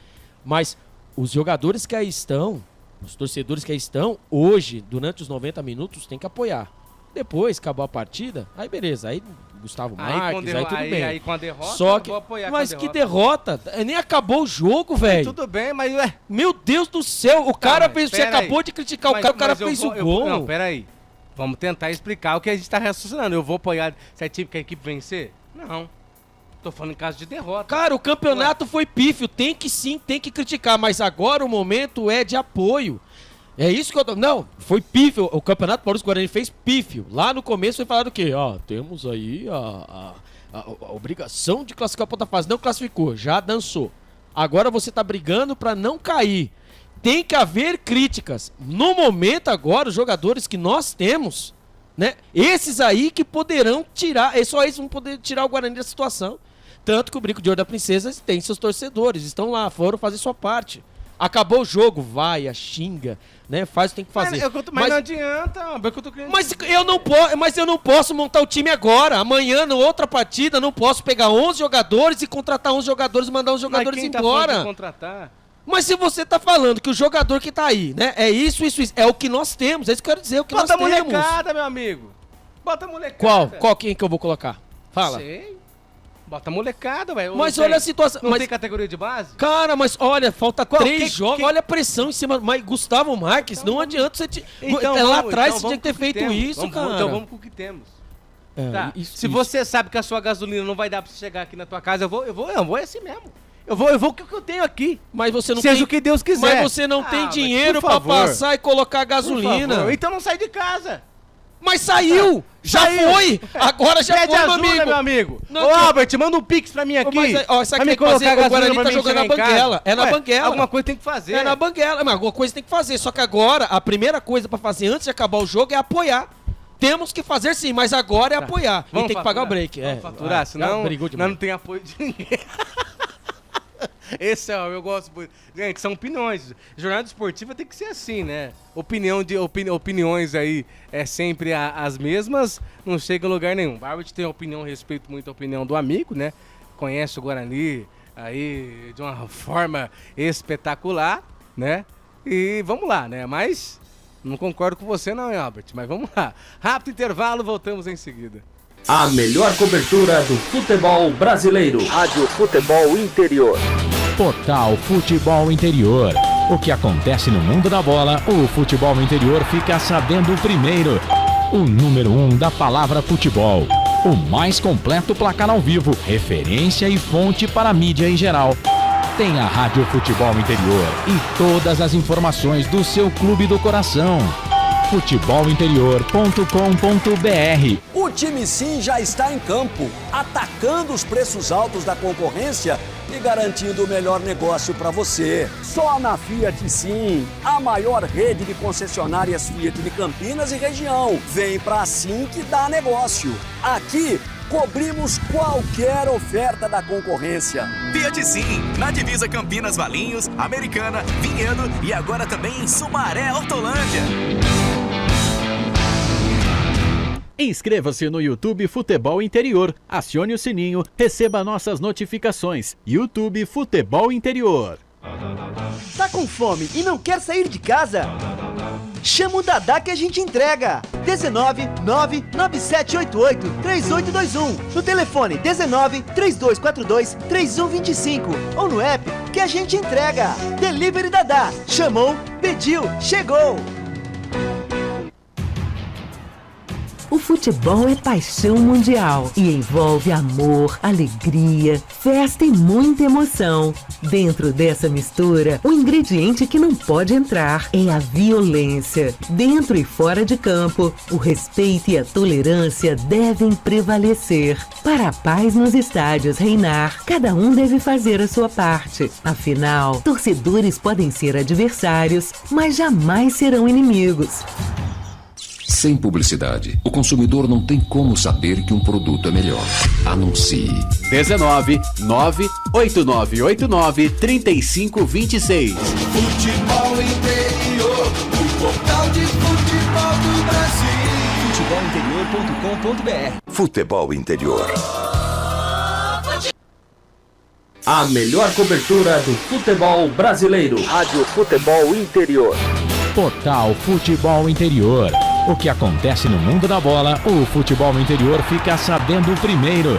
Mas os jogadores que aí estão, os torcedores que aí estão, hoje, durante os 90 minutos, tem que apoiar. Depois, acabou a partida, aí beleza, aí Gustavo Marques, aí tudo bem. Aí com a derrota, só que, eu vou apoiar mas com a que derrota? Nem acabou o jogo, velho. Tudo bem, mas... Meu Deus do céu, o cara fez... Você acabou de criticar o cara fez o gol. Não, peraí. Vamos tentar explicar o que a gente tá raciocinando. Eu vou apoiar certinho que a equipe vencer? Não. Tô falando em caso de derrota. Cara, o campeonato foi pífio, tem que criticar, mas agora o momento é de apoio. É isso que eu tô... Não, foi pífio. O Campeonato Paulista Guarani fez pífio. Lá no começo foi falado o quê? Temos aí a obrigação de classificar para outra fase. Não classificou, já dançou. Agora você tá brigando para não cair. Tem que haver críticas. No momento agora, os jogadores que nós temos, né? Esses aí que poderão tirar... Só eles vão poder tirar o Guarani da situação. Tanto que o Brinco de Ouro da Princesa tem seus torcedores. Estão lá, foram fazer sua parte. Acabou o jogo, vai, xinga, né? Faz o que tem que fazer. Mas não adianta, mas eu não posso montar o time agora. Amanhã, na outra partida, não posso pegar 11 jogadores e contratar 11 jogadores e mandar os jogadores embora. Tá contratar? Mas se você tá falando que o jogador que tá aí, né? É isso. É o que nós temos. É isso que eu quero dizer, é o que nós temos. Bota molecada, meu amigo. Bota molecada. Qual quem que eu vou colocar? Fala. Sei. Bota molecada, velho. Mas olha a situação. Não tem categoria de base? Cara, mas olha, falta 3 jogos. Olha a pressão em cima. Mas Gustavo Marques, então, não adianta você... lá atrás você tinha que ter feito isso, cara. Então vamos com o que temos. Tá. Se você sabe que a sua gasolina não vai dar pra você chegar aqui na tua casa, eu vou assim mesmo. Eu vou com o que eu tenho aqui. Mas você não Seja o que Deus quiser. Mas você não tem dinheiro pra passar e colocar gasolina. Então não sai de casa. Mas saiu! Foi! Agora já Pede foi, ajuda, meu amigo! Ô, Albert, manda um pix pra mim aqui. Mas, sabe o que fazer? O Guarani tá jogando na banguela. É na banguela. Alguma coisa tem que fazer. É na banguela, mas alguma coisa tem que fazer. Só que agora, a primeira coisa pra fazer antes de acabar o jogo é apoiar. Temos que fazer sim, mas agora é apoiar. E tem que pagar o break. Vamos faturar, senão não tem apoio de ninguém. Esse eu gosto muito. Gente, são opiniões. Jornada esportiva tem que ser assim, né? Opiniões aí é sempre as mesmas, não chega a lugar nenhum. Barbie tem opinião, respeito muito a opinião do amigo, né? conhece o Guarani aí de uma forma espetacular, né? E vamos lá, né? Mas não concordo com você não, hein, Albert? Mas vamos lá. Rápido intervalo, voltamos em seguida. A melhor cobertura do futebol brasileiro. Rádio Futebol Interior. Portal Futebol Interior. O que acontece no mundo da bola, o futebol interior fica sabendo primeiro. O número 1 da palavra futebol. O mais completo placar ao vivo, referência e fonte para a mídia em geral. Tem a Rádio Futebol Interior e todas as informações do seu clube do coração. futebolinterior.com.br. O time Sim já está em campo, atacando os preços altos da concorrência e garantindo o melhor negócio para você. Só na Fiat Sim, a maior rede de concessionárias Fiat de Campinas e região. Vem pra Sim que dá negócio. Aqui cobrimos qualquer oferta da concorrência. Fiat Sim, na divisa Campinas, Valinhos, Americana, Vinhedo e agora também em Sumaré, Hortolândia. Inscreva-se no YouTube Futebol Interior, acione o sininho, receba nossas notificações. YouTube Futebol Interior. Tá com fome e não quer sair de casa? Chama o Dadá que a gente entrega. 19 99788 3821. No telefone 19 3242 3125 ou no app que a gente entrega. Delivery Dadá. Chamou, pediu, chegou. O futebol é paixão mundial e envolve amor, alegria, festa e muita emoção. Dentro dessa mistura, o ingrediente que não pode entrar é a violência. Dentro e fora de campo, o respeito e a tolerância devem prevalecer. Para a paz nos estádios reinar, cada um deve fazer a sua parte. Afinal, torcedores podem ser adversários, mas jamais serão inimigos. Sem publicidade, o consumidor não tem como saber que um produto é melhor. Anuncie. 19 98989 3526. Futebol Interior, o portal de futebol do Brasil. futebolinterior.com.br. Futebol Interior. A melhor cobertura do futebol brasileiro. Rádio Futebol Interior. Portal Futebol Interior. O que acontece no mundo da bola, o futebol interior fica sabendo primeiro.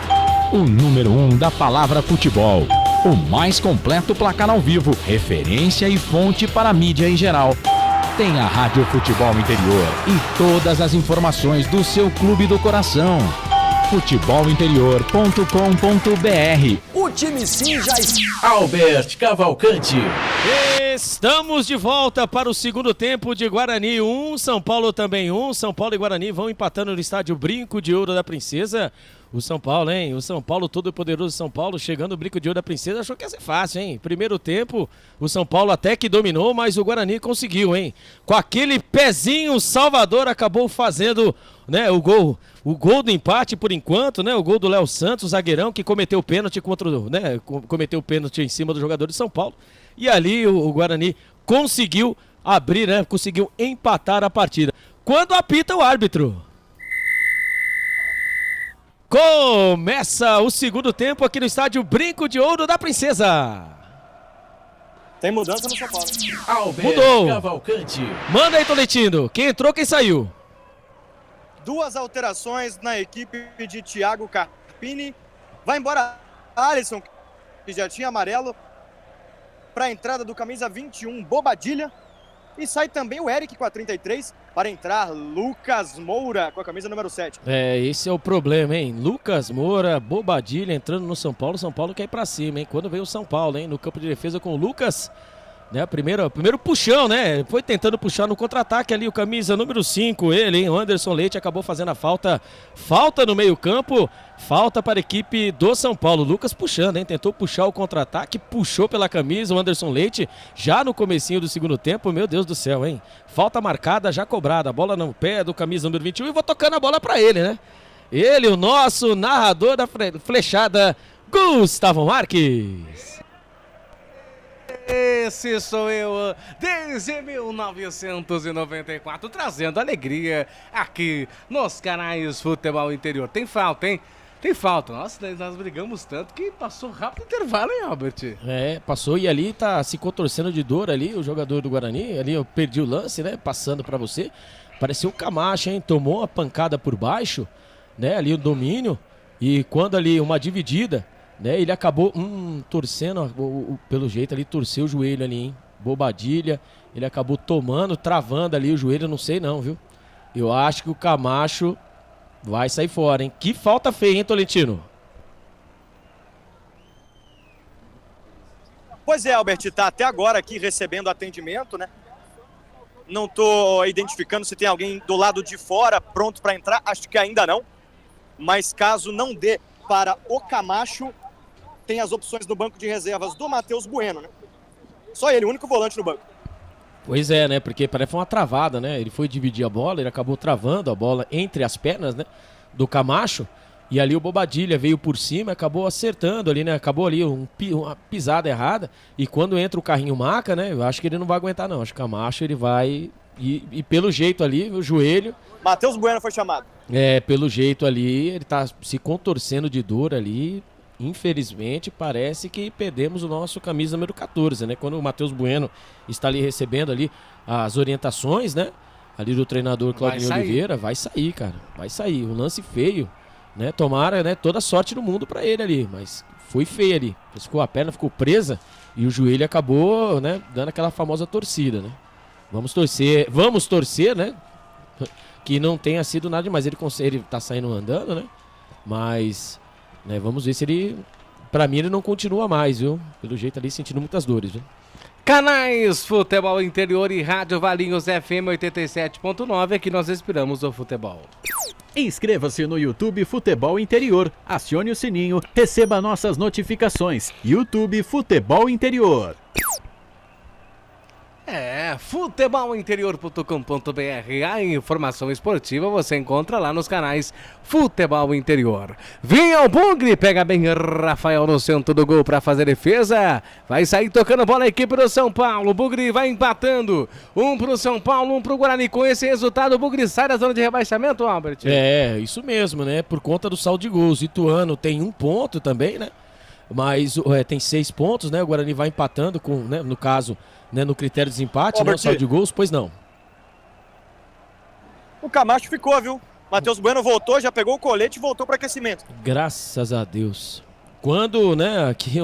O número 1 da palavra futebol. O mais completo placar ao vivo, referência e fonte para a mídia em geral. Tem a Rádio Futebol Interior e todas as informações do seu clube do coração. futebolinterior.com.br. O time Sim já está... Albert Cavalcante. Estamos de volta para o segundo tempo de Guarani 1, São Paulo também 1. São Paulo e Guarani vão empatando no estádio Brinco de Ouro da Princesa. O São Paulo, hein? O São Paulo, todo poderoso São Paulo, chegando no Brinco de Ouro da Princesa, achou que ia ser fácil, hein? Primeiro tempo, o São Paulo até que dominou, mas o Guarani conseguiu, hein? Com aquele pezinho, o Salvador acabou fazendo, né, o gol do empate por enquanto, né? O gol do Léo Santos, zagueirão, que cometeu pênalti cometeu pênalti em cima do jogador de São Paulo. E ali o Guarani conseguiu abrir, né? Conseguiu empatar a partida. Quando apita o árbitro. Começa o segundo tempo aqui no estádio Brinco de Ouro da Princesa. Tem mudança no São Paulo. Albert Mudou. Cavalcante. Manda aí, Tolentino. Quem entrou, quem saiu? Duas alterações na equipe de Thiago Carpini. Vai embora Alisson, que já tinha amarelo, para a entrada do camisa 21, Bobadilha. E sai também o Eric com a 33 para entrar Lucas Moura com a camisa número 7. Esse é o problema, hein? Lucas Moura, Bobadilha entrando no São Paulo. São Paulo quer ir pra cima, hein? Quando veio o São Paulo, hein? No campo de defesa com o Lucas, né? Primeiro puxão, né? Foi tentando puxar no contra-ataque ali o camisa número 5, ele, hein? O Anderson Leite acabou fazendo a falta. Falta no meio-campo. Falta para a equipe do São Paulo. Lucas puxando, hein? Tentou puxar o contra-ataque, puxou pela camisa o Anderson Leite, já no comecinho do segundo tempo. Meu Deus do céu, hein? Falta marcada, já cobrada. A bola no pé do camisa número 21 e vou tocando a bola para ele, né? Ele, o nosso narrador da flechada, Gustavo Marques. Esse sou eu, desde 1994, trazendo alegria aqui nos canais Futebol Interior. Tem falta, hein? Tem falta. Nossa, nós brigamos tanto que passou rápido o intervalo, hein, Albert? Passou e ali tá se contorcendo de dor ali, o jogador do Guarani. Ali eu perdi o lance, né? Passando pra você. Pareceu o Camacho, hein? Tomou uma pancada por baixo, né? Ali o domínio. E quando ali uma dividida, né? Ele acabou torcendo, pelo jeito ali, torceu o joelho ali, hein? Bobadilha. Ele acabou tomando, travando ali o joelho, não sei não, viu? Eu acho que o Camacho vai sair fora, hein? Que falta feia, hein, Tolentino? Pois é, Albert, tá até agora aqui recebendo atendimento, né? Não tô identificando se tem alguém do lado de fora pronto para entrar, acho que ainda não. Mas caso não dê para o Camacho, tem as opções no banco de reservas do Matheus Bueno, né? Só ele, o único volante no banco. Pois é, né? Porque parece uma travada, né? Ele foi dividir a bola, ele acabou travando a bola entre as pernas, né? Do Camacho. E ali o Bobadilha veio por cima, acabou acertando ali, né? Acabou ali uma pisada errada. E quando entra o carrinho maca, né? Eu acho que ele não vai aguentar, não. Acho que o Camacho ele vai. E pelo jeito ali, o joelho. Matheus Bueno foi chamado. Pelo jeito ali, ele tá se contorcendo de dor ali. Infelizmente, parece que perdemos o nosso camisa número 14, né? Quando o Matheus Bueno está ali recebendo ali as orientações, né? Ali do treinador Claudinho Oliveira, vai sair, cara. Vai sair. Um lance feio, né? Tomara, né? Toda sorte do mundo pra ele ali, mas foi feio ali. A perna ficou presa e o joelho acabou, né? Dando aquela famosa torcida, né? Vamos torcer, né? Que não tenha sido nada demais. Ele tá saindo andando, né? Mas... né, vamos ver se ele... Pra mim ele não continua mais, viu? Pelo jeito ali sentindo muitas dores, viu? Canais Futebol Interior e Rádio Valinhos FM 87.9, aqui nós respiramos o futebol. Inscreva-se no YouTube Futebol Interior, acione o sininho, receba nossas notificações. YouTube Futebol Interior. Futebolinterior.com.br. A informação esportiva você encontra lá nos canais Futebol Interior. Vinha o Bugre, pega bem Rafael no centro do gol para fazer defesa. Vai sair tocando bola a equipe do São Paulo. O Bugre vai empatando. Um pro São Paulo, um pro Guarani. Com esse resultado, o Bugre sai da zona de rebaixamento, Albert. Isso mesmo, né? Por conta do saldo de gols. Ituano tem 1 ponto também, né? Mas tem 6 pontos, né? O Guarani vai empatando com, né? No caso... né, no critério de desempate, não só de gols, pois não. O Camacho ficou, viu? Matheus Bueno voltou, já pegou o colete e voltou para aquecimento. Graças a Deus. Quando, né, aqui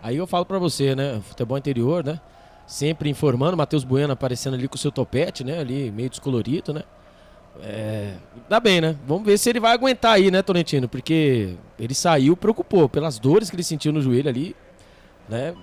aí eu falo para você, né, futebol interior, né, sempre informando, Matheus Bueno aparecendo ali com o seu topete, né, ali meio descolorido, né. Dá bem, né? Vamos ver se ele vai aguentar aí, né, Tolentino, porque ele saiu, preocupou pelas dores que ele sentiu no joelho ali, né.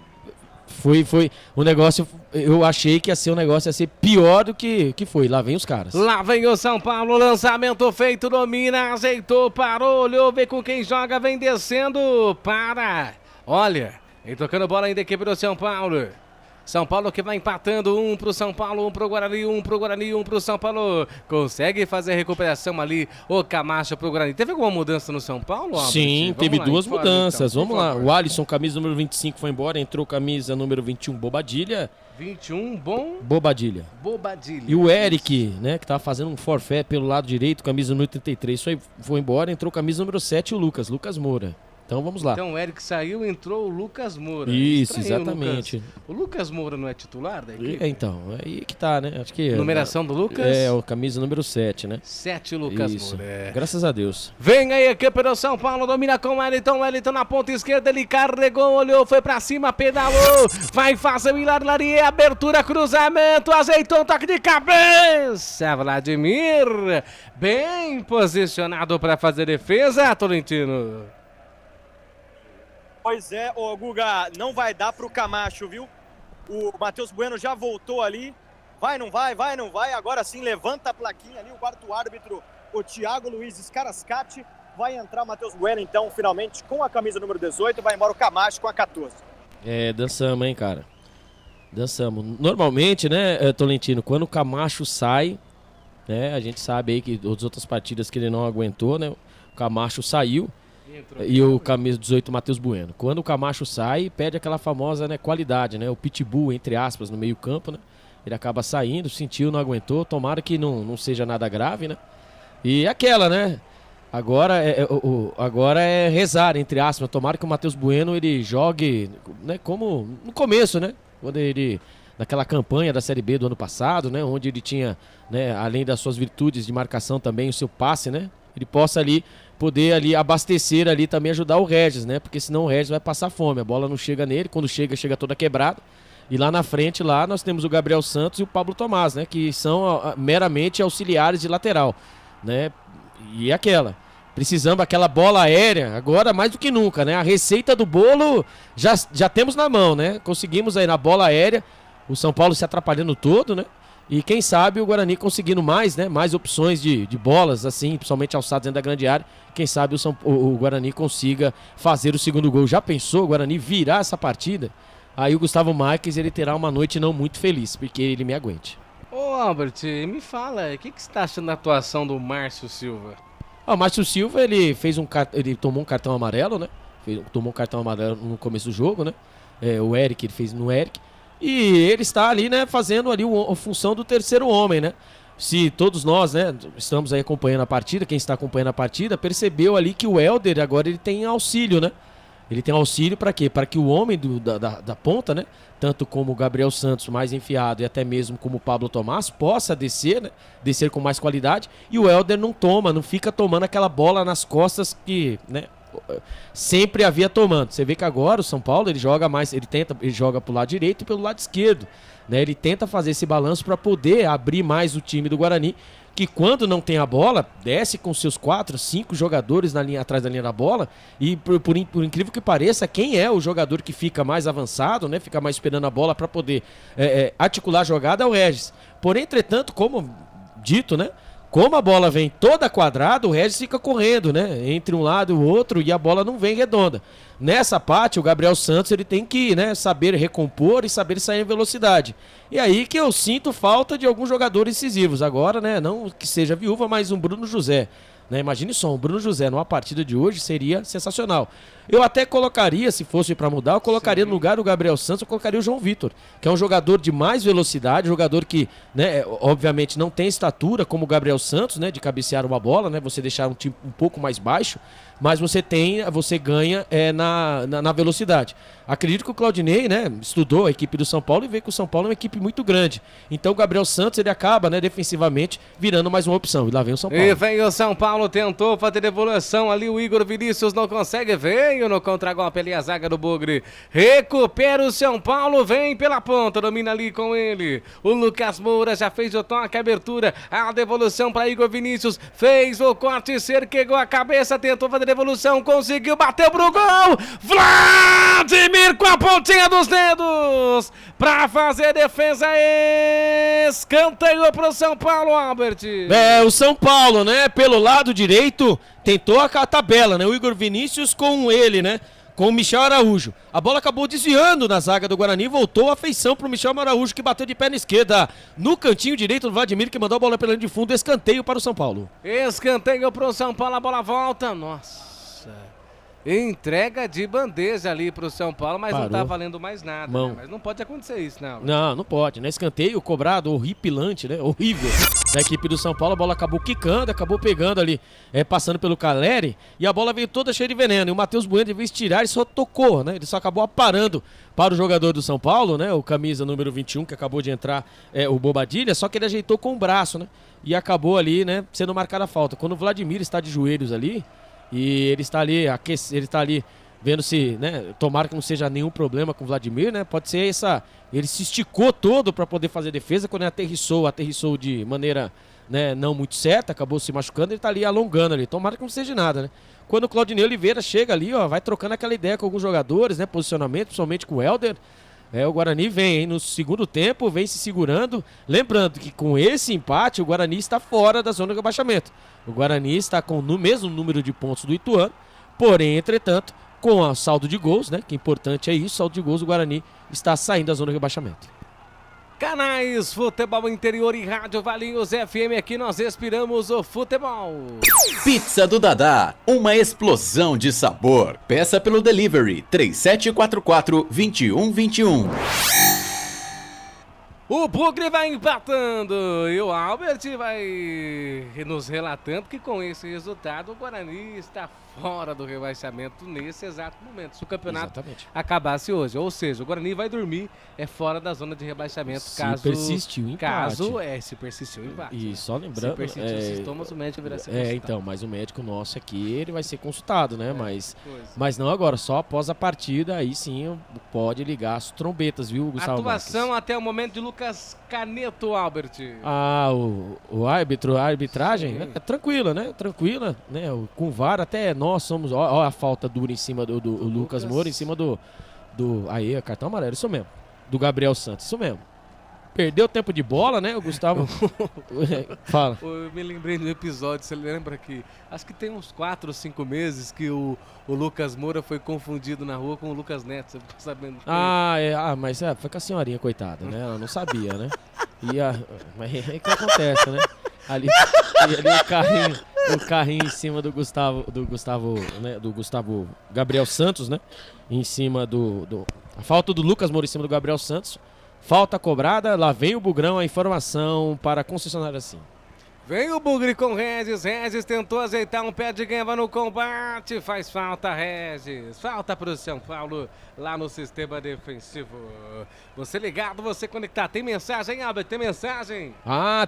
Foi um negócio, eu achei que ia ser ia ser pior do que foi. Lá vem os caras. Lá vem o São Paulo, lançamento feito, domina, ajeitou, parou, olhou, vê com quem joga, vem descendo, para. Olha, ele tocando bola ainda aqui pro São Paulo. São Paulo que vai empatando, 1 pro São Paulo, 1 pro Guarani, 1 pro Guarani, 1 pro São Paulo. Consegue fazer a recuperação ali, o Camacho pro Guarani. Teve alguma mudança no São Paulo, Albert? Sim, teve 2 mudanças. Então, vamos lá. O Alisson, camisa número 25, foi embora. Entrou camisa número 21, Bobadilha. 21, Bobadilha. E o Eric, né, que tava fazendo um forfé pelo lado direito, camisa número 33, foi embora. Entrou camisa número 7, o Lucas Moura. Então vamos lá. Então o Eric saiu, entrou o Lucas Moura. Isso, exatamente. O Lucas Moura não é titular da equipe? Então, aí que tá, né? Acho que numeração do Lucas? O camisa número 7, né? 7 Lucas Moura. Graças a Deus. Vem aí a equipe do São Paulo, domina com o Wellington na ponta esquerda, ele carregou, olhou, foi pra cima, pedalou, vai fazer o Hilar-Larier, abertura, cruzamento, ajeitou, toque de cabeça, Vladimir, bem posicionado pra fazer defesa, Tolentino. Pois é, ô Guga, não vai dar pro Camacho, viu? O Matheus Bueno já voltou ali. Vai, não vai, agora sim, levanta a plaquinha ali, o quarto árbitro, o Thiago Luiz Scarascati. Vai entrar o Matheus Bueno, então, finalmente, com a camisa número 18, vai embora o Camacho com a 14. Dançamos, hein, cara? Dançamos. Normalmente, né, Tolentino, quando o Camacho sai, né, a gente sabe aí que das outras partidas que ele não aguentou, né, o Camacho saiu. E o camisa 18, Matheus Bueno. Quando o Camacho sai, perde aquela famosa, né, qualidade, né? O pitbull, entre aspas, no meio campo, né? Ele acaba saindo, sentiu, não aguentou. Tomara que não seja nada grave, né? E aquela, né? Agora é rezar, entre aspas. Tomara que o Matheus Bueno ele jogue, né, como no começo, né? Quando ele, naquela campanha da Série B do ano passado, né? Onde ele tinha, né, além das suas virtudes de marcação também, o seu passe, né? Ele possa ali poder ali abastecer ali também, ajudar o Regis, né? Porque senão o Regis vai passar fome. A bola não chega nele, quando chega toda quebrada. E lá na frente, lá nós temos o Gabriel Santos e o Pablo Tomás, né? Que são meramente auxiliares de lateral, né? E aquela, precisamos daquela bola aérea, agora mais do que nunca, né? A receita do bolo já temos na mão, né? Conseguimos aí na bola aérea, o São Paulo se atrapalhando todo, né? E quem sabe o Guarani conseguindo mais, né? Mais opções de bolas, assim, principalmente alçadas dentro da grande área. Quem sabe o Guarani consiga fazer o segundo gol. Já pensou o Guarani virar essa partida? Aí o Gustavo Marques, ele terá uma noite não muito feliz, porque ele me aguente. Ô Albert, me fala, o que você tá achando da atuação do Márcio Silva? O Márcio Silva, ele tomou um cartão amarelo, né? Tomou um cartão amarelo no começo do jogo, né? O Eric, ele fez no Eric. E ele está ali, né, fazendo ali a função do terceiro homem, né? Se todos nós, né, estamos aí acompanhando a partida, quem está acompanhando a partida, percebeu ali que o Helder agora ele tem auxílio, né? Ele tem auxílio para quê? Para que o homem da ponta, né? Tanto como o Gabriel Santos, mais enfiado, e até mesmo como o Pablo Tomás, possa descer, né? Descer com mais qualidade. E o Helder não fica tomando aquela bola nas costas que, né, sempre havia tomando. Você vê que agora o São Paulo, ele joga mais, ele joga pro lado direito e pelo lado esquerdo, né? Ele tenta fazer esse balanço para poder abrir mais o time do Guarani, que quando não tem a bola, desce com seus 4, 5 jogadores na linha, atrás da linha da bola, e por incrível que pareça, quem é o jogador que fica mais avançado, né, fica mais esperando a bola para poder articular a jogada é o Regis. Porém, entretanto, como dito, né, como a bola vem toda quadrada, o Regis fica correndo, né, entre um lado e o outro, e a bola não vem redonda. Nessa parte, o Gabriel Santos ele tem que, né, saber recompor e saber sair em velocidade. E aí que eu sinto falta de alguns jogadores decisivos. Agora, né, não que seja viúva, mas um Bruno José. Né, imagine só, um Bruno José numa partida de hoje seria sensacional. Eu até colocaria, se fosse para mudar, eu colocaria no lugar do Gabriel Santos, eu colocaria o João Vitor, que é um jogador de mais velocidade, jogador que, né, obviamente não tem estatura como o Gabriel Santos, né, de cabecear uma bola, né, você deixar um time um pouco mais baixo, mas você ganha na velocidade. Acredito que o Claudinei, né, estudou a equipe do São Paulo e vê que o São Paulo é uma equipe muito grande. Então o Gabriel Santos, ele acaba, né, defensivamente, virando mais uma opção. E lá vem o São Paulo. E vem o São Paulo, tentou fazer devolução ali, o Igor Vinícius não consegue, veio no contragolpe ali a zaga do Bugre. Recupera o São Paulo, vem pela ponta, domina ali com ele. O Lucas Moura já fez o toque, a abertura, a devolução para Igor Vinícius, fez o corte, cerquegou a cabeça, tentou fazer devolução, conseguiu, bateu pro gol. Vladimir com a pontinha dos dedos pra fazer defesa, escanteio pro São Paulo, Albert. O São Paulo, né, pelo lado direito, tentou a tabela, né, o Igor Vinícius com ele, né, com o Michel Araújo. A bola acabou desviando na zaga do Guarani, voltou a feição pro Michel Araújo, que bateu de perna esquerda no cantinho direito do Vladimir, que mandou a bola pela linha de fundo, escanteio para o São Paulo. Escanteio pro São Paulo, a bola volta, nossa. Entrega de bandeja ali pro São Paulo, mas Parou. Não tá valendo mais nada, né? Mas não pode acontecer isso, não. Não pode, né? Escanteio cobrado, horripilante, né? Horrível da equipe do São Paulo. A bola acabou quicando, acabou pegando ali, passando pelo Caleri, e a bola veio toda cheia de veneno. E o Matheus Bueno, em vez de tirar, ele só tocou, né? Ele só acabou aparando para o jogador do São Paulo, né? O camisa número 21, que acabou de entrar, o Bobadilha, só que ele ajeitou com o braço, né? E acabou ali, né, sendo marcada a falta. Quando o Vladimir está de joelhos ali, e ele está ali vendo se, né, tomara que não seja nenhum problema com o Vladimir, né, pode ser ele se esticou todo para poder fazer defesa, quando ele aterrissou de maneira, né, não muito certa, acabou se machucando, ele está ali alongando ali, tomara que não seja nada, né. Quando o Claudinei Oliveira chega ali, ó, vai trocando aquela ideia com alguns jogadores, né, posicionamento, principalmente com o Helder, o Guarani vem, hein, no segundo tempo, vem se segurando. Lembrando que com esse empate, o Guarani está fora da zona de rebaixamento. O Guarani está com o mesmo número de pontos do Ituano, porém, entretanto, com o saldo de gols, né? Que importante é isso, saldo de gols, o Guarani está saindo da zona de rebaixamento. Canais Futebol Interior e Rádio Valinhos FM, aqui nós respiramos o futebol. Pizza do Dadá, uma explosão de sabor. Peça pelo delivery 3744-2121. O Bugre vai empatando e o Albert vai nos relatando que com esse resultado o Guarani está fora do rebaixamento nesse exato momento. Se o campeonato acabasse hoje, ou seja, o Guarani vai dormir fora da zona de rebaixamento caso persistiu o empate. Se persistiu o empate. E só lembrando, se persistiu os sintomas, o médico virá ser consultado. Então, mas o médico nosso aqui, ele vai ser consultado, né? Mas não agora, só após a partida, aí sim pode ligar as trombetas, viu, Gustavo Atuação Marques? até o momento de Lucas Caneto, Albert. O árbitro, a arbitragem é tranquila, né? Tranquila, né? Com o VAR até nós somos, ó a falta dura em cima do Lucas Moura, em cima do aí, cartão amarelo, isso mesmo, do Gabriel Santos, isso mesmo. Perdeu tempo de bola, né, o Gustavo? Fala. Eu me lembrei do episódio, você lembra que acho que tem uns 4 ou 5 meses que o Lucas Moura foi confundido na rua com o Lucas Neto, você ficou sabendo? Mas foi com a senhorinha, coitada, né? Ela não sabia, né? Mas aí que acontece, né? Ali o carrinho em cima do Gustavo, né? Do Gustavo Gabriel Santos, né? Em cima a falta do Lucas Moura em cima do Gabriel Santos. Falta cobrada, lá vem o Bugrão, a informação para a concessionária sim. Vem o Bugre com Regis tentou ajeitar um pé de guemba no combate, faz falta Regis, falta para o São Paulo lá no sistema defensivo. Você ligado, você conectado, tem mensagem, Albert, tem mensagem?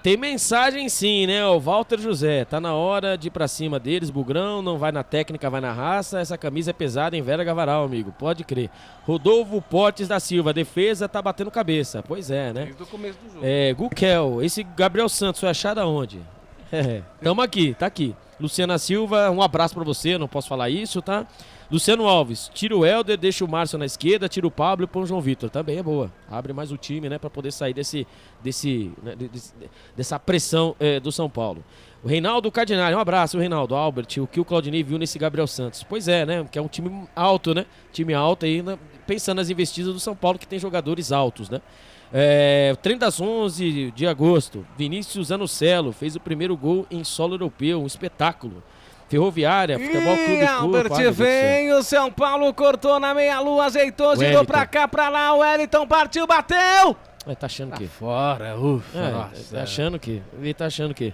Tem mensagem sim, né, o Walter José, tá na hora de ir pra cima deles, Bugrão, não vai na técnica, vai na raça, essa camisa é pesada em Vera Gavaral, amigo, pode crer. Rodolfo Portes da Silva, defesa tá batendo cabeça, pois é, né? Desde o começo do jogo. Guquel, esse Gabriel Santos foi achado aonde? Tamo aqui, tá aqui. Luciana Silva, um abraço pra você, não posso falar isso, tá? Luciano Alves, tira o Helder, deixa o Márcio na esquerda, tira o Pablo e põe o João Vitor. Também é boa. Abre mais o time, né, pra poder sair dessa pressão do São Paulo. O Reinaldo Cardinale, um abraço, Reinaldo. Albert, o que o Claudinei viu nesse Gabriel Santos. Pois é, né, que é um time alto, né? Time alto aí, pensando nas investidas do São Paulo, que tem jogadores altos, né? O treino das 11 de agosto, Vinícius Anocelo fez o primeiro gol em solo europeu, um espetáculo. Ferroviária, Futebol Clube Albert, vem o São Paulo, cortou na meia-lua, ajeitou, girou pra cá, pra lá, o Wellington partiu, bateu! Tá achando que? Fora, nossa. Ele tá achando que?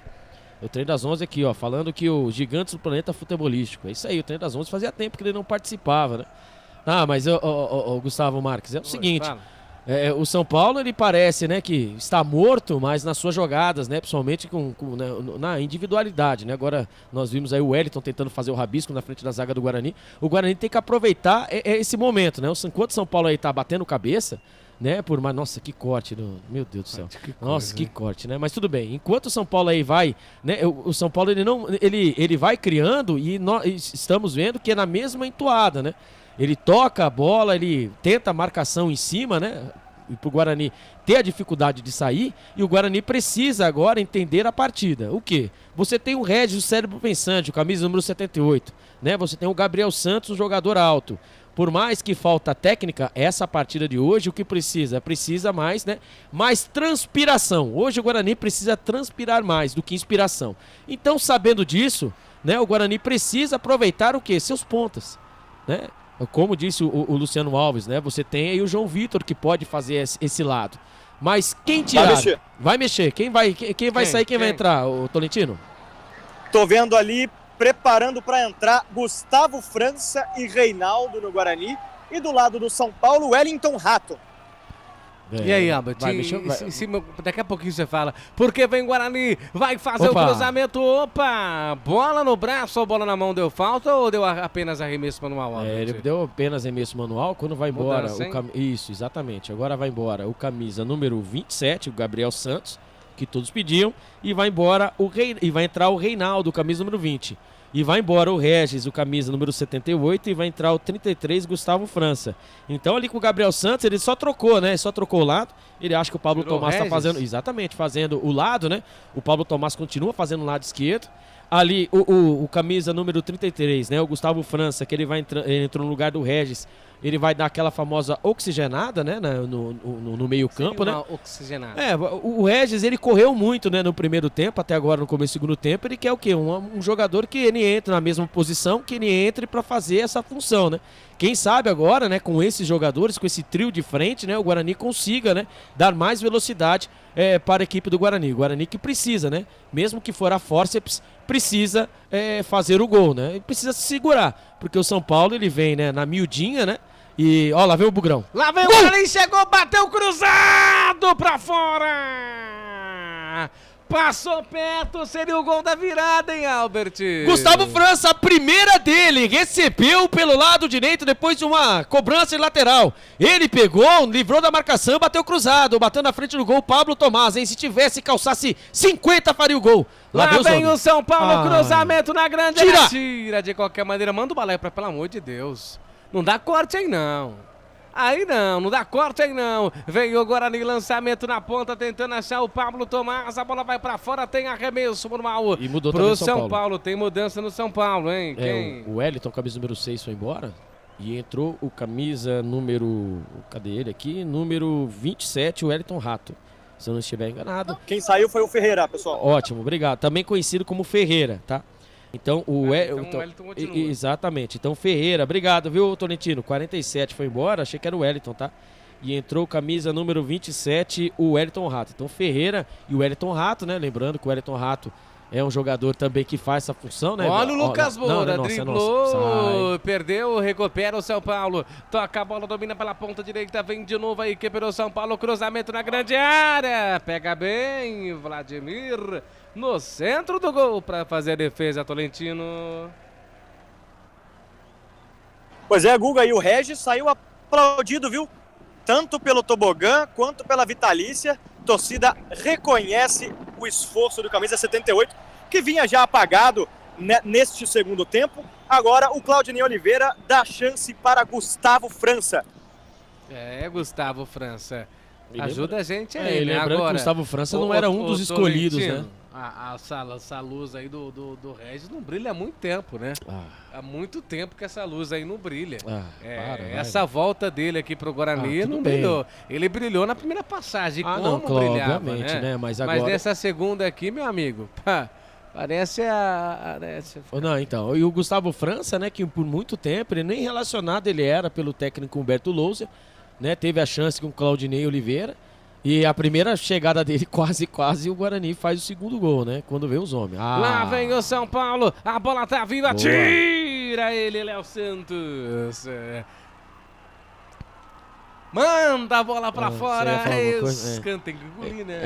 O treino das 11 aqui, ó, falando que o Gigantes do Planeta Futebolístico, é isso aí, o treino das 11 fazia tempo que ele não participava, né? Mas, Gustavo Marques, é o seguinte... o São Paulo, ele parece, né, que está morto, mas nas suas jogadas, né, principalmente na individualidade, né? Agora nós vimos aí o Wellington tentando fazer o rabisco na frente da zaga do Guarani. O Guarani tem que aproveitar esse momento, né? Enquanto o São Paulo aí tá batendo cabeça, né, nossa, que corte, meu Deus do céu. Que corte, né? Mas tudo bem. Enquanto o São Paulo aí vai, né, o São Paulo ele vai criando e nós estamos vendo que é na mesma entoada, né? Ele toca a bola, ele tenta a marcação em cima, né? E pro Guarani ter a dificuldade de sair. E o Guarani precisa agora entender a partida. O quê? Você tem o Regis, o cérebro pensante, o camisa número 78. Né? Você tem o Gabriel Santos, um jogador alto. Por mais que falta técnica, essa partida de hoje, o que precisa? Precisa mais, né? Mais transpiração. Hoje o Guarani precisa transpirar mais do que inspiração. Então, sabendo disso, né? O Guarani precisa aproveitar o quê? Seus pontas, né? Como disse o Luciano Alves, né? Você tem aí o João Vitor que pode fazer esse lado. Mas quem tirar... Vai mexer. Quem vai sair, quem vai entrar, o Tolentino? Tô vendo ali, preparando para entrar, Gustavo França e Reinaldo no Guarani. E do lado do São Paulo, Wellington Rato. E aí, Albert, daqui a pouquinho você fala, porque vem Guarani, vai fazer o cruzamento, bola no braço ou bola na mão, deu falta ou deu apenas arremesso manual? Albert? Ele deu apenas arremesso manual, quando vai embora, isso, exatamente, agora vai embora o camisa número 27, o Gabriel Santos, que todos pediam, e vai embora e vai entrar o Reinaldo, camisa número 20. E vai embora o Regis, o camisa número 78, e vai entrar o 33, Gustavo França. Então ali com o Gabriel Santos, ele só trocou, né? Só trocou o lado. Ele acha que o Pablo Tomás está fazendo, exatamente, fazendo o lado, né? O Pablo Tomás continua fazendo o lado esquerdo. Ali, o camisa número 33, né? O Gustavo França, que ele entrou no lugar do Regis. Ele vai dar aquela famosa oxigenada, né? No meio campo, né? Oxigenada. O Regis, ele correu muito, né? No primeiro tempo, até agora no começo do segundo tempo. Ele quer o quê? Um jogador que ele entre na mesma posição, que ele entre para fazer essa função, né? Quem sabe agora, né? Com esses jogadores, com esse trio de frente, né? O Guarani consiga, né? Dar mais velocidade para a equipe do Guarani. O Guarani que precisa, né? Mesmo que for a fórceps, precisa fazer o gol, né? Ele precisa se segurar, porque o São Paulo, ele vem, né? Na miudinha, né? E, ó, lá vem o Bugrão. Lá vem o Guarani, chegou, bateu cruzado pra fora. Passou perto, seria o gol da virada, hein, Albert? Gustavo França, a primeira dele, recebeu pelo lado direito depois de uma cobrança de lateral. Ele pegou, livrou da marcação, bateu cruzado, bateu na frente do gol Pablo Tomás, hein? Se tivesse, calçasse 50, faria o gol. Lá vem o São Paulo, cruzamento na grande área. Tira de qualquer maneira, manda o balé pelo amor de Deus. Não dá corte aí não. Aí não dá corte aí não. Veio o Guarani, lançamento na ponta, tentando achar o Pablo Tomás. A bola vai pra fora, tem arremesso normal. E mudou pro também São Paulo. Tem mudança no São Paulo, hein? Quem? O Wellington, camisa número 6, foi embora. E entrou o camisa número... Cadê ele aqui? Número 27, o Wellington Rato. Se eu não estiver enganado. Quem saiu foi o Ferreira, pessoal. Ótimo, obrigado. Também conhecido como Ferreira, tá? Então, o Wellington continua. Exatamente. Então, Ferreira, obrigado, viu, Tolentino? 47 foi embora, achei que era o Wellington, tá? E entrou camisa número 27, o Wellington Rato. Então, Ferreira e o Wellington Rato, né? Lembrando que o Wellington Rato é um jogador também que faz essa função, né? Olha o Lucas Moura, driblou, perdeu, recupera o São Paulo. Toca a bola, domina pela ponta direita, vem de novo aí, quebrou o São Paulo, cruzamento na grande área. Pega bem, Vladimir, no centro do gol para fazer a defesa, Tolentino. Pois é, Guga, e o Regis saiu aplaudido, viu? Tanto pelo tobogã quanto pela vitalícia. A torcida reconhece o esforço do camisa 78, que vinha já apagado neste segundo tempo. Agora o Claudinei Oliveira dá chance para Gustavo França. Gustavo França. Ajuda a gente aí, né? Lembrando Agora, que o Gustavo França não era um dos escolhidos, né? Essa luz aí do Regis não brilha há muito tempo, né? Há muito tempo que essa luz aí não brilha. Essa volta dele aqui pro Guarani não brilhou. Ele brilhou na primeira passagem, como brilhava, obviamente, né? Mas nessa segunda aqui, meu amigo, parece Não, então, e o Gustavo França, né, que por muito tempo, ele nem relacionado ele era pelo técnico Humberto Louser, né? Teve a chance com o Claudinei Oliveira. E a primeira chegada dele, quase, o Guarani faz o segundo gol, né? Quando vem os homens. Lá vem o São Paulo, a bola tá viva, tira ele, Léo Santos. Manda a bola pra fora. Tem que engolir, né?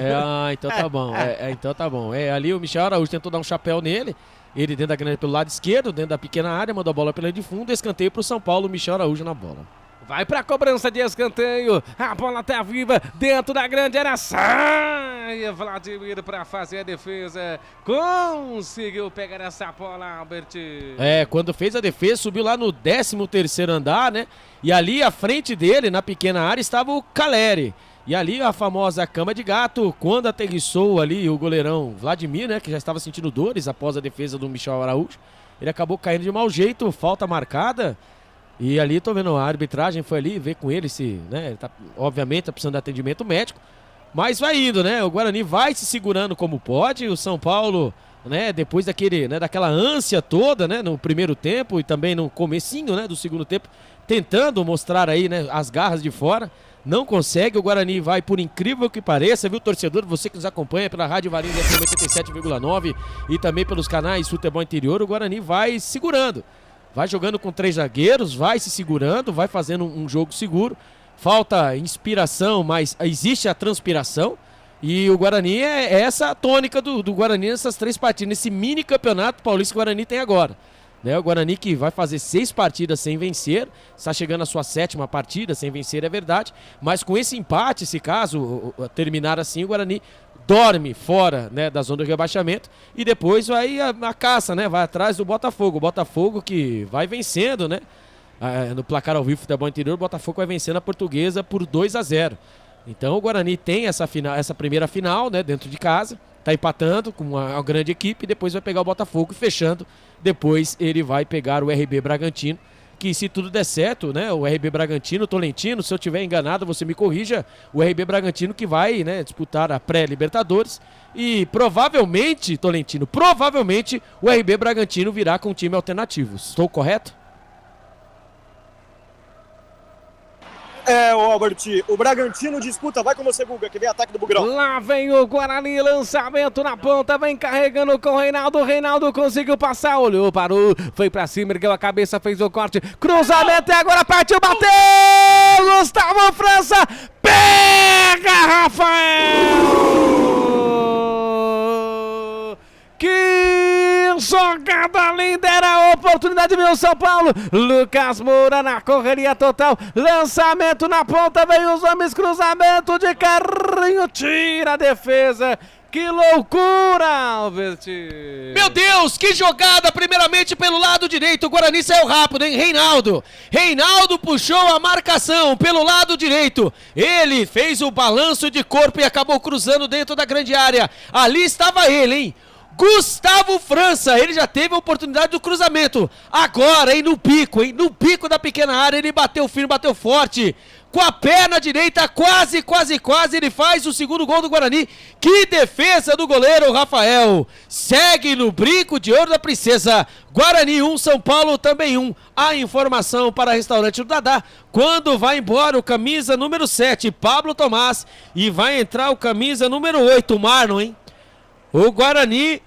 Então tá bom. Então tá bom. Ali o Michel Araújo tentou dar um chapéu nele. Ele dentro da grande pelo lado esquerdo, dentro da pequena área, mandou a bola pela de fundo, escanteio pro São Paulo, Michel Araújo na bola. Vai pra cobrança de escanteio. A bola tá viva dentro da grande área. Sai Vladimir pra fazer a defesa. Conseguiu pegar essa bola, Albert. Quando fez a defesa, subiu lá no 13º andar, né? E ali à frente dele, na pequena área, estava o Caleri. E ali a famosa cama de gato, quando aterrissou ali o goleirão Vladimir, né? Que já estava sentindo dores após a defesa do Michel Araújo. Ele acabou caindo de mau jeito, falta marcada. E ali, tô vendo, a arbitragem foi ali ver com ele se, né, ele tá, obviamente tá precisando de atendimento médico, mas vai indo, né, o Guarani vai se segurando como pode, o São Paulo, né, depois daquela ânsia toda, né, no primeiro tempo e também no comecinho, né, do segundo tempo, tentando mostrar aí, né, as garras de fora, não consegue, o Guarani vai, por incrível que pareça, viu, torcedor, você que nos acompanha pela Rádio Valinhos FM 87,9 e também pelos canais Futebol Interior, o Guarani vai segurando. Vai jogando com 3 zagueiros, vai se segurando, vai fazendo um jogo seguro. Falta inspiração, mas existe a transpiração. E o Guarani é essa a tônica do Guarani nessas 3 partidas, nesse mini campeonato paulista que o Guarani tem agora. Né? O Guarani que vai fazer 6 partidas sem vencer, está chegando à sua 7ª partida sem vencer, é verdade. Mas com esse empate, se caso terminar assim, o Guarani dorme fora, né, da zona do rebaixamento e depois vai a caça, né, vai atrás do Botafogo. O Botafogo que vai vencendo, né, no placar ao vivo Futebol Interior, o Botafogo vai vencendo a Portuguesa por 2-0. Então o Guarani tem essa primeira final, né, dentro de casa, tá empatando com uma grande equipe, depois vai pegar o Botafogo e fechando, depois ele vai pegar o RB Bragantino, que se tudo der certo, né, o RB Bragantino, Tolentino, se eu tiver enganado, você me corrija, o RB Bragantino que vai, né, disputar a pré-Libertadores e provavelmente, Tolentino, provavelmente o RB Bragantino virá com um time alternativo. Estou correto? Albert, o Bragantino disputa, vai com você, Guga, que vem ataque do Bugrão. Lá vem o Guarani, lançamento na ponta, vem carregando com o Reinaldo conseguiu passar, olhou, parou, foi pra cima, ergueu a cabeça, fez o corte, cruzamento e agora partiu, bateu, Gustavo França, pega, Rafael! Que jogada linda, era a oportunidade do São Paulo. Lucas Moura na correria total. Lançamento na ponta, veio os homens, cruzamento de carrinho, tira a defesa. Que loucura, Albert! Meu Deus, que jogada! Primeiramente pelo lado direito, o Guarani saiu rápido, hein? Reinaldo puxou a marcação pelo lado direito. Ele fez o balanço de corpo e acabou cruzando dentro da grande área. Ali estava ele, hein? Gustavo França, ele já teve a oportunidade do cruzamento. Agora, hein, no pico da pequena área, ele bateu firme, bateu forte. Com a perna direita, quase, ele faz o segundo gol do Guarani. Que defesa do goleiro Rafael. Segue no brinco de ouro da princesa. Guarani 1, São Paulo também 1. A informação para restaurante do Dadá. Quando vai embora o camisa número 7, Pablo Tomás. E vai entrar o camisa número 8, Marlon, hein? O Guarani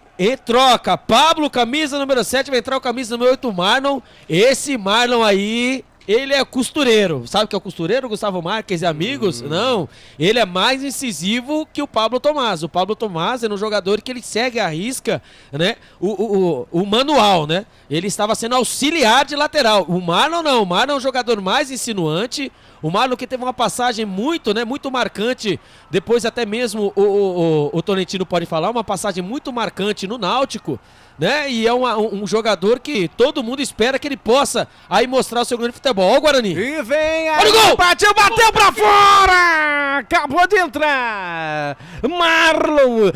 troca. Pablo, camisa número 7, vai entrar o camisa número 8, Marlon. Esse Marlon aí, ele é costureiro. Sabe o que é o costureiro, Gustavo Marques e amigos? Não, ele é mais incisivo que o Pablo Tomás. O Pablo Tomás é um jogador que ele segue à risca, né, o manual, né? Ele estava sendo auxiliar de lateral. O Marlon não, o Marlon é um jogador mais insinuante. O Marlon que teve uma passagem muito marcante, depois até mesmo o Tolentino pode falar, uma passagem muito marcante no Náutico, né? E é um jogador que todo mundo espera que ele possa aí mostrar o seu grande futebol. Ó o Guarani. E vem aí, bateu pra fora! Acabou de entrar! Marlon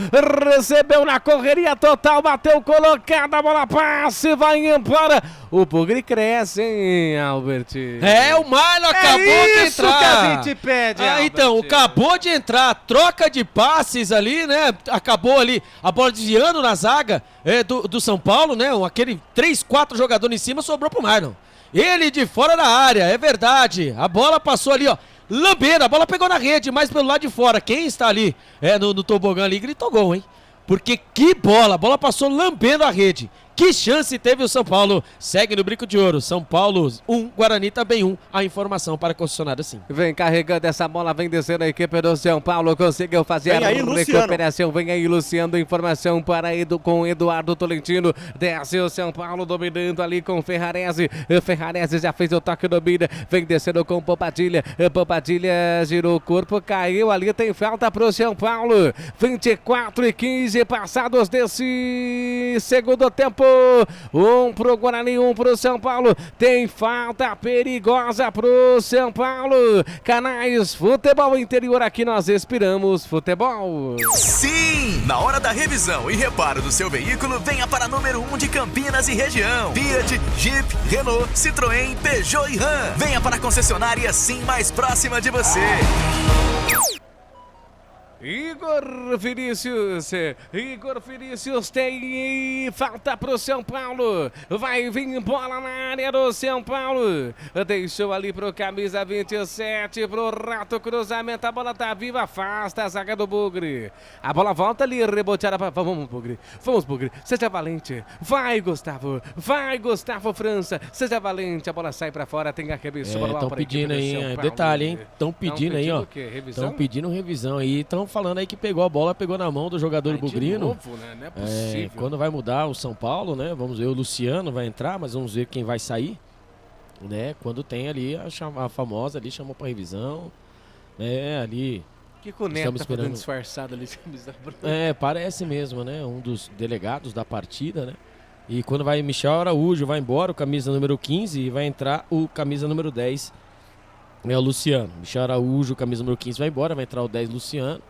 recebeu na correria total, bateu colocada, a bola passe, vai embora. O Bugre cresce, hein, Albert? O Marlon acabou de entrar. Isso que a gente pede, Albert. Então, acabou de entrar, troca de passes ali, né? Acabou ali a bola desviando na zaga do São Paulo, né? Aquele 3, 4 jogadores em cima, sobrou pro Marlon. Ele de fora da área, é verdade. A bola passou ali, ó. Lambeira, a bola pegou na rede, mas pelo lado de fora. Quem está ali no tobogã ali gritou gol, hein? Porque que bola, a bola passou lambendo a rede. Que chance teve o São Paulo. Segue no brinco de ouro. São Paulo 1, Guarani também 1. A informação para a concessionária sim. Vem carregando essa bola, vem descendo a equipe do São Paulo. Conseguiu fazer a recuperação. Vem aí, Luciano. Informação para com Eduardo Tolentino. Desce o São Paulo dominando ali com Ferrarese. Ferrarese já fez o toque do Bida. Vem descendo com Popadilha. Popadilha girou o corpo, caiu ali. Tem falta para o São Paulo. 24:15 passados desse segundo tempo. 1 pro Guarani, 1 pro São Paulo. Tem falta perigosa pro São Paulo. Canais Futebol Interior, aqui nós inspiramos futebol. Sim! Na hora da revisão e reparo do seu veículo, venha para a número 1 de Campinas e região. Fiat, Jeep, Renault, Citroën, Peugeot e Ram. Venha para a concessionária Sim mais próxima de você. Igor Vinícius tem falta pro São Paulo, vai vir bola na área do São Paulo, deixou ali pro camisa 27, pro Rato, cruzamento, a bola tá viva, afasta a zaga do Bugre, a bola volta ali, reboteada pra... Vamos Bugre, seja valente, vai Gustavo França, seja valente, a bola sai pra fora, tem arremesso. Estão pedindo aí, detalhe, hein, estão pedindo aí, ó, estão pedindo revisão aí, estão falando aí que pegou a bola, pegou na mão do jogador bugrino. Novo, né? Não é possível. Quando vai mudar o São Paulo, né? Vamos ver, o Luciano vai entrar, mas vamos ver quem vai sair, né? Quando tem ali a famosa ali, chamou pra revisão, né? Ali. Que o Neto tá fazendo disfarçado ali. Parece mesmo, né? Um dos delegados da partida, né? E quando vai Michel Araújo, vai embora o camisa número 15 e vai entrar o camisa número 10, o Luciano. Michel Araújo, camisa número 15 vai embora, vai entrar o 10, Luciano.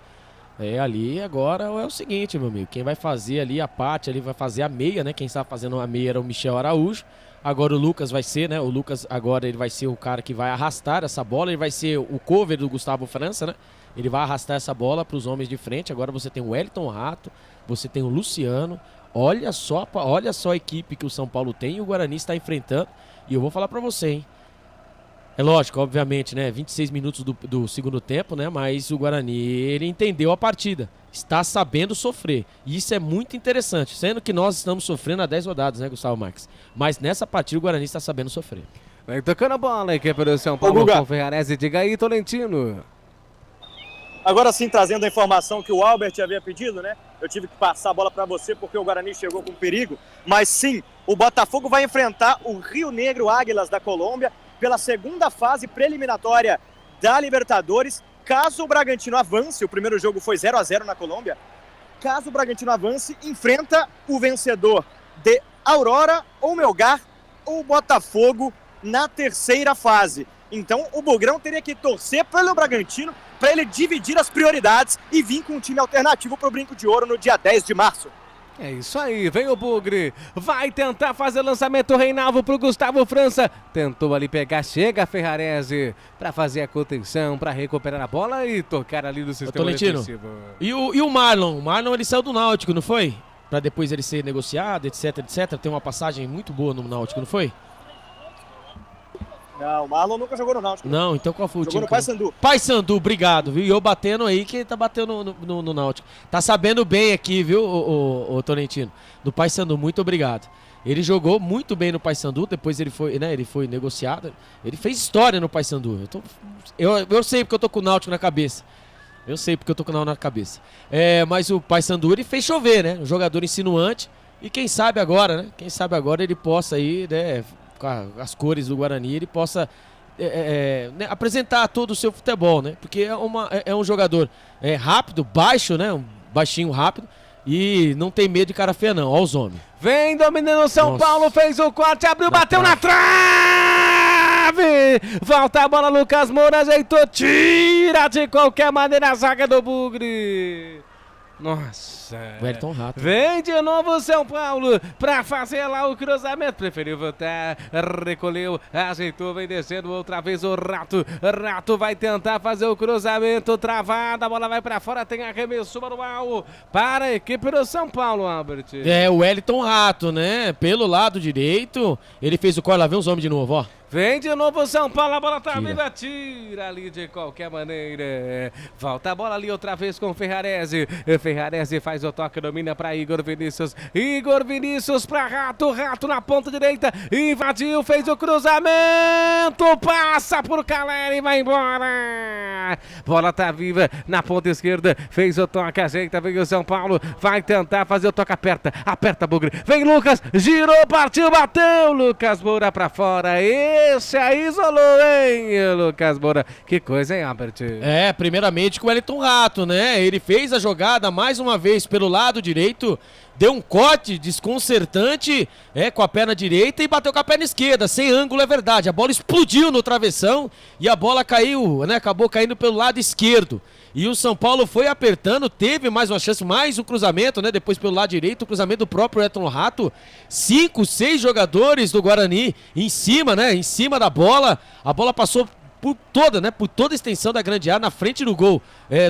Ali agora é o seguinte, meu amigo, quem vai fazer ali a parte, ali vai fazer a meia, né? Quem estava fazendo a meia era o Michel Araújo. Agora o Lucas vai ser, né? O Lucas agora ele vai ser o cara que vai arrastar essa bola, ele vai ser o cover do Gustavo França, né? Ele vai arrastar essa bola para os homens de frente. Agora você tem o Wellington Rato, você tem o Luciano. Olha só a equipe que o São Paulo tem e o Guarani está enfrentando. E eu vou falar para você, hein? É lógico, obviamente, né? 26 minutos do segundo tempo, né? Mas o Guarani, ele entendeu a partida. Está sabendo sofrer. E isso é muito interessante. Sendo que nós estamos sofrendo há 10 rodadas, né, Gustavo Marques? Mas nessa partida o Guarani está sabendo sofrer. Vem tocando a bola aqui para o São Paulo com o Ferrarese. Diga aí, Tolentino. Agora sim, trazendo a informação que o Albert havia pedido, né? Eu tive que passar a bola para você porque o Guarani chegou com perigo. Mas sim, o Botafogo vai enfrentar o Rio Negro Águilas da Colômbia pela segunda fase preliminatória da Libertadores. Caso o Bragantino avance, o primeiro jogo foi 0-0 na Colômbia. Caso o Bragantino avance, enfrenta o vencedor de Aurora ou Melgar ou Botafogo na terceira fase. Então o Bugrão teria que torcer pelo Bragantino para ele dividir as prioridades e vir com um time alternativo para o Brinco de Ouro no dia 10 de março. É isso aí, vem o Bugre, vai tentar fazer o lançamento Reinaldo pro Gustavo França, tentou ali pegar, chega a Ferrarese para fazer a contenção, para recuperar a bola e tocar ali no sistema defensivo. E o Marlon? O Marlon ele saiu do Náutico, não foi? Para depois ele ser negociado, etc, etc. Tem uma passagem muito boa no Náutico, não foi? Não, o Marlon nunca jogou no Náutico. Não, então qual foi o time? Jogou no Paysandu. Paysandu, obrigado, viu? E eu batendo aí, que tá batendo no Náutico. Tá sabendo bem aqui, viu, o Tolentino? No Paysandu, muito obrigado. Ele jogou muito bem no Paysandu, depois ele foi, né, ele foi negociado. Ele fez história no Paysandu. Eu sei porque eu tô com o Náutico na cabeça. Eu sei porque eu tô com o Náutico na cabeça. Mas o Paysandu, ele fez chover, né? Um jogador insinuante. E quem sabe agora, né? Quem sabe agora ele possa aí, né, com as cores do Guarani, ele possa né, apresentar todo o seu futebol, né? Porque é um jogador rápido, baixo, né? Um baixinho rápido e não tem medo de cara feia não, ó os homens. Vem dominando o São Paulo, fez o corte, abriu, bateu na trave! Volta a bola, Lucas Moura ajeitou, tira de qualquer maneira a zaga do Bugre. Nossa. Wellington Rato. Vem de novo o São Paulo pra fazer lá o cruzamento. Preferiu voltar, recolheu, ajeitou, vem descendo outra vez o Rato. Rato vai tentar fazer o cruzamento, travada, a bola vai pra fora, tem arremesso manual para a equipe do São Paulo, Albert. O Wellington Rato, né? Pelo lado direito, ele fez o corte, lá vem os homens de novo, ó. Vem de novo o São Paulo, a bola tá viva, tira ali de qualquer maneira. Volta a bola ali outra vez com o Ferrarese. Ferrarese faz o toque, domina para Igor Vinícius. Igor Vinícius para Rato, Rato na ponta direita, invadiu, fez o cruzamento, passa por Caleri e vai embora. Bola tá viva na ponta esquerda, fez o toque, ajeita, vem o São Paulo, vai tentar fazer o toque, aperta Bugre. Vem Lucas, girou, partiu, bateu, Lucas Moura para fora. Esse aí isolou, hein, Lucas Moura. Que coisa, hein, Albert? Primeiramente com o Wellington Rato, né? Ele fez a jogada mais uma vez pelo lado direito, deu um corte desconcertante com a perna direita e bateu com a perna esquerda, sem ângulo, é verdade. A bola explodiu no travessão e a bola caiu, né? Acabou caindo pelo lado esquerdo. E o São Paulo foi apertando, teve mais uma chance, mais um cruzamento, né? Depois pelo lado direito, o cruzamento do próprio Wellington Rato. 5, 6 jogadores do Guarani em cima, né? Em cima da bola. A bola passou por toda, né? Por toda a extensão da grande área, na frente do gol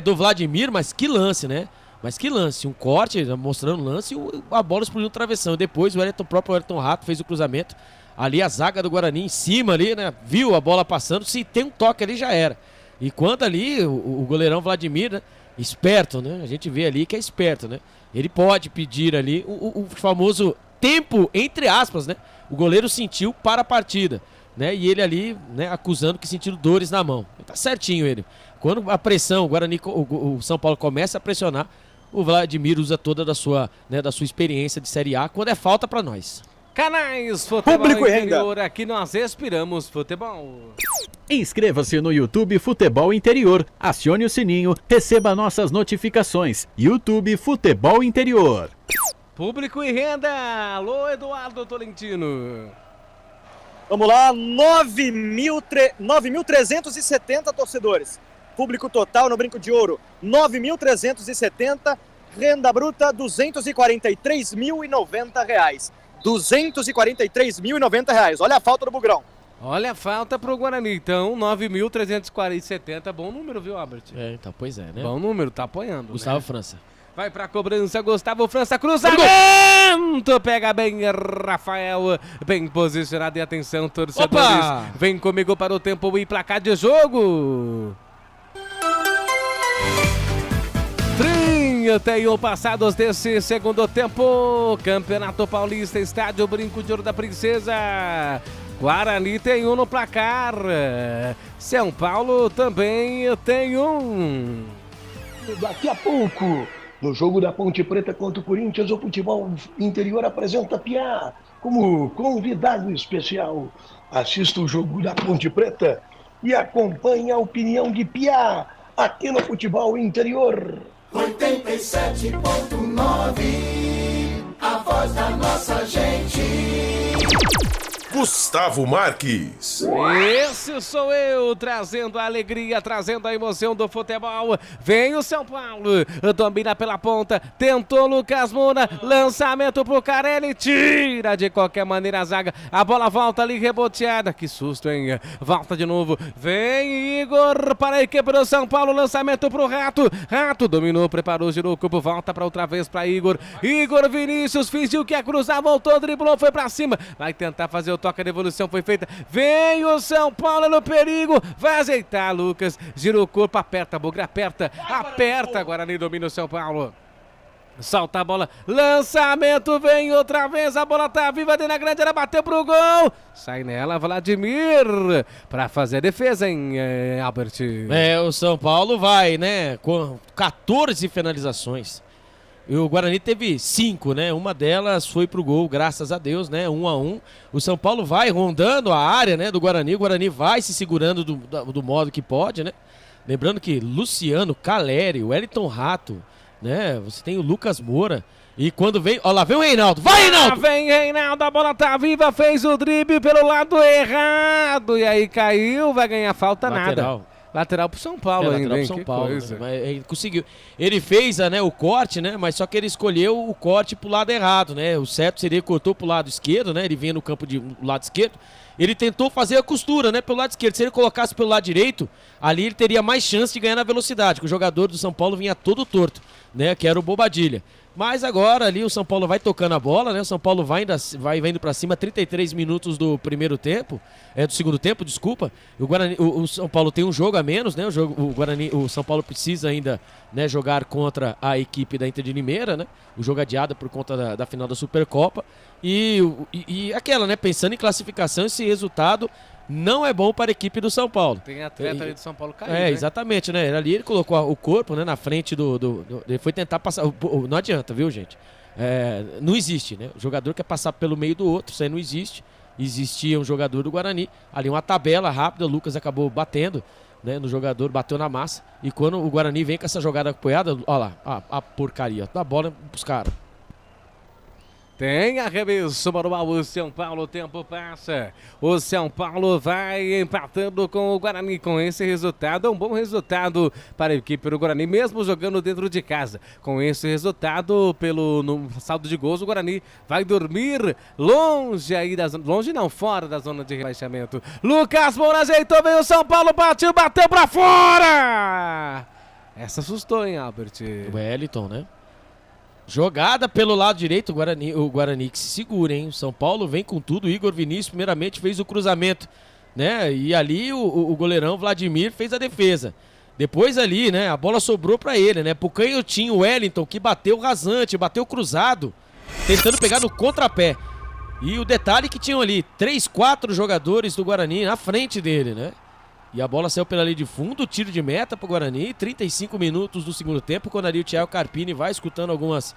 do Vladimir. Mas que lance, né? Mas que lance, um corte, mostrando o lance e a bola explodiu no travessão. Depois o próprio Wellington Rato fez o cruzamento. Ali a zaga do Guarani em cima ali, né? Viu a bola passando, se tem um toque ali já era. E quando ali o goleirão Vladimir, né? Esperto, né? A gente vê ali que é esperto, né? Ele pode pedir ali o famoso tempo, entre aspas, né? O goleiro sentiu para a partida, né? E ele ali, né? Acusando que sentiu dores na mão. Tá certinho ele. Quando a pressão, o Guarani, o São Paulo começa a pressionar, o Vladimir usa toda da sua experiência de Série A, quando é falta para nós. Canais Futebol Interior, aqui nós respiramos futebol. Inscreva-se no YouTube Futebol Interior, acione o sininho, receba nossas notificações. YouTube Futebol Interior. Público e renda, alô Eduardo Tolentino. Vamos lá, 9.370 torcedores. público total no Brinco de Ouro, 9.370, renda bruta, R$ 243.090. R$ 243.090. Olha a falta do Bugrão. Olha a falta pro Guarani, então, 9.370, bom número, viu, Albert? Então, pois é, né? Bom número, tá apoiando. Gustavo né? França. Vai pra cobrança, Gustavo França, cruzamento! Pega bem, Rafael, bem posicionado e atenção, torcedores. Opa! Vem comigo para o tempo e placar de jogo. 31 passados desse segundo tempo, Campeonato Paulista, Estádio Brinco de Ouro da Princesa. Guarani tem um no placar, São Paulo também tem um. Daqui a pouco, no jogo da Ponte Preta contra o Corinthians, o Futebol Interior apresenta Piá como convidado especial. Assista o jogo da Ponte Preta e acompanhe a opinião de Piá aqui no Futebol Interior. 87.9, a voz da nossa gente. Gustavo Marques. Esse sou eu, trazendo a alegria, trazendo a emoção do futebol. Vem o São Paulo, domina pela ponta, tentou Lucas Moura, lançamento pro Carelli, tira de qualquer maneira a zaga, a bola volta ali reboteada, que susto, hein? Volta de novo, vem Igor para a equipe do São Paulo, lançamento pro Rato, Rato dominou, preparou, girou o corpo, volta para outra vez para Igor, Igor Vinícius fingiu que ia cruzar, voltou, driblou, foi pra cima, vai tentar fazer o toque, a devolução foi feita, vem o São Paulo no perigo, vai azeitar Lucas, gira o corpo, aperta, Bugra, aperta, Guarani domina o São Paulo. Solta a bola, lançamento, vem outra vez, a bola tá viva dentro da grande, ela bateu pro gol, sai nela Vladimir, pra fazer a defesa, hein, Albert? O São Paulo vai, né, com 14 finalizações. E o Guarani teve 5, né? Uma delas foi pro gol, graças a Deus, né? 1-1. O São Paulo vai rondando a área, né, do Guarani. O Guarani vai se segurando do modo que pode, né? Lembrando que Luciano, Caleri, Wellington Rato, né? Você tem o Lucas Moura. E quando vem... Ó lá, vem o Reinaldo. Vai, Reinaldo! Vem Reinaldo, a bola tá viva, fez o drible pelo lado errado. E aí caiu, vai ganhar falta, lateral. Nada. Lateral pro São Paulo ainda, lateral pro São Paulo, né? Mas ele conseguiu. Ele fez, né, o corte, né? Mas só que ele escolheu o corte pro lado errado, né? O certo seria que cortou pro lado esquerdo, né? Ele vinha no campo do lado esquerdo. Ele tentou fazer a costura, né, pelo lado esquerdo. Se ele colocasse pelo lado direito, ali ele teria mais chance de ganhar na velocidade, que o jogador do São Paulo vinha todo torto, né? Que era o Bobadilha. Mas agora ali o São Paulo vai tocando a bola, né? O São Paulo vai indo pra cima, 33 minutos do primeiro tempo, do segundo tempo, desculpa. O São Paulo tem um jogo a menos, né? O São Paulo precisa ainda, né, jogar contra a equipe da Inter de Limeira, né? O jogo adiado por conta da final da Supercopa. E aquela, né? Pensando em classificação, esse resultado não é bom para a equipe do São Paulo. Tem atleta ali do São Paulo caindo, né? Exatamente, né? Ali ele colocou o corpo, né, na frente ele foi tentar passar. Não adianta, viu, gente? Não existe, né? O jogador quer passar pelo meio do outro, isso aí não existe. Existia um jogador do Guarani, ali uma tabela rápida, o Lucas acabou batendo, né, no jogador, bateu na massa. E quando o Guarani vem com essa jogada apoiada, olha lá, a porcaria, dá bola pros caras. Tem arremesso manual, o São Paulo, o tempo passa. O São Paulo vai empatando com o Guarani. Com esse resultado, é um bom resultado para a equipe do Guarani, mesmo jogando dentro de casa. Com esse resultado, no saldo de gols, o Guarani vai dormir longe aí longe não, fora da zona de rebaixamento. Lucas Moura ajeitou, veio o São Paulo, bateu pra fora! Essa assustou, hein, Albert? O Wellington, né? Jogada pelo lado direito, o Guarani que se segura, hein? O São Paulo vem com tudo, o Igor Vinícius primeiramente fez o cruzamento, né? E ali o goleirão Vladimir fez a defesa. Depois ali, né, a bola sobrou pra ele, né? Pro canhotinho, o Wellington, que bateu rasante, bateu cruzado, tentando pegar no contrapé. E o detalhe que tinham ali 3, 4 jogadores do Guarani na frente dele, né? E a bola saiu pela linha de fundo, tiro de meta pro Guarani, 35 minutos do segundo tempo, quando ali o Thiago Carpini vai escutando algumas,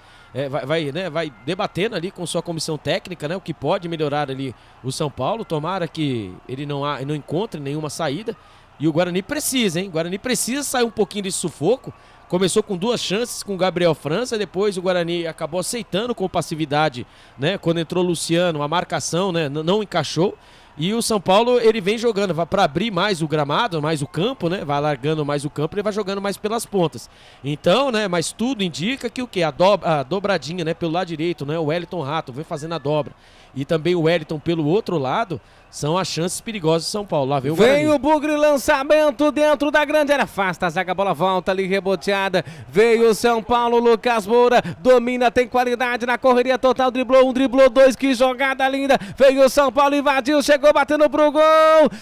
vai debatendo ali com sua comissão técnica, né, o que pode melhorar ali o São Paulo, tomara que ele não encontre nenhuma saída, e o Guarani precisa, hein, o Guarani precisa sair um pouquinho desse sufoco. Começou com 2 chances com o Gabriel França, depois o Guarani acabou aceitando com passividade, né, quando entrou o Luciano, a marcação, né, não encaixou. E o São Paulo, ele vem jogando para abrir mais o gramado, mais o campo, né? Vai largando mais o campo, ele vai jogando mais pelas pontas. Então, né? Mas tudo indica que o quê? A dobradinha, né? Pelo lado direito, né? O Wellington Rato vem fazendo a dobra. E também o Wellington pelo outro lado, são as chances perigosas de São Paulo. Lá vem o Guarani. Vem o Bugre, lançamento dentro da grande área. Afasta a zaga, a bola volta ali, reboteada. Veio o São Paulo, Lucas Moura. Domina, tem qualidade na correria total. Driblou um, driblou dois. Que jogada linda. Veio o São Paulo, invadiu, chegou batendo pro gol.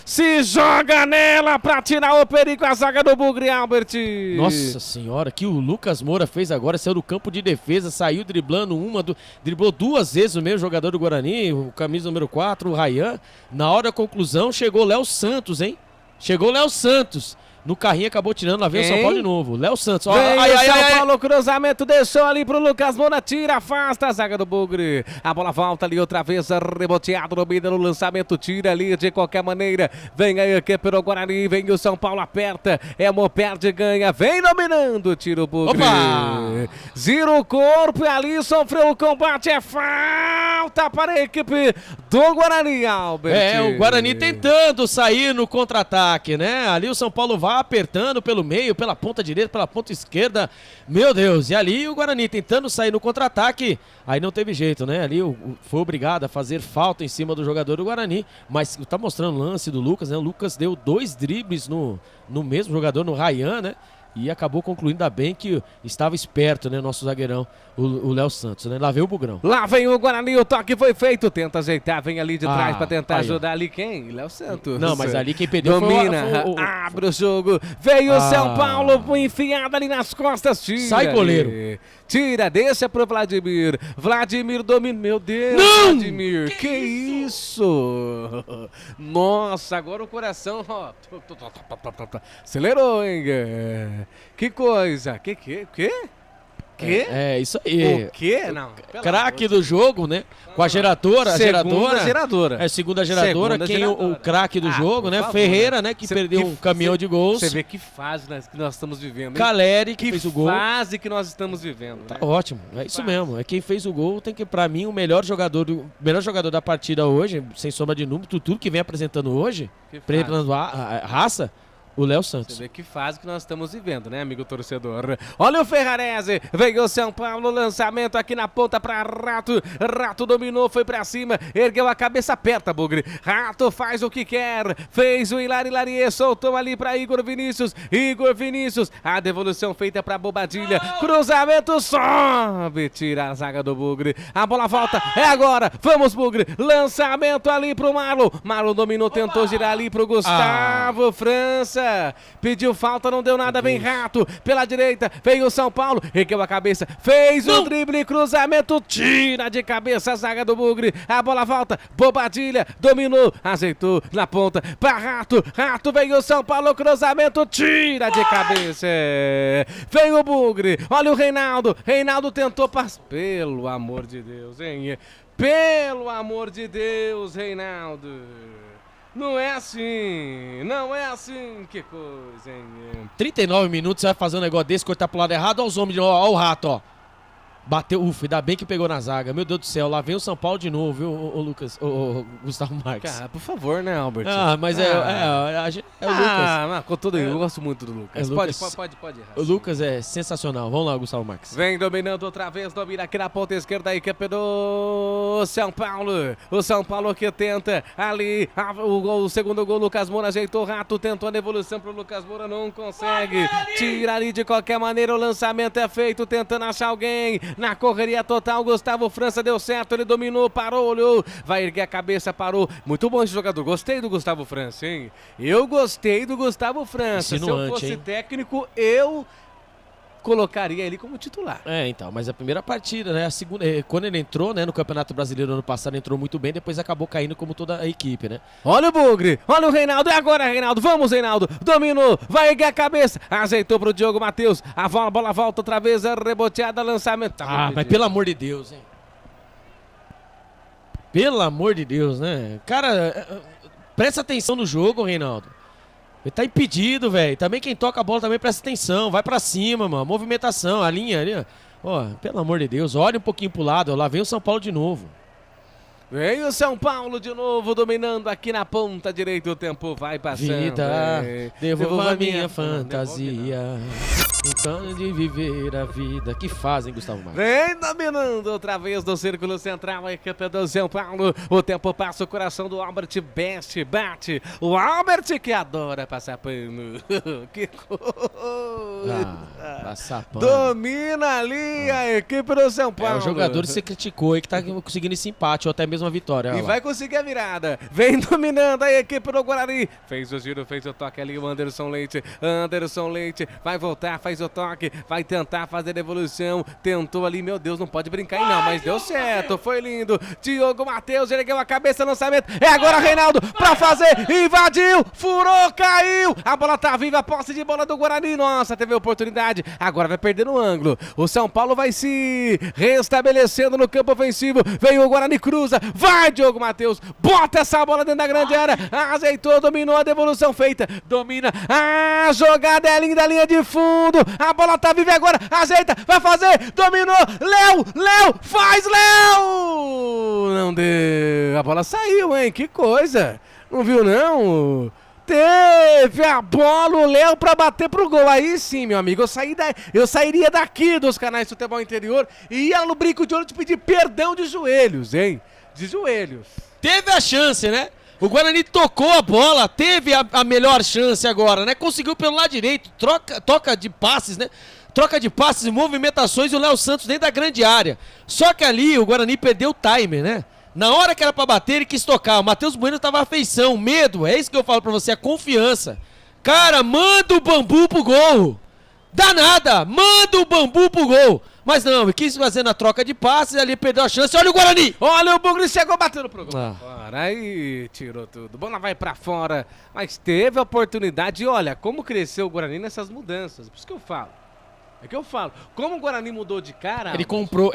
Se joga nela pra tirar o perigo. A zaga do Bugre, Albert. Nossa senhora, que o Lucas Moura fez agora. Saiu do campo de defesa, saiu driblando driblou duas vezes o mesmo jogador do Guarani, o camisa número 4, o Ryan. Na hora da conclusão, chegou o Léo Santos, hein? Chegou o Léo Santos. No carrinho acabou tirando, lá vem o São Paulo de novo. Léo Santos. Ó, São Paulo, cruzamento, deixou ali pro Lucas Moura, tira, afasta a zaga do Bugre. A bola volta ali outra vez, reboteado no meio do lançamento, tira ali de qualquer maneira. Vem aí aqui pelo Guarani, vem o São Paulo, aperta, perde, ganha, vem dominando, tira o Bugre. Opa! Gira o corpo e ali sofreu o combate, é falta para a equipe do Guarani, Albert. O Guarani tentando sair no contra-ataque, né? Ali o São Paulo vai apertando pelo meio, pela ponta direita, pela ponta esquerda, meu Deus, e ali o Guarani tentando sair no contra-ataque, aí não teve jeito, né, ali foi obrigado a fazer falta em cima do jogador do Guarani, mas tá mostrando o lance do Lucas, né, o Lucas deu 2 dribles no mesmo jogador, no Ryan, né, e acabou concluindo ainda bem que estava esperto, né, nosso zagueirão, o Léo Santos, né? Lá vem o Bugrão. Lá vem o Guarani, o toque foi feito, tenta ajeitar, vem ali de trás para tentar ajudar ali quem? Léo Santos. Não, mas ali quem perdeu domina, abre o jogo, veio o São Paulo, enfiado ali nas costas, tira. Sai goleiro. Tira, deixa pro Vladimir. Vladimir domina, meu Deus. Não! Vladimir, que isso? Nossa, agora o coração, ó, acelerou, hein? Que coisa, que? Isso aí. O quê? Não. Craque do jogo, né? Com a geradora. Segunda geradora. Segunda geradora. O craque do jogo, né? Favor, Ferreira, né? Que perdeu um caminhão de gols. Você vê que fase que nós estamos vivendo. Caleri, que fez o gol. Que fase que nós estamos vivendo. Tá ótimo. É isso mesmo. É quem fez o gol tem que, pra mim, o melhor jogador da partida hoje, sem sombra de número, tudo que vem apresentando hoje, apresentando a raça, o Léo Santos. Você vê que fase que nós estamos vivendo, né, amigo torcedor? Olha o Ferrarese, veio o São Paulo, lançamento aqui na ponta para Rato. Rato dominou, foi pra cima, ergueu a cabeça, aperta, Bugre. Rato faz o que quer, fez o Hilari, soltou ali para Igor Vinícius. A devolução feita para Bobadilha. Cruzamento, sobe, tira a zaga do Bugre. A bola volta, é agora, vamos, Bugre. Lançamento ali pro Marlon. Marlon dominou, tentou girar ali pro Gustavo França. Pediu falta, não deu nada, vem Rato pela direita, veio o São Paulo, ergueu a cabeça, fez o drible, cruzamento, tira de cabeça a zaga do Bugre, a bola volta, Bobadilha, dominou, ajeitou na ponta, pra Rato, veio o São Paulo, cruzamento, tira de cabeça, vem o Bugre, olha o Reinaldo tentou passar, pelo amor de Deus, hein, pelo amor de Deus, Reinaldo. Não é assim, que coisa, hein? 39 minutos, você vai fazer um negócio desse, cortar pro lado errado, olha os homens, olha o Rato, ó. Bateu, ainda bem que pegou na zaga. Meu Deus do céu, lá vem o São Paulo de novo, viu, o Lucas, o Gustavo Marques. Cara, por favor, né, Albert? Mas é o Lucas. Mas com todo eu gosto muito do Lucas. Pode errar. O Lucas é sensacional. Vamos lá, Gustavo Marques. Vem dominando outra vez, domina aqui na ponta esquerda, aí, campeão do São Paulo. O São Paulo que tenta ali, o segundo gol, Lucas Moura ajeitou o Rato, tentou a devolução pro Lucas Moura, não consegue. Tira ali de qualquer maneira, o lançamento é feito, tentando achar alguém. Na correria total, Gustavo França deu certo, ele dominou, parou, olhou, vai erguer a cabeça, parou. Muito bom esse jogador, gostei do Gustavo França, hein? Eu gostei do Gustavo França. Se eu fosse técnico, eu colocaria ele como titular. Então, mas a primeira partida, né, a segunda, quando ele entrou, né, no Campeonato Brasileiro ano passado, entrou muito bem, depois acabou caindo como toda a equipe, né? Olha o Bugre, olha o Reinaldo, é agora, Reinaldo, vamos, Reinaldo, dominou, vai erguer a cabeça, ajeitou pro Diogo Matheus, a bola volta outra vez, reboteada, lançamento. Mas pelo amor de Deus, hein? Pelo amor de Deus, né? Cara, presta atenção no jogo, Reinaldo. Ele tá impedido, velho. Também quem toca a bola também presta atenção. Vai pra cima, mano. Movimentação, a linha ali, ó. Pelo amor de Deus, olha um pouquinho pro lado. Ó. Lá vem o São Paulo de novo. Vem o São Paulo de novo, dominando aqui na ponta direita, o tempo vai passando. Vida, devolva minha fantasia. Então de viver a vida. Que fazem, Gustavo Marques? Vem dominando outra vez do círculo central, a equipe do São Paulo. O tempo passa, o coração do Albert bate. O Albert que adora passar pano. Que coisa. Passar pano. Domina ali a equipe do São Paulo. O jogador que você criticou aí que tá conseguindo esse empate ou até mesmo a vitória. E vai conseguir a virada. Vem dominando a equipe do Guarani. Fez o giro, fez o toque ali o Anderson Leite. Vai voltar, faz o toque. Vai tentar fazer a devolução. Tentou ali, meu Deus, não pode brincar aí não. Mas deu certo, foi lindo. Diogo Matheus, ergueu a cabeça, lançamento. É agora Reinaldo pra fazer. Invadiu, furou, caiu. A bola tá viva, a posse de bola do Guarani. Nossa, teve a oportunidade. Agora vai perder no ângulo. O São Paulo vai se restabelecendo no campo ofensivo. Veio o Guarani, cruza. Vai, Diogo Matheus. Bota essa bola dentro da grande área. Ajeitou, dominou, a devolução feita. Domina. A jogada é linda, linha de fundo. A bola tá viva agora. Ajeita, vai fazer. Dominou. Léo, faz, Léo. Não deu. A bola saiu, hein? Que coisa. Não viu, não? Teve a bola, o Léo pra bater pro gol. Aí sim, meu amigo, eu sairia daqui dos canais do Futebol Interior e ia no brinco de olho te pedir perdão de joelhos, hein? De joelhos. Teve a chance, né? O Guarani tocou a bola, teve a melhor chance agora, né? Conseguiu pelo lado direito, toca de passes, né? Troca de passes e movimentações e o Léo Santos dentro da grande área. Só que ali o Guarani perdeu o timer, né? Na hora que era pra bater, ele quis tocar. O Matheus Bueno tava afeição, medo. É isso que eu falo pra você, a confiança. Cara, manda o bambu pro gol. Dá nada, manda o bambu pro gol. Mas não, ele quis fazer na troca de passes, ali perdeu a chance. Olha o Guarani! Olha o Bugre, chegou batendo pro gol. Aí tirou tudo. Bola vai pra fora. Mas teve a oportunidade. E olha, como cresceu o Guarani nessas mudanças. Por isso que eu falo. É que eu falo, como o Guarani mudou de cara... Ele comprou,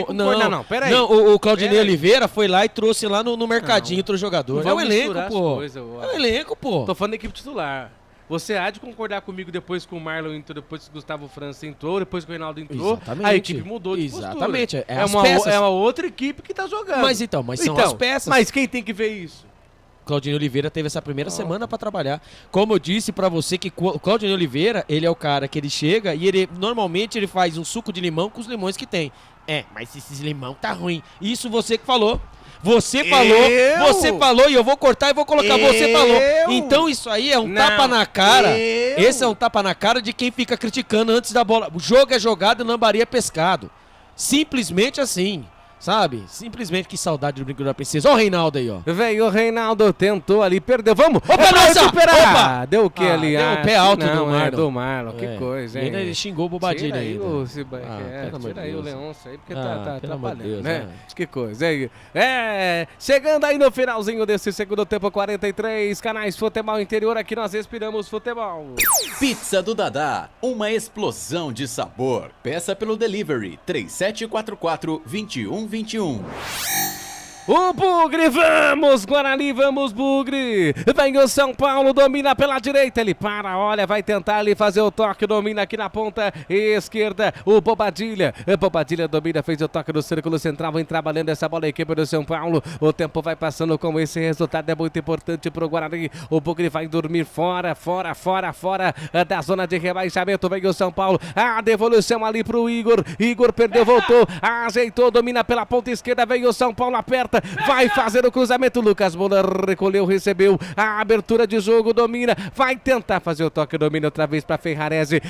Não, peraí. Não, o Claudinei Oliveira foi lá e trouxe lá no mercadinho outro jogador. É o elenco, pô. É o elenco, pô. Tô falando da equipe titular. Você há de concordar comigo depois que o Marlon entrou, depois que o Gustavo França entrou, depois que o Reinaldo entrou, exatamente. A equipe mudou de postura. Exatamente. É uma outra equipe que tá jogando. Mas são as peças. Mas quem tem que ver isso? Claudinei Oliveira teve essa primeira semana pra trabalhar. Como eu disse pra você que o Claudinei Oliveira, ele é o cara que ele chega e ele normalmente ele faz um suco de limão com os limões que tem. Mas esses limão tá ruim. Isso você que falou. Você falou e eu vou cortar e vou colocar você falou. Então isso aí é um tapa na cara. Esse é um tapa na cara de quem fica criticando antes da bola. O jogo é jogado e lambaria é pescado. Simplesmente assim. Sabe? Simplesmente que saudade do brinco da princesa. Ó o Reinaldo aí, ó. Veio o Reinaldo, tentou ali, perdeu. Vamos! Opa, nossa! Opa! Deu o que ali? Deu o pé alto não, do Marlon. Do Marlon, que coisa, hein? Ele xingou o Bobadilha aí. Tira aí o Leôncio aí, porque tá atrapalhando, Deus, né? Que coisa, hein? Chegando aí no finalzinho desse segundo tempo, 43, canais Futebol Interior, aqui nós respiramos futebol. Pizza do Dadá, uma explosão de sabor. Peça pelo delivery 3744-2121. O Bugre, vamos Guarani, vamos Bugre, vem o São Paulo, domina pela direita, ele para, olha, vai tentar ali fazer o toque, domina aqui na ponta esquerda, o Bobadilha domina, fez o toque no círculo central, vem trabalhando essa bola, a equipe do São Paulo, o tempo vai passando com esse resultado, é muito importante pro Guarani, o Bugre vai dormir fora da zona de rebaixamento, vem o São Paulo, a devolução ali pro Igor perdeu, voltou, ajeitou, domina pela ponta esquerda, vem o São Paulo, aperta, vai fazer o cruzamento, Lucas Moura recolheu, recebeu a abertura de jogo, domina, vai tentar fazer o toque, domina outra vez para Ferrarese,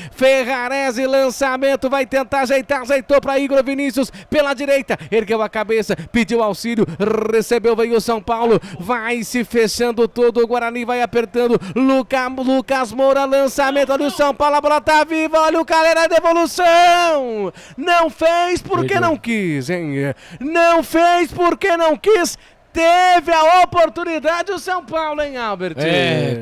lançamento, vai tentar ajeitar, ajeitou para Igor Vinícius, pela direita, ergueu a cabeça, pediu auxílio, recebeu, veio o São Paulo, vai se fechando todo, o Guarani vai apertando, Lucas Moura, lançamento ali o São Paulo, a bola tá viva, olha o Calera, devolução, não fez porque não quis, hein, não fez porque não quis, teve a oportunidade o São Paulo, hein, Albert?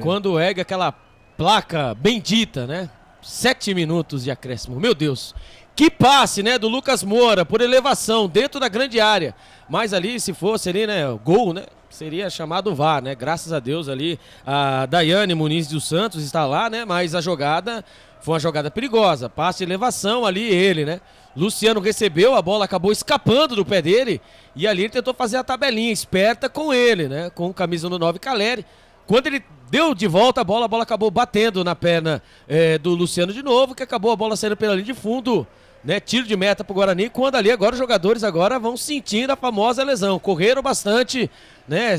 Quando ergue aquela placa bendita, né? 7 minutos de acréscimo, meu Deus. Que passe, né, do Lucas Moura, por elevação, dentro da grande área. Mas ali, se fosse ali, né, gol, né, seria chamado VAR, né? Graças a Deus ali, a Daiane Muniz dos Santos está lá, né? Mas a jogada Foi uma jogada perigosa, passe de elevação ali, ele, né? Luciano recebeu, a bola acabou escapando do pé dele e ali ele tentou fazer a tabelinha esperta com ele, né? Com o camisa no 9, Caleri. Quando ele deu de volta a bola acabou batendo na perna do Luciano de novo, que acabou a bola saindo pela linha de fundo, né? Tiro de meta pro Guarani, quando ali agora os jogadores agora vão sentindo a famosa lesão. Correram bastante, né?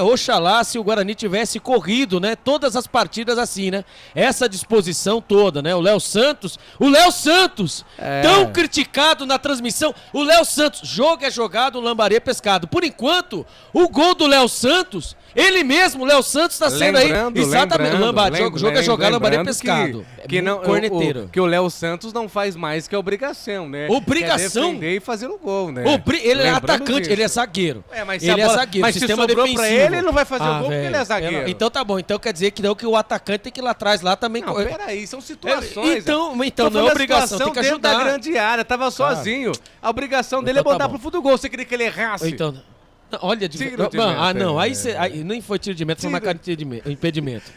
Oxalá se o Guarani tivesse corrido, né? Todas as partidas assim, né? Essa disposição toda, né? O Léo Santos, tão criticado na transmissão. O Léo Santos, jogo é jogado, Lambari é pescado. Por enquanto, o gol do Léo Santos, ele mesmo, o Léo Santos, está sendo exatamente, jogo é jogado, Lambari é pescado. Que não, corneteiro. Que o Léo Santos não faz mais que a obrigação, né? Obrigação? É defender e fazer o gol, né? Ele é atacante, ele é zagueiro. Mas ele é zagueiro. Mas se sistema sobrou defensivo. Pra ele não vai fazer o gol porque ele é zagueiro. Então tá bom. Então quer dizer que não, que o atacante tem que ir lá atrás, lá também. Não, peraí, são situações. Então não é obrigação, tem que ajudar. Dentro da grande área, tava sozinho. A obrigação dele é botar pro fundo do gol. Você queria que ele errasse? Então... Olha, aí nem foi tiro de meta, foi marcado impedimento.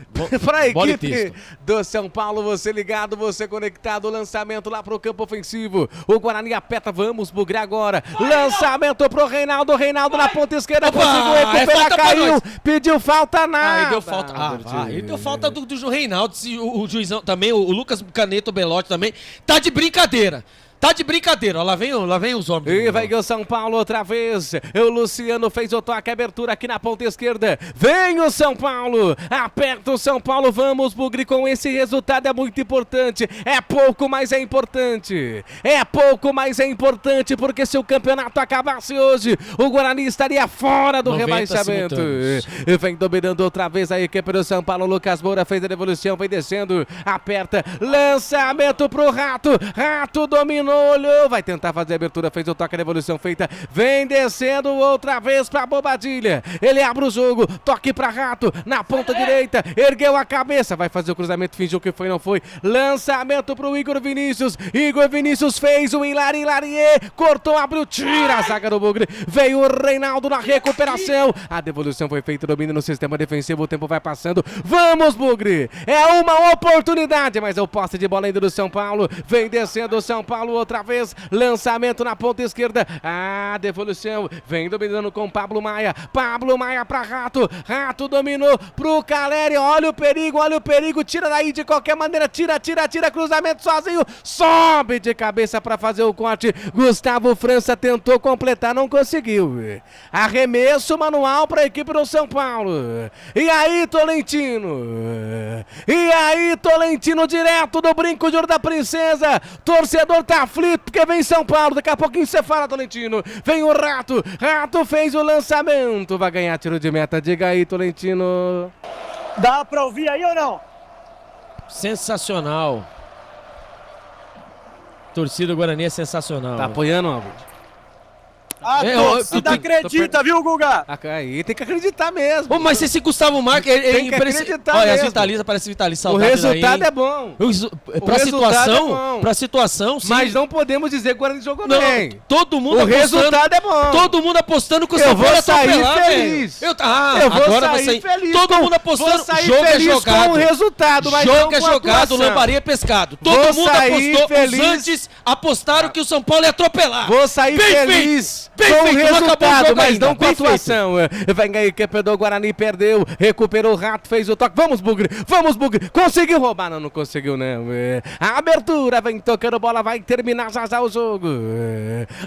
Para a equipe do São Paulo, você ligado, você conectado, lançamento lá pro campo ofensivo. O Guarani aperta, vamos bugrar agora. Lançamento pro Reinaldo na ponta esquerda, conseguiu recuperar, caiu, pediu falta nada. Aí deu falta. Ele deu falta do Reinaldo, o juizão também, o Lucas Caneto Belotti também. Tá de brincadeira. Ó, lá vem os homens. E vai o São Paulo outra vez. O Luciano fez o toque, abertura aqui na ponta esquerda. Vem o São Paulo, aperta o São Paulo, vamos, Bugre, com esse resultado é muito importante. É pouco, mas é importante. Porque se o campeonato acabasse hoje, o Guarani estaria fora do rebaixamento. Vem dominando outra vez a equipe do São Paulo. Lucas Moura fez a devolução, vem descendo, aperta, lançamento pro Rato dominou. Olhou, vai tentar fazer a abertura, fez o toque, a devolução feita, vem descendo outra vez pra Bobadilha, ele abre o jogo, toque pra Rato, na ponta direita, ergueu a cabeça, vai fazer o cruzamento, fingiu que foi, não foi, lançamento pro Igor Vinícius fez o Hilarie, cortou, abriu, tira a zaga do Bugre, veio o Reinaldo na recuperação, a devolução foi feita, domínio no sistema defensivo, o tempo vai passando, vamos Bugre, é uma oportunidade, mas é o posse de bola ainda do São Paulo, vem descendo o São Paulo, outra vez, lançamento na ponta esquerda, devolução, vem dominando com Pablo Maia pra Rato dominou pro Caleri, olha o perigo, tira daí de qualquer maneira, tira, cruzamento sozinho, sobe de cabeça pra fazer o corte, Gustavo França tentou completar, não conseguiu, arremesso manual pra equipe do São Paulo, e aí Tolentino direto do brinco de ouro da princesa, torcedor tá aflito porque vem São Paulo, daqui a pouquinho você fala, Tolentino, vem o Rato fez o lançamento, vai ganhar tiro de meta, diga aí, Tolentino. Dá pra ouvir aí ou não? Sensacional. Torcida do Guarani é sensacional. Tá apoiando, Albert? A torcida acredita, viu, Guga? Aí tem que acreditar mesmo. Mas esse Gustavo Marques, tem que acreditar mesmo. Olha, Vitaliza, parece Vitaliza. O resultado é bom. Pra situação, sim. Mas não podemos dizer que o Guarani jogou bem. Todo mundo apostando. O resultado é bom. Todo mundo apostando que o São Paulo ia atropelar, feliz. Eu vou sair feliz. Todo mundo apostando. Jogo é jogado. Com o resultado, mas jogo é jogado, Lambari é pescado. Todo mundo apostou. Os antes apostaram que o São Paulo ia atropelar. Vou sair feliz. Com o resultado, mas não com a atuação. Vem aí, equipe do Guarani, perdeu, recuperou o Rato, fez o toque. Vamos, Bugre, conseguiu roubar, não conseguiu não. A abertura, vem tocando bola, vai terminar já o jogo.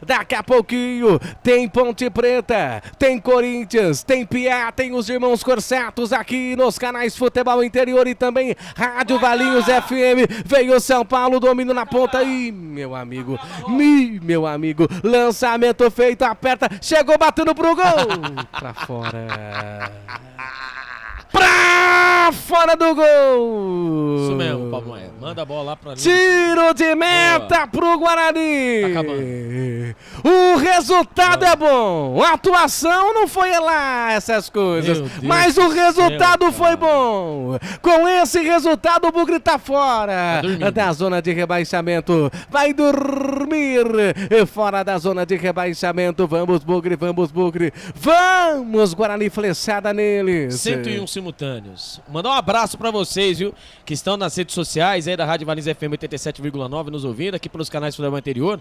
Daqui a pouquinho tem Ponte Preta, tem Corinthians, tem Piá, tem os irmãos Corsatos aqui nos canais Futebol Interior e também Rádio Valinhos FM. Veio São Paulo, domínio na ponta e meu amigo, lançamento feito, aperta, chegou batendo pro gol, pra fora do gol. Isso mesmo, Pablo Maia. Manda a bola lá pra mim. Tiro de meta pro Guarani. Tá acabando. O resultado é bom. A atuação não foi lá essas coisas. Mas o resultado foi bom. Com esse resultado o Bugre tá fora da zona de rebaixamento. Vai dormir fora da zona de rebaixamento. Vamos, Bugre. Vamos, Guarani, flechada neles. 101 segundos. simultâneos. Mandar um abraço pra vocês, viu? Que estão nas redes sociais aí da Rádio Valinhos FM 87,9 nos ouvindo, aqui pelos canais do Futebol Interior,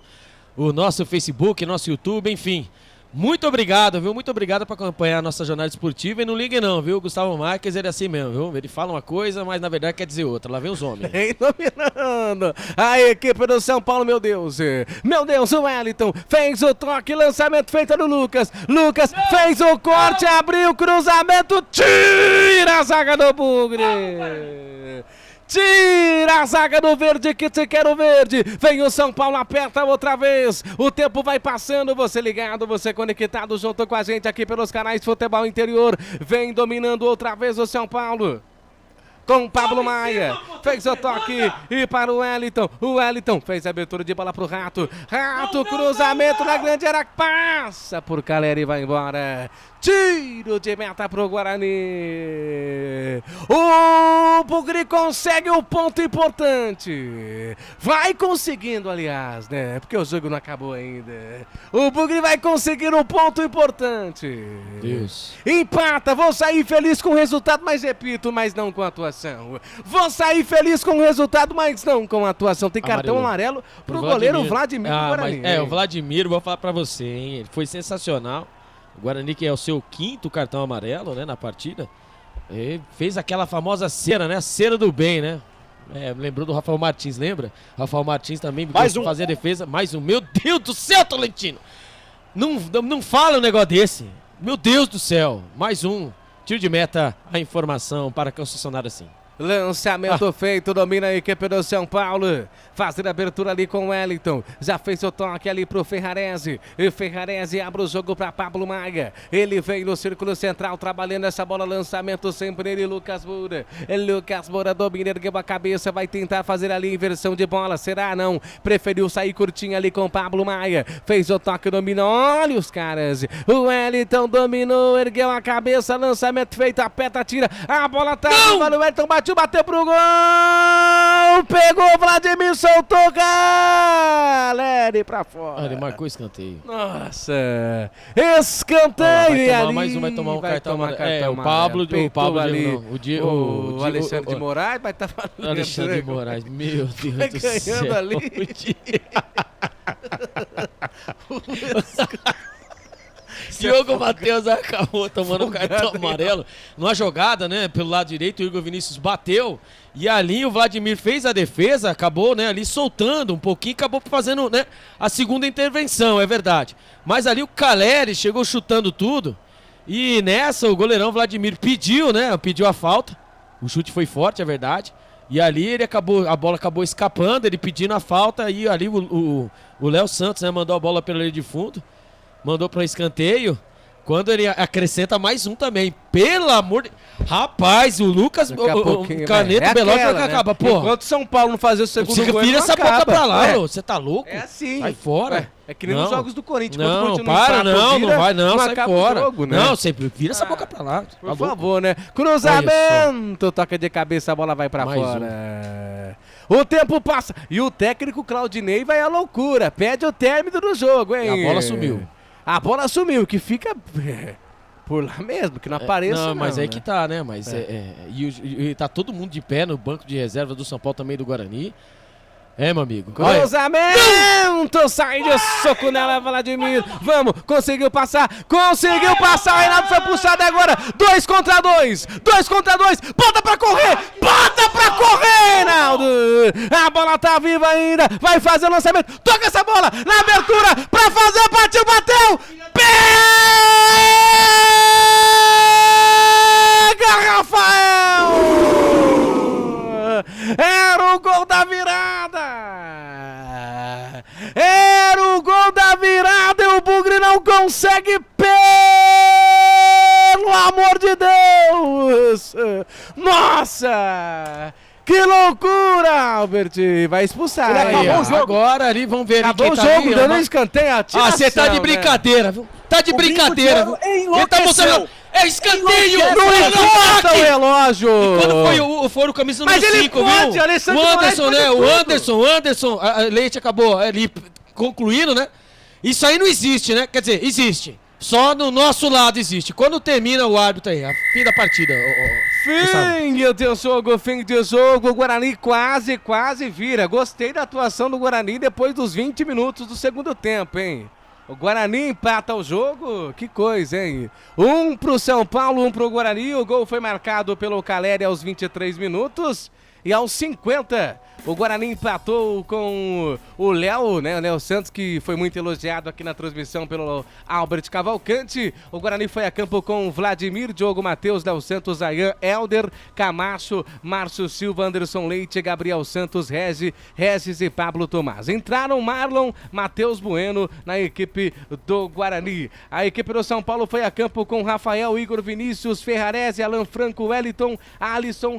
o nosso Facebook, nosso YouTube, enfim. Muito obrigado, viu? Muito obrigado por acompanhar a nossa jornada esportiva. E não ligue não, viu? Gustavo Marques, ele é assim mesmo, viu? Ele fala uma coisa, mas na verdade quer dizer outra. Lá vem os homens. Vem dominando a equipe do São Paulo, meu Deus. Meu Deus, o Wellington fez o toque, lançamento feito no Lucas. Lucas fez o corte, abriu o cruzamento, tira a zaga do Bugre. Tira a zaga do verde, que te quero verde. Vem o São Paulo, aperta outra vez. O tempo vai passando, você ligado, você conectado junto com a gente aqui pelos canais Futebol Interior. Vem dominando outra vez o São Paulo. Com o Pablo Maia, fez o toque e para o Wellington. O Wellington fez a abertura de bola pro Rato. Rato, cruzamento na grande área, passa por Caleri e vai embora. Tiro de meta pro Guarani. O Bugre consegue o ponto importante. Vai conseguindo, aliás, né? Porque o jogo não acabou ainda. O Bugre vai conseguir um ponto importante. Deus. Empata, vou sair feliz com o resultado, mas repito, mas não com a atuação. Vou sair feliz com o resultado, mas não com a atuação. Tem cartão amarelo pro goleiro Vladimir do Guarani. O Vladimir, vou falar pra você, hein? Ele foi sensacional. O Guarani, que é o seu 5º cartão amarelo, né, na partida, ele fez aquela famosa cera, né, a cera do bem, né, lembrou do Rafael Martins, lembra? Rafael Martins também fazer a defesa, mais um, meu Deus do céu, Tolentino, não fala um negócio desse, meu Deus do céu, mais um, tiro de meta, a informação para concessionário assim. Lançamento feito, domina a equipe do São Paulo. Fazendo a abertura ali com o Wellington. Já fez o toque ali pro Ferrarese. E Ferrarese abre o jogo para Pablo Maia. Ele vem no círculo central trabalhando essa bola. Lançamento sempre ele, Lucas Moura. Lucas Moura domina, ergueu a cabeça. Vai tentar fazer ali inversão de bola. Será? Não. Preferiu sair curtinho ali com Pablo Maia. Fez o toque, dominou. Olha os caras. O Wellington dominou, ergueu a cabeça. Lançamento feito, aperta, tira. A bola tá. O Wellington bateu pro gol, pegou o Vladimir, soltou, Caleri pra fora. Ele marcou escanteio. Nossa, escanteio. Mais um, vai tomar um cartão amarelo. O Pablo ali, o Alexandre de Moraes vai estar falando. Alexandre de Moraes, meu Deus do céu. Ganhando ali. Diogo Matheus acabou tomando um cartão amarelo numa jogada, né, pelo lado direito. O Igor Vinícius bateu e ali o Vladimir fez a defesa, acabou, né, ali soltando um pouquinho, acabou fazendo, né, a segunda intervenção, é verdade. Mas ali o Caleri chegou chutando tudo e nessa o goleirão Vladimir pediu, né, pediu a falta. O chute foi forte, é verdade. E ali a bola acabou escapando, ele pedindo a falta e ali o Léo Santos, né, mandou a bola pela linha de fundo. Mandou para escanteio. Quando ele acrescenta mais um também. Pelo amor de... Rapaz, o Lucas, o Caneta Belotti vai acabar. Pô, enquanto São Paulo não fazer o segundo gol, você vira essa boca pra lá, você tá louco? É assim. Sai fora. É que nem nos jogos do Corinthians. Não, para, não vai não, sai fora. Jogo, né? Não, você vira essa boca pra lá. Por favor, né? Cruzamento, toca de cabeça, a bola vai pra fora. O tempo passa e o técnico Claudinei vai à loucura. Pede o término do jogo, hein? A bola sumiu. A bola sumiu, que fica por lá mesmo, que não apareça. Não, mas aí que tá, né? Mas e tá todo mundo de pé no banco de reserva do São Paulo também, do Guarani. Meu amigo. Cruzamento! Sai de soco nela, Vladimir. Vamos, conseguiu passar. O Reinaldo foi puxado agora. 2 contra 2. Bota pra correr, Reinaldo. A bola tá viva ainda. Vai fazer o lançamento. Toca essa bola na abertura pra fazer. Bateu. Pega, Rafael! Era o gol da virada! E o Bugre não consegue, pelo amor de Deus! Nossa! Que loucura, Albert! Vai expulsar. Acabou o jogo. Agora ali, vamos ver. Acabou o jogo, dando escanteio. Você tá de brincadeira, viu? Tá de brincadeira, viu? Ele tá mostrando... É escanteio! Não importa o relógio! E quando foi o camisa número 5, viu? O Anderson, né? O Anderson, a Leite acabou ali concluindo, né? Isso aí não existe, né? Quer dizer, existe. Só no nosso lado existe. Quando termina o árbitro aí, a fim da partida, Fim de jogo, o Guarani quase vira. Gostei da atuação do Guarani depois dos 20 minutos do segundo tempo, hein? O Guarani empata o jogo, que coisa, hein? 1 pro São Paulo, 1 pro Guarani. O gol foi marcado pelo Caleri aos 23 minutos. E aos 50, o Guarani empatou com o Léo, né? O Léo Santos, que foi muito elogiado aqui na transmissão pelo Albert Cavalcante. O Guarani foi a campo com Vladimir, Diogo Matheus, Léo Santos, Ayan, Helder, Camacho, Márcio Silva, Anderson Leite, Gabriel Santos, Regis e Pablo Tomás. Entraram Marlon, Matheus Bueno na equipe do Guarani. A equipe do São Paulo foi a campo com Rafael, Igor Vinícius, Ferrarese, Alan Franco, Wellington, Alisson,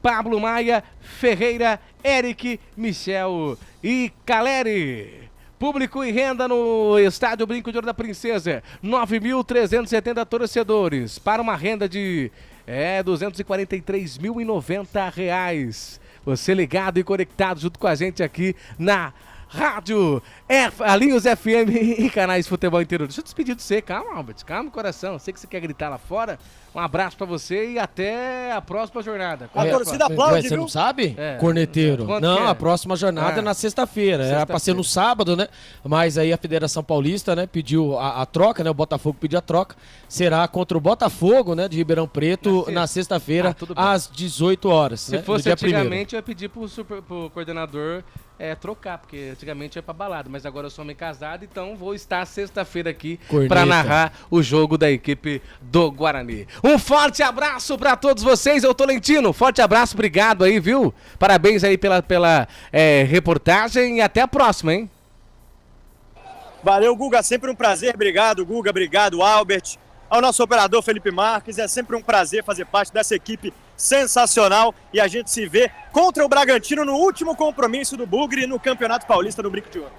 Pablo Maia, Ferreira, Eric, Michel e Caleri. Público e renda no Estádio Brinco de Ouro da Princesa. 9.370 torcedores para uma renda de R$ 243.090. Você ligado e conectado junto com a gente aqui na Rádio Valinhos FM e canais Futebol Interior. Deixa eu despedir de você, calma, Albert, calma, coração. Sei que você quer gritar lá fora. Um abraço pra você e até a próxima jornada. A torcida aplaude, você viu? não sabe? É. Corneteiro. Quanto Não, que é? a próxima jornada é na sexta-feira. Era pra ser no sábado, né? Mas aí a Federação Paulista, né, pediu a troca, né? O Botafogo pediu a troca. Será contra o Botafogo, né, de Ribeirão Preto, na sexta-feira, às 18 horas. Se né, fosse no dia antigamente, eu ia pedir pro coordenador trocar, porque antigamente ia pra balada, mas agora eu sou homem casado, então vou estar sexta-feira aqui pra narrar o jogo da equipe do Guarani. Um forte abraço pra todos vocês, eu Tolentino, forte abraço, obrigado aí, viu? Parabéns aí pela reportagem e até a próxima, hein? Valeu, Guga, sempre um prazer, obrigado, Guga, obrigado, Albert. Ao nosso operador Felipe Marques, é sempre um prazer fazer parte dessa equipe sensacional e a gente se vê contra o Bragantino no último compromisso do Bugre no Campeonato Paulista do Brinco de Ouro.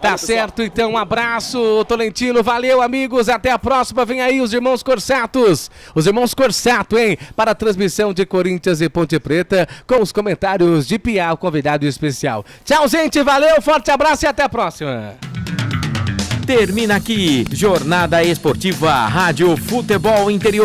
Tá certo, então um abraço, Tolentino, valeu amigos, até a próxima, vem aí os irmãos Corsatos, hein, para a transmissão de Corinthians e Ponte Preta, com os comentários de Piá, o convidado especial. Tchau gente, valeu, forte abraço e até a próxima. Termina aqui, Jornada Esportiva Rádio Futebol Interior.